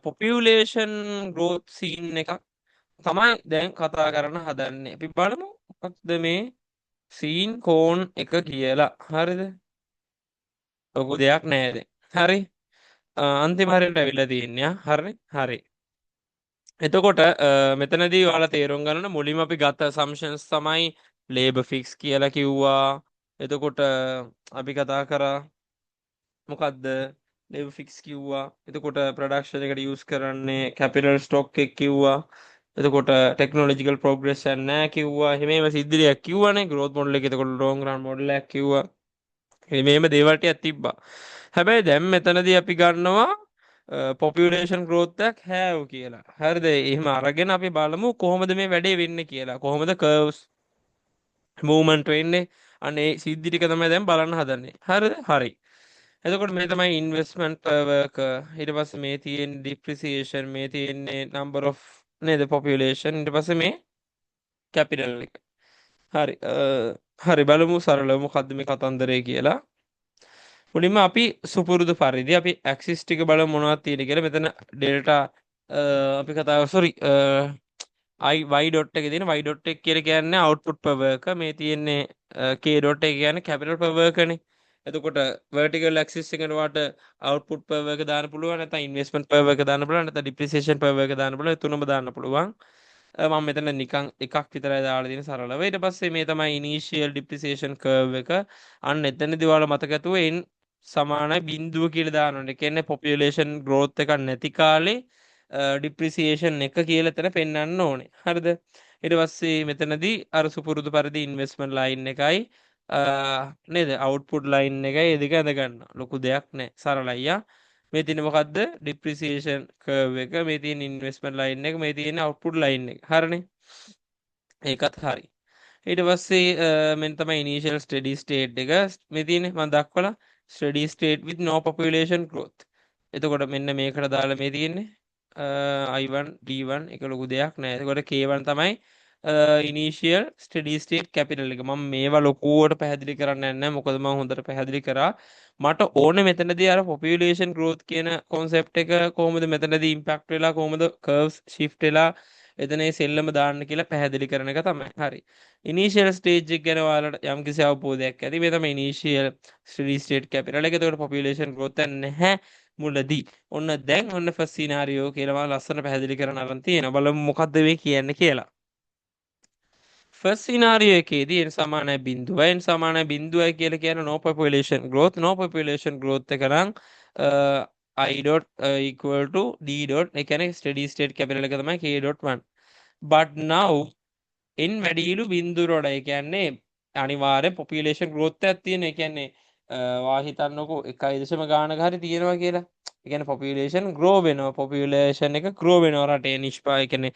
පොපියුලේෂන් ග්‍රෝත් සීන් එකක් තමයි දැන් කතා කරන්න හදන්නේ. අපි බලමු මොකක්ද මේ සීන් කෝන් එක කියලා. හරිද? ලොකු දෙයක් නෑ දැන්. හරි. අන්තිම හරියට ඇවිල්ලා තියෙන්නේ. හරි. හරි. එතකොට මෙතනදී ඔයාලා තේරුම් ගන්න මුලින්ම අපි ගත්ත assumptions තමයි labor fix කියලා කිව්වා. එතකොට අපි කතා කරා මොකද්ද labor fix කිව්වා. එතකොට production එකට use කරන්නේ capital stock එක කිව්වා. එතකොට technological progression නෑ කිව්වා. එහෙමම සිද්ධියක් කිව්වනේ growth model එක. එතකොට long run model එකක් කිව්වා. මේම දේවල් ටිකක් තිබ්බා. හැබැයි දැන් මෙතනදී අපි ගන්නවා population growth එකක් have කියලා. හරිද? එහෙම අරගෙන අපි බලමු කොහොමද මේ වැඩේ වෙන්නේ කියලා. කොහොමද curves movement වෙන්නේ? අනේ සිද්ධි ටික තමයි දැන් බලන්න හදන්නේ. හරිද? හරි. එතකොට මේ තමයි investment per worker. ඊට පස්සේ මේ තියෙන depreciation, මේ තියෙන්නේ number of නේද population. ඊට පස්සේ මේ capital එක. හරි. හරි බලමු සරලව මොකද්ද මේ කතන්දරය කියලා. මුලින්ම අපි සුපුරුදු පරිදි අපි ඇක්සිස් ටික බලමු මොනවද තියෙන්නේ කියලා. මෙතන ඩෙල්ටා අපි කතා sorry y dot එකේ තියෙන y dot එක කියලා කියන්නේ output per worker. මේ තියෙන්නේ k dot එක කියන්නේ capital per worker නේ. එතකොට vertical axis එකට වාට output per worker දාන්න පුළුවන්, නැත්නම් investment per worker දාන්න පුළුවන්, නැත්නම් depreciation per worker දාන්න පුළුවන්. ඒ තුනම දාන්න පුළුවන්. මම මෙතන නිකන් එකක් විතරයි දාලා තියෙන සරලව. ඊට පස්සේ මේ තමයි initial depreciation curve එක. අන්න එතනදී ඔයාලා මතක ඇතුව n සමානයි බිඳුව කියලා දාන්න ඕනේ. ඒ කියන්නේ population growth එකක් නැති කාලේ depreciation එක කියලා එතන පෙන්වන්න ඕනේ. හරිද? ඊට පස්සේ මෙතනදී අර සුපුරුදු පරිදි investment line එකයි නේද output line එකයි ඒ දෙක ඇඳ ගන්නවා. ලොකු දෙයක් නැහැ. සරලයි යා. මේ තියෙන්නේ මොකද්ද? depreciation curve එක, මේ තියෙන investment line එක, මේ තියෙන output line එක. හරිනේ? ඒකත් හරි. ඊට පස්සේ මෙන්න තමයි initial steady state එක. මේ තියෙන්නේ මම දක්වලා steady state with no population growth. එතකොට මෙන්න මේකට දාලා මේ තියෙන්නේ I1 D1 එක ලොකු දෙයක් නෑ. එතකොට K1 තමයි initial steady state capital එක. මම මේවා ලොකුවට පැහැදිලි කරන්නේ නැහැ. මොකද මම හොඳට පැහැදිලි කරා. මට ඕනේ මෙතනදී අර population growth කියන concept එක කොහොමද මෙතනදී impact වෙලා කොහොමද curves shift වෙලා එතනේ සෙල්ලම දාන්න කියලා පැහැදිලි කරන එක තමයි. හරි. initial stage එක ගැන ඔයාලට යම්කිසි අවබෝධයක් ඇති. මේ තමයි initial steady state capital එක. එතකොට population growth නැහැ මුලදී. ඔන්න දැන් ඔන්න first scenario කියලා මම ලස්සන පැහැදිලි කරන්න අරන් තියෙනවා. බලමු මොකද්ද මේ කියන්නේ කියලා. first scenario එකේදී n සමානයි බිඳුවයි. n සමානයි බිඳුවයි කියලා කියන no population growth. no population growth එක නම් I dot equal to d dot ඒ කියන්නේ steady state capital එක තමයි k dot 1. but now n වැඩිලු බිඳුවරට ඒ කියන්නේ අනිවාර්ය population growth එකක් තියෙන. ඒ කියන්නේ වා හිතන්නකෝ 1 ගානක හරි තියෙනවා කියලා. ඒ කියන්නේ population grow වෙනවා. population එක grow වෙනවා රටේ නිෂ්පාදනය. ඒ කියන්නේ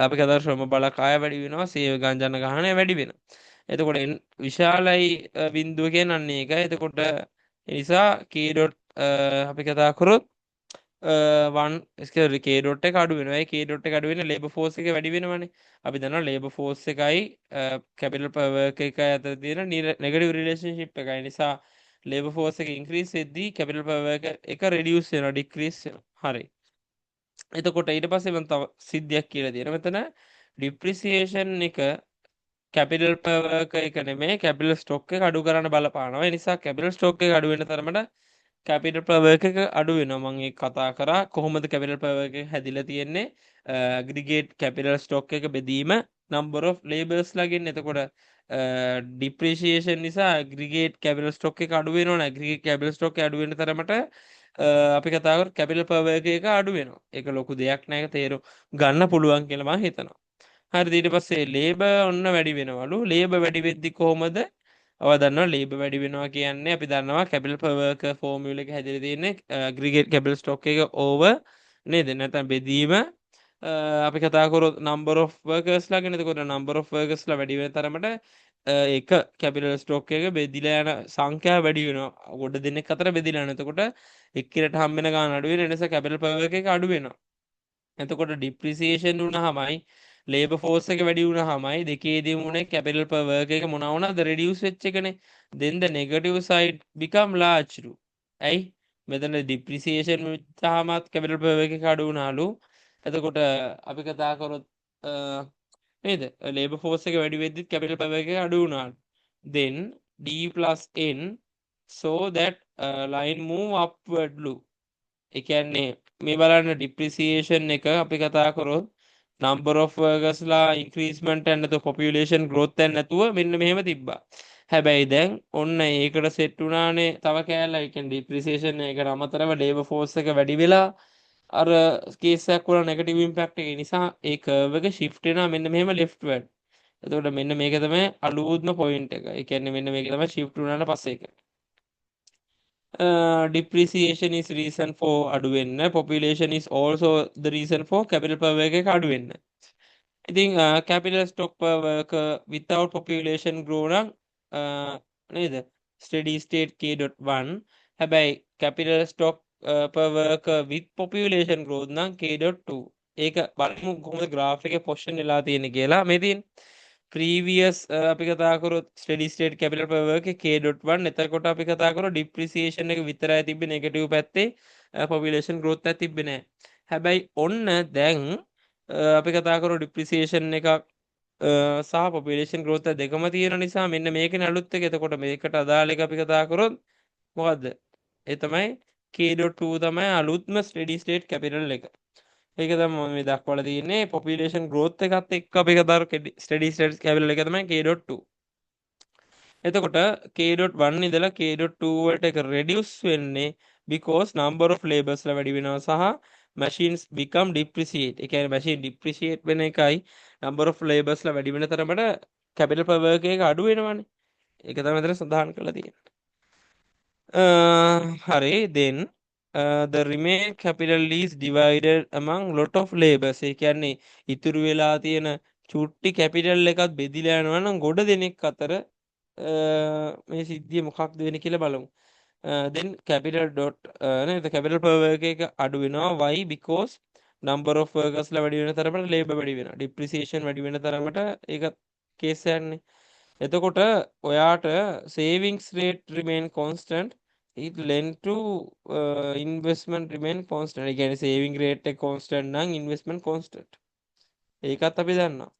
අපි කතා ශ්‍රම බලකාය වැඩි වෙනවා, සේව ගංජන ගහනය වැඩි වෙනවා. එතකොට විශාලයි බිඳුව කියන්නේ ඒකයි. එතකොට ඒ නිසා k dot අපි කතා කරොත් 1 k dot එක අඩු වෙනවා. ඒ k dot එක අඩු වෙන labor force එක වැඩි වෙනවනේ. අපි දන්නවා labor force එකයි capital per work එක අතර තියෙන negative relationship එකයි. නිසා labor force එක increase වෙද්දී capital per work එක reduce වෙනවා, decrease වෙනවා. හරි. එතකොට ඊට පස්සේ මම තව සිද්ධියක් කියලා තියෙනවා. මෙතන depreciation එක capital per work එක නෙමෙයි capital stock එක අඩු කරන්න බලපානවා. ඒ නිසා capital stock එක අඩු වෙන තරමට capital per work එක අඩු වෙනවා. මම ඒක කතා කරා කොහොමද capital per work එක හැදිලා තියෙන්නේ. aggregate capital stock එක බෙදීම number of labors ලගින්. එතකොට depreciation නිසා aggregate capital stock එක අඩු වෙනවනේ. aggregate capital stock එක අඩු වෙන තරමට අපි කතා කර capital per work එක අඩු වෙනවා. ඒක ලොකු දෙයක් නෑ. ඒක තේරුම් ගන්න පුළුවන් කියලා මම හිතනවා. හරිද? ඊට පස්සේ labor ඔන්න වැඩි වෙනවලු. labor වැඩි වෙද්දි කොහොමද? ඔයා දන්නවා labor වැඩි වෙනවා කියන්නේ අපි දන්නවා capital per worker formula එක හැදලා තියෙන්නේ aggregate capital stock එක over නේද? නැත්නම් බෙදීම අපි කතා කරොත් number of workers ලා ගැන. එතකොට number of workers ලා වැඩි වෙන තරමට එක capital stock එක බෙදිලා යන සංඛ්‍යාව වැඩි වෙනවා. ගොඩ දෙනෙක් අතර බෙදිලා යන. එතකොට එක්කිරට හම්බ වෙන ගාන අඩු වෙන නිසා capital per worker එක අඩු වෙනවා. එතකොට depreciation වුණාමයි labor force එක වැඩි වුණාමයි දෙකේදීම උනේ capital per worker එක මොනවා වුණාද reduce වෙච්ච එකනේ. then the negative side become large. ඇයි? මෙතන ඩිප්‍රිසියේෂන් වෙච්චාමත් කැපිටල් පවර් එක අඩු වුණාලු. එතකොට අපි කතා කරොත් නේද? ලේබර් ෆෝස් එක වැඩි වෙද්දිත් කැපිටල් පවර් එක අඩු වුණාලු. then D plus N so that line move upward ලු. ඒ කියන්නේ මේ බලන්න ඩිප්‍රිසියේෂන් එක අපි කතා කරොත් number of workers ලා increasement and the population growth එක නැතුව මෙන්න මෙහෙම තිබ්බා. හැබැයි දැන් ඔන්න ඒකට සෙට් වුණානේ තව කෑල්ල. ඒ කියන්නේ ඩිප්‍රිසියේෂන් එකට අමතරව ලේබර් ෆෝස් එක වැඩි වෙලා අර කේස් එකක් වුණා නෙගටිව් ඉම්පැක්ට් එක. ඒ නිසා ඒ කර්ව් එක shift වෙනවා මෙන්න මෙහෙම leftward. එතකොට මෙන්න මේක තමයි අලුත්ම පොයින්ට් එක. ඒ කියන්නේ මෙන්න මේක තමයි shift වුණාට පස්සේ එක. depreciation is reason for අඩු වෙන්න. population is also the reason for capital per worker එක අඩු වෙන්න. ඉතින් capital stock per worker without population grow නම් නේද? steady state k.1. හැබැයි capital stock per worker with population growth නම් k.2. ඒක බලමු කොහොමද graph එකේ position වෙලා තියෙන්නේ කියලා. මේ තියෙන previous අපි කතා කරොත් steady state capital per worker k.1. එතකොට අපි කතා කරොත් depreciation එක විතරයි තිබ්බේ negative පැත්තේ population growth එක තිබ්බේ නැහැ. හැබැයි ඔන්න දැන් අපි කතා කරොත් depreciation එකක් සහ population growth එක දෙකම තියෙන නිසා මෙන්න මේකේ අලුත් එක. එතකොට මේකට අදාළ එක අපි කතා කරොත් මොකද්ද? ඒ තමයි k.2 තමයි අලුත්ම steady state capital එක. ඒක තමයි මේ දක්වලා තියෙන්නේ population growth එකත් එක්ක අපි කතා කරලා steady state capital එක තමයි k.2. එතකොට k.1 ඉඳලා k.2 වලට එක reduce වෙන්නේ because number of labors ලා වැඩි වෙනවා සහ machines become depreciate. ඒ කියන්නේ machine depreciate වෙන එකයි number of labors ලා වැඩි වෙන තරමට capital per work එක අඩු වෙනවානේ. ඒක තමයි මෙතන සඳහන් කරලා තියෙන්නේ. හරි then the remain capital is divided among lot of labors. ඒ කියන්නේ ඉතුරු වෙලා තියෙන චුට්ටි capital එකත් බෙදිලා යනවා නම් ගොඩ දෙනෙක් අතර මේ සිද්ධිය මොකක්ද වෙන්නේ කියලා බලමු. then capital dot නේද capital per worker එක අඩු වෙනවා. why? because number of workers ලා වැඩි වෙන තරමට labor වැඩි වෙනවා. depreciation වැඩි වෙන තරමට ඒක කේස් එකක්නේ. එතකොට ඔයාට savings rate remain constant, it lend to investment remain constant. ඒ කියන්නේ saving rate එක constant නම් investment constant. ඒකත් අපි දන්නවා.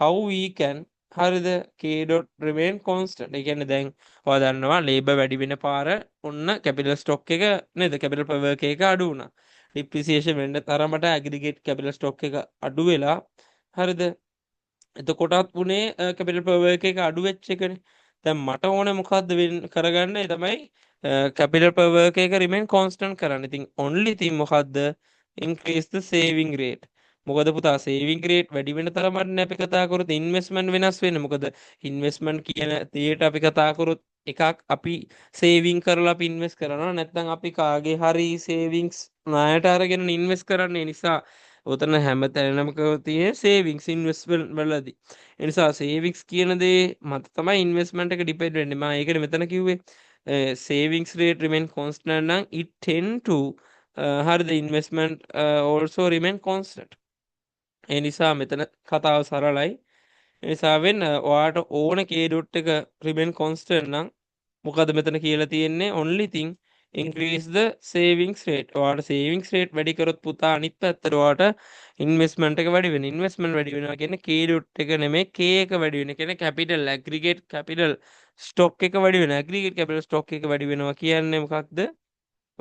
how we can හරිද k dot remain constant. ඒ කියන්නේ දැන් ඔයා දන්නවා labor වැඩි වෙන පාර ඔන්න capital stock එක නේද capital per worker එක අඩු වුණා. depreciation වෙන්න තරමට aggregate capital stock එක අඩු වෙලා හරිද. එතකොටත් උනේ capital per worker එක අඩු වෙච්ච එකනේ. දැන් මට ඕනේ මොකද්ද කරගන්න? ඒ තමයි capital per worker එක remain constant කරන්න. ඉතින් only thing මොකද්ද? increase the saving rate. මොකද පුතා saving rate වැඩි වෙන තරමට අපි කතා කරොත් investment වෙනස් වෙන්නේ. මොකද investment කියන දේට අපි කතා කරොත් එකක් අපි saving කරලා අපි invest කරනවා. නැත්නම් අපි කාගේ හරි savings ණයට අරගෙන invest කරන්නේ. නිසා ඔතන හැම තැනම තියෙන savings investment වලදී. ඒ නිසා savings කියන දේ මත තමයි investment එක depend වෙන්නේ. මම ඒකනේ මෙතන කිව්වේ savings rate remain constant නම් it tend to හරිද investment also remain constant. ඒ නිසා මෙතන කතාව සරලයි. ඒ නිසා වෙන්න ඔයාට ඕන k dot එක remain constant නම් මොකද මෙතන කියලා තියෙන්නේ only thing increase the savings rate. ඔයාට savings rate වැඩි කරොත් පුතා අනිත් පැත්තට ඔයාට investment එක වැඩි වෙනවා. investment වැඩි වෙනවා කියන්නේ k dot එක නෙමෙයි k එක වැඩි වෙන. කියන්නේ capital aggregate capital stock එක වැඩි වෙනවා. aggregate capital stock එක වැඩි වෙනවා කියන්නේ මොකක්ද?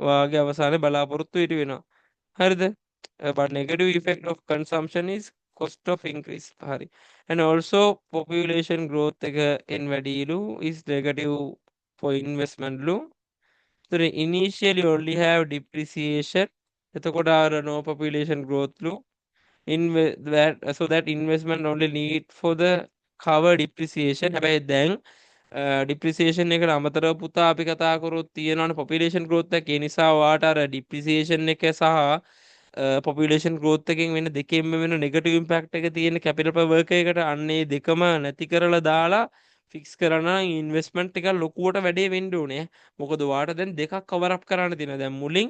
ඔයාගේ අවසානයේ බලාපොරොත්තු ඉටු වෙනවා. හරිද? but negative effect of consumption is cost of increase. හරි. and also population growth එක n වැඩිලු is negative for investment ලු. so they initially only have depreciation. එතකොට ආර no population growth ලු. so that investment only need for the cover depreciation. හැබැයි දැන් depreciation එකට අමතරව පුතා අපි කතා කරොත් තියෙනවනේ population growth එක. ඒ නිසා ඔයාට අර depreciation එක සහ population growth එකෙන් වෙන දෙකෙන්ම වෙන negative impact එක තියෙන capital per worker එකට අන්නේ දෙකම නැති කරලා දාලා fix කරන investment එක ලොකුවට වැඩේ වෙන්න ඕනේ. මොකද ඔයාට දැන් දෙකක් cover up කරන්න තියෙනවා. දැන් මුලින්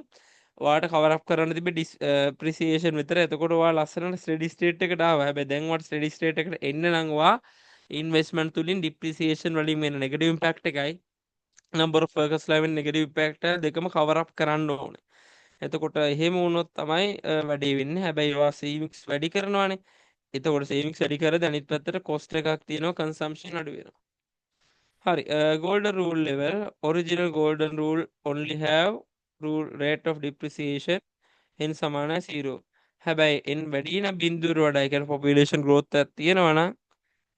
ඔයාට cover up කරන්න තිබ්බේ depreciation විතර. එතකොට ඔයා ලස්සනට steady state එකට ආවා. හැබැයි දැන් ඔයාට steady state එකට එන්න නම් ඔයා investment තුලින් depreciation වලින් වෙන negative impact එකයි number of workers ලැබෙන negative impact දෙකම cover up කරන්න ඕනේ. එතකොට එහෙම වුණොත් තමයි වැඩේ වෙන්නේ. හැබැයි ඒවා savings වැඩි කරනවානේ. එතකොට savings වැඩි කරද්දී අනිත් පැත්තට cost එකක් තියෙනවා consumption අඩු වෙනවා. හරි golden rule level original golden rule only have rule rate of depreciation n සමානයි 0. හැබැයි n වැඩි නම් බිඳුවට වඩා ඒ කියන්නේ population growth එකක් තියෙනවා නම්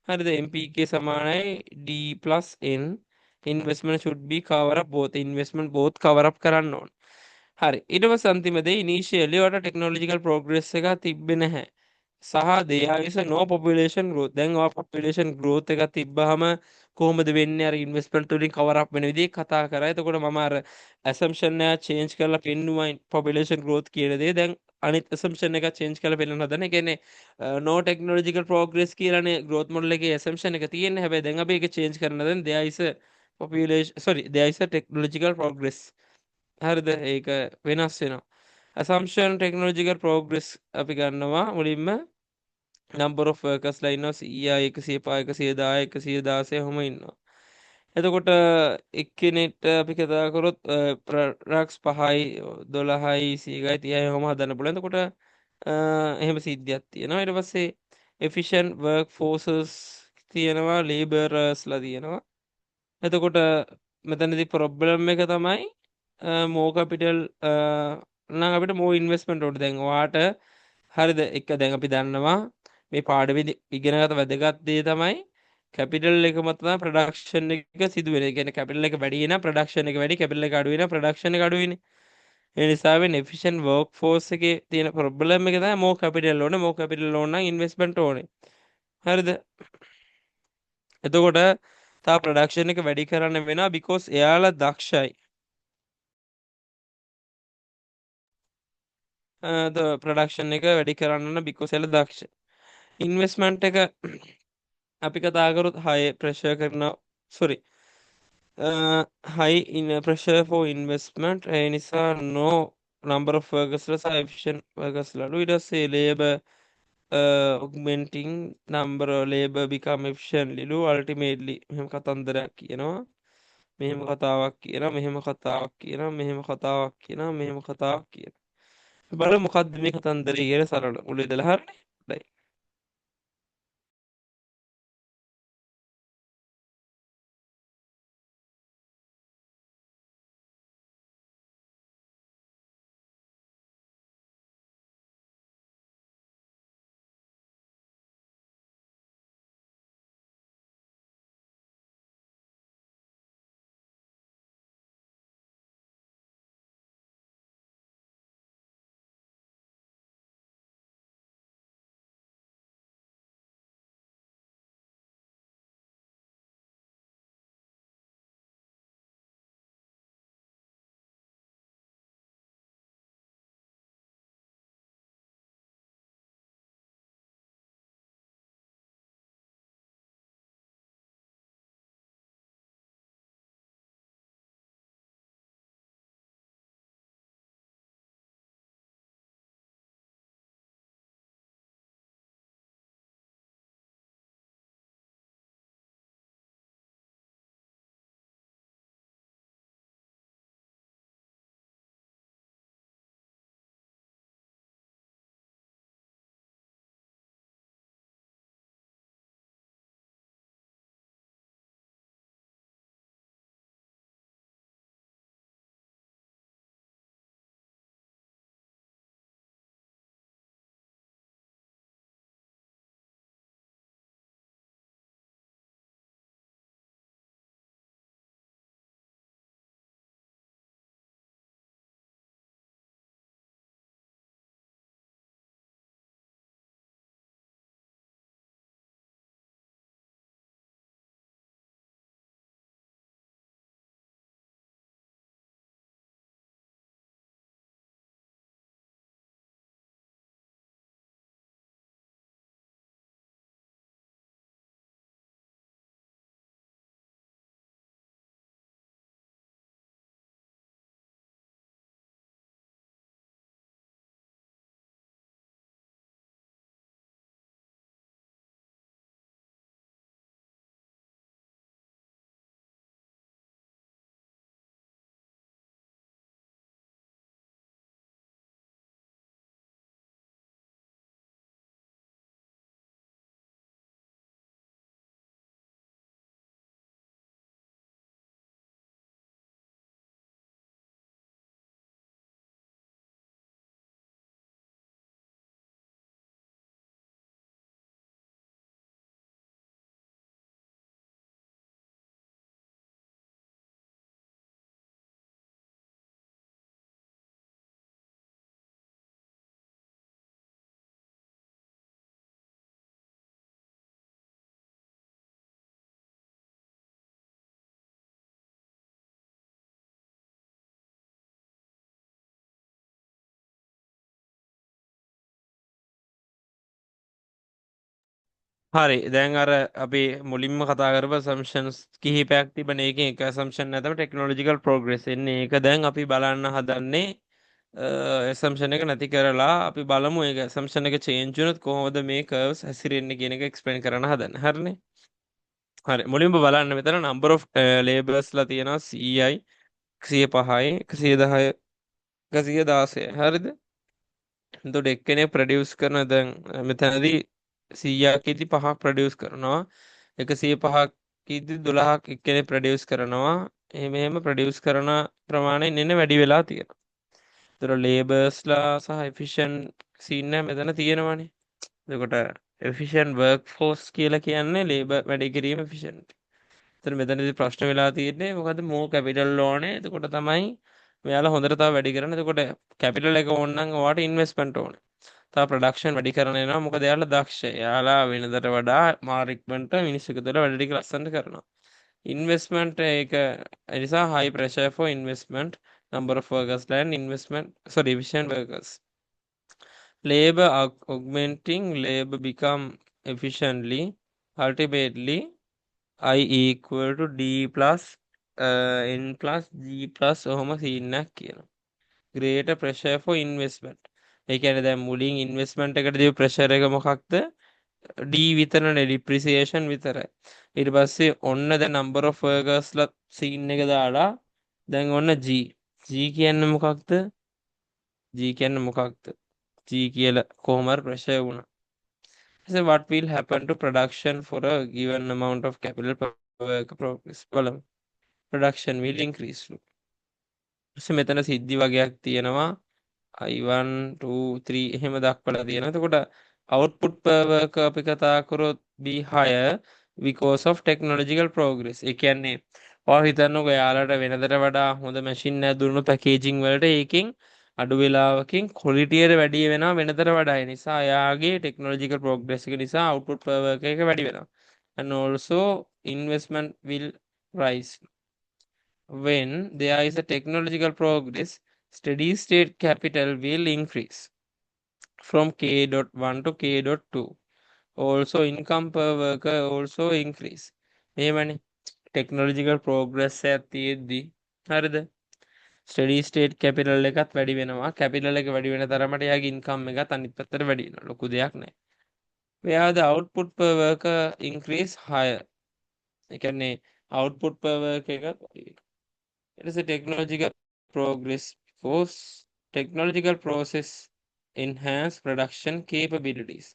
හරිද MPK සමානයි D plus n investment should be cover up both investment both cover up කරන්න ඕන. හරි ඊට පස්සේ අන්තිමදී initially ඔයාලට technological progress එක තිබ්බේ නැහැ. සහ there is no population growth. දැන් ඔයා population growth එක තිබ්බහම කොහොමද වෙන්නේ අර investment වලින් cover up වෙන විදිහ කතා කරා. එතකොට මම අර assumption එක change කරලා පෙන්නුවා population growth කියන දේ. දැන් අනිත් assumption එක change කරලා පෙන්නන්න හදන. ඒ කියන්නේ no technological progress කියලානේ growth model එකේ assumption එක තියෙන්නේ. හැබැයි දැන් අපි ඒක change කරන්න දැන් there is a population sorry there is a technological progress. හරිද ඒක වෙනස් වෙනවා. assumption technological progress අපි ගන්නවා මුලින්ම number of workers ලා ඉන්නවා 100 105 110 116 ඔහොම ඉන්නවා. එතකොට එක්කෙනෙක්ට අපි කතා කරොත් ප්‍රොඩක්ට්ස් 5යි 12යි 100යි 30යි ඔහොම හදන්න පුළුවන්. එතකොට එහෙම සිද්ධියක් තියෙනවා. ඊට පස්සේ efficient work forces තියෙනවා laborers ලා තියෙනවා. එතකොට මෙතනදී ප්‍රොබ්ලම් එක තමයි more capital නම් අපිට more investment ඕනේ. දැන් ඔයාට හරිද එක දැන් අපි දන්නවා මේ පාඩමේදී ඉගෙනගත වැදගත් දේ තමයි කැපිටල් එක මත තමයි ප්‍රොඩක්ෂන් එක සිදු වෙන්නේ. ඒ කියන්නේ කැපිටල් එක වැඩි වෙනා ප්‍රොඩක්ෂන් එක වැඩි, කැපිටල් එක අඩු වෙනා ප්‍රොඩක්ෂන් එක අඩු වෙන්නේ. ඒ නිසා වෙන්නේ efficient workforce එකේ තියෙන ප්‍රොබ්ලම් එක තමයි more capital ඕනේ. more capital ඕන නම් investment ඕනේ. හරිද? එතකොට තා ප්‍රොඩක්ෂන් එක වැඩි කරන්න වෙනවා because එයාලා දක්ෂයි. ප්‍රොඩක්ෂන් එක වැඩි කරන්න because එයාලා දක්ෂයි. ඉන්වෙස්ට්මන්ට් එක අපි කතා කරොත් high pressure කරන sorry high in pressure for investment ඒ නිසා no number of workers ලා සහ efficient workers ලාලු ඊට පස්සේ labor augmenting number of labor become efficiently ලු ultimately මෙහෙම කතන්දරයක් කියනවා මෙහෙම කතාවක් කියනවා මෙහෙම කතාවක් කියනවා මෙහෙම කතාවක් කියනවා මෙහෙම කතාවක් කියනවා බලමු මොකද්ද මේ කතන්දරේ කියලා සරල මුල ඉඳලා හරිනේ හරි දැන් අර අපි මුලින්ම කතා කරපු assumptions කිහිපයක් තිබෙන එකෙන් එක assumption එක තමයි technological progress එන්නේ. ඒක දැන් අපි බලන්න හදන්නේ assumption එක නැති කරලා අපි බලමු ඒක assumption එක change වුණොත් කොහොමද මේ curves හැසිරෙන්නේ කියන එක explain කරන්න හදන්නේ. හරිනේ. හරි මුලින්ම බලන්න මෙතන number of labels ලා තියෙනවා 100යි 105යි 110යි 116යි. හරිද? එතකොට එක්කෙනෙක් ප්‍රොඩියුස් කරන දැන් මෙතනදී 100ක් ඉදි 5ක් ප්‍රොඩියුස් කරනවා 105ක් ඉදි 12ක් එක්කෙනෙක් ප්‍රොඩියුස් කරනවා එහෙම ප්‍රොඩියුස් කරන ප්‍රමාණය ඉන්න වැඩි වෙලා තියෙනවා. ඒතර ලේබර්ස්ලා සහ එෆිෂන්සි ඉන්න මෙතන තියෙනවානේ. එතකොට efficient workforce කියලා කියන්නේ labor වැඩි කිරීම efficient. එතන මෙතනදී ප්‍රශ්න වෙලා තියෙන්නේ මොකද more capital ඕනේ. එතකොට තමයි මෙයාලා හොඳට තව වැඩි කරන්න. එතකොට capital එක ඕන නම් ඔයාට investment ඕනේ. තව ප්‍රොඩක්ෂන් වැඩි කරන්න එනවා මොකද එයාලා දක්ෂ. එයාලා වෙනදට වඩා මාර ඉක්මනට මිනිස්සු එකතුල වැඩ ටික ලස්සනට කරනවා. ඉන්වෙස්ට්මන්ට් ඒක නිසා high pressure for investment number of workers and investment sorry efficient workers. Labor augmenting labor become efficiently ultimately I equal to D plus N plus G plus ඔහොම සීන් එකක් කියනවා. greater pressure for investment. ඒ කියන්නේ දැන් මුලින් investment එකට දීපු pressure එක මොකක්ද? D විතරනේ depreciation විතරයි. ඊට පස්සේ ඔන්න දැන් number of workers ලා සීන් එක දාලා දැන් ඔන්න G. G කියන්නේ මොකක්ද? G කියන්නේ මොකක්ද? G කියලා කොහොම හරි ප්‍රෙෂර් වුණා. So what will happen to production for a given amount of capital per worker progress? බලමු. Production will increase. ඊට මෙතන සිද්ධි වගේක් තියෙනවා. I1 2 3 එහෙම දක්වලා තියෙනවා. එතකොට output per worker අපි කතා කරොත් be higher because of technological progress. ඒ කියන්නේ ඔයා හිතන්නකෝ යාලට වෙනදට වඩා හොඳ මැෂින් එකක් දුන්නු පැකේජින් වලට ඒකෙන් අඩු වෙලාවකින් quality එක වැඩි වෙනවා වෙනදට වඩා. ඒ නිසා යාගේ technological progress එක නිසා output per worker එක වැඩි වෙනවා. And also investment will rise. When there is a technological progress, steady state capital will increase from K.1 to K.2. Also income per worker also increase. එහෙමනේ technological progress එකක් තියෙද්දි හරිද? steady state capital එකත් වැඩි වෙනවා. capital එක වැඩි වෙන තරමට යාගේ income එකත් අනිත් පැත්තට වැඩි වෙනවා. ලොකු දෙයක් නෑ. where the output per worker increase higher. ඒ කියන්නේ output per worker එකත් වැඩි වෙනවා. It is a technological progress force. Technological process enhance production capabilities.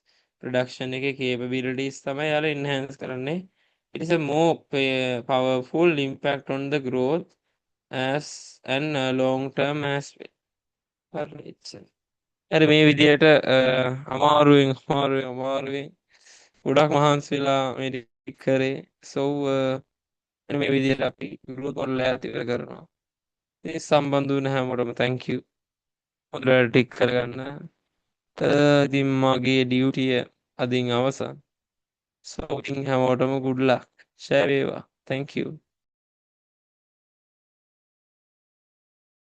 Production එකේ capabilities තමයි යාලා enhance කරන්නේ. It is a more powerful impact on the growth as and long term as well. හරි මේ විදිහට අමාරුවෙන් ගොඩක් මහන්සි වෙලා මේ ටික කරේ. So මේ විදිහට අපි growth model එක ඉවර කරනවා. මේ සම්බන්ධ වුණ හැමෝටම thank you. හොඳට ටික කරගන්න. ඉතින් මගේ ඩියුටි එක අදින් අවසන්. So ඉතින් හැමෝටම good luck. ෂෙයාර් වේවා. Thank you.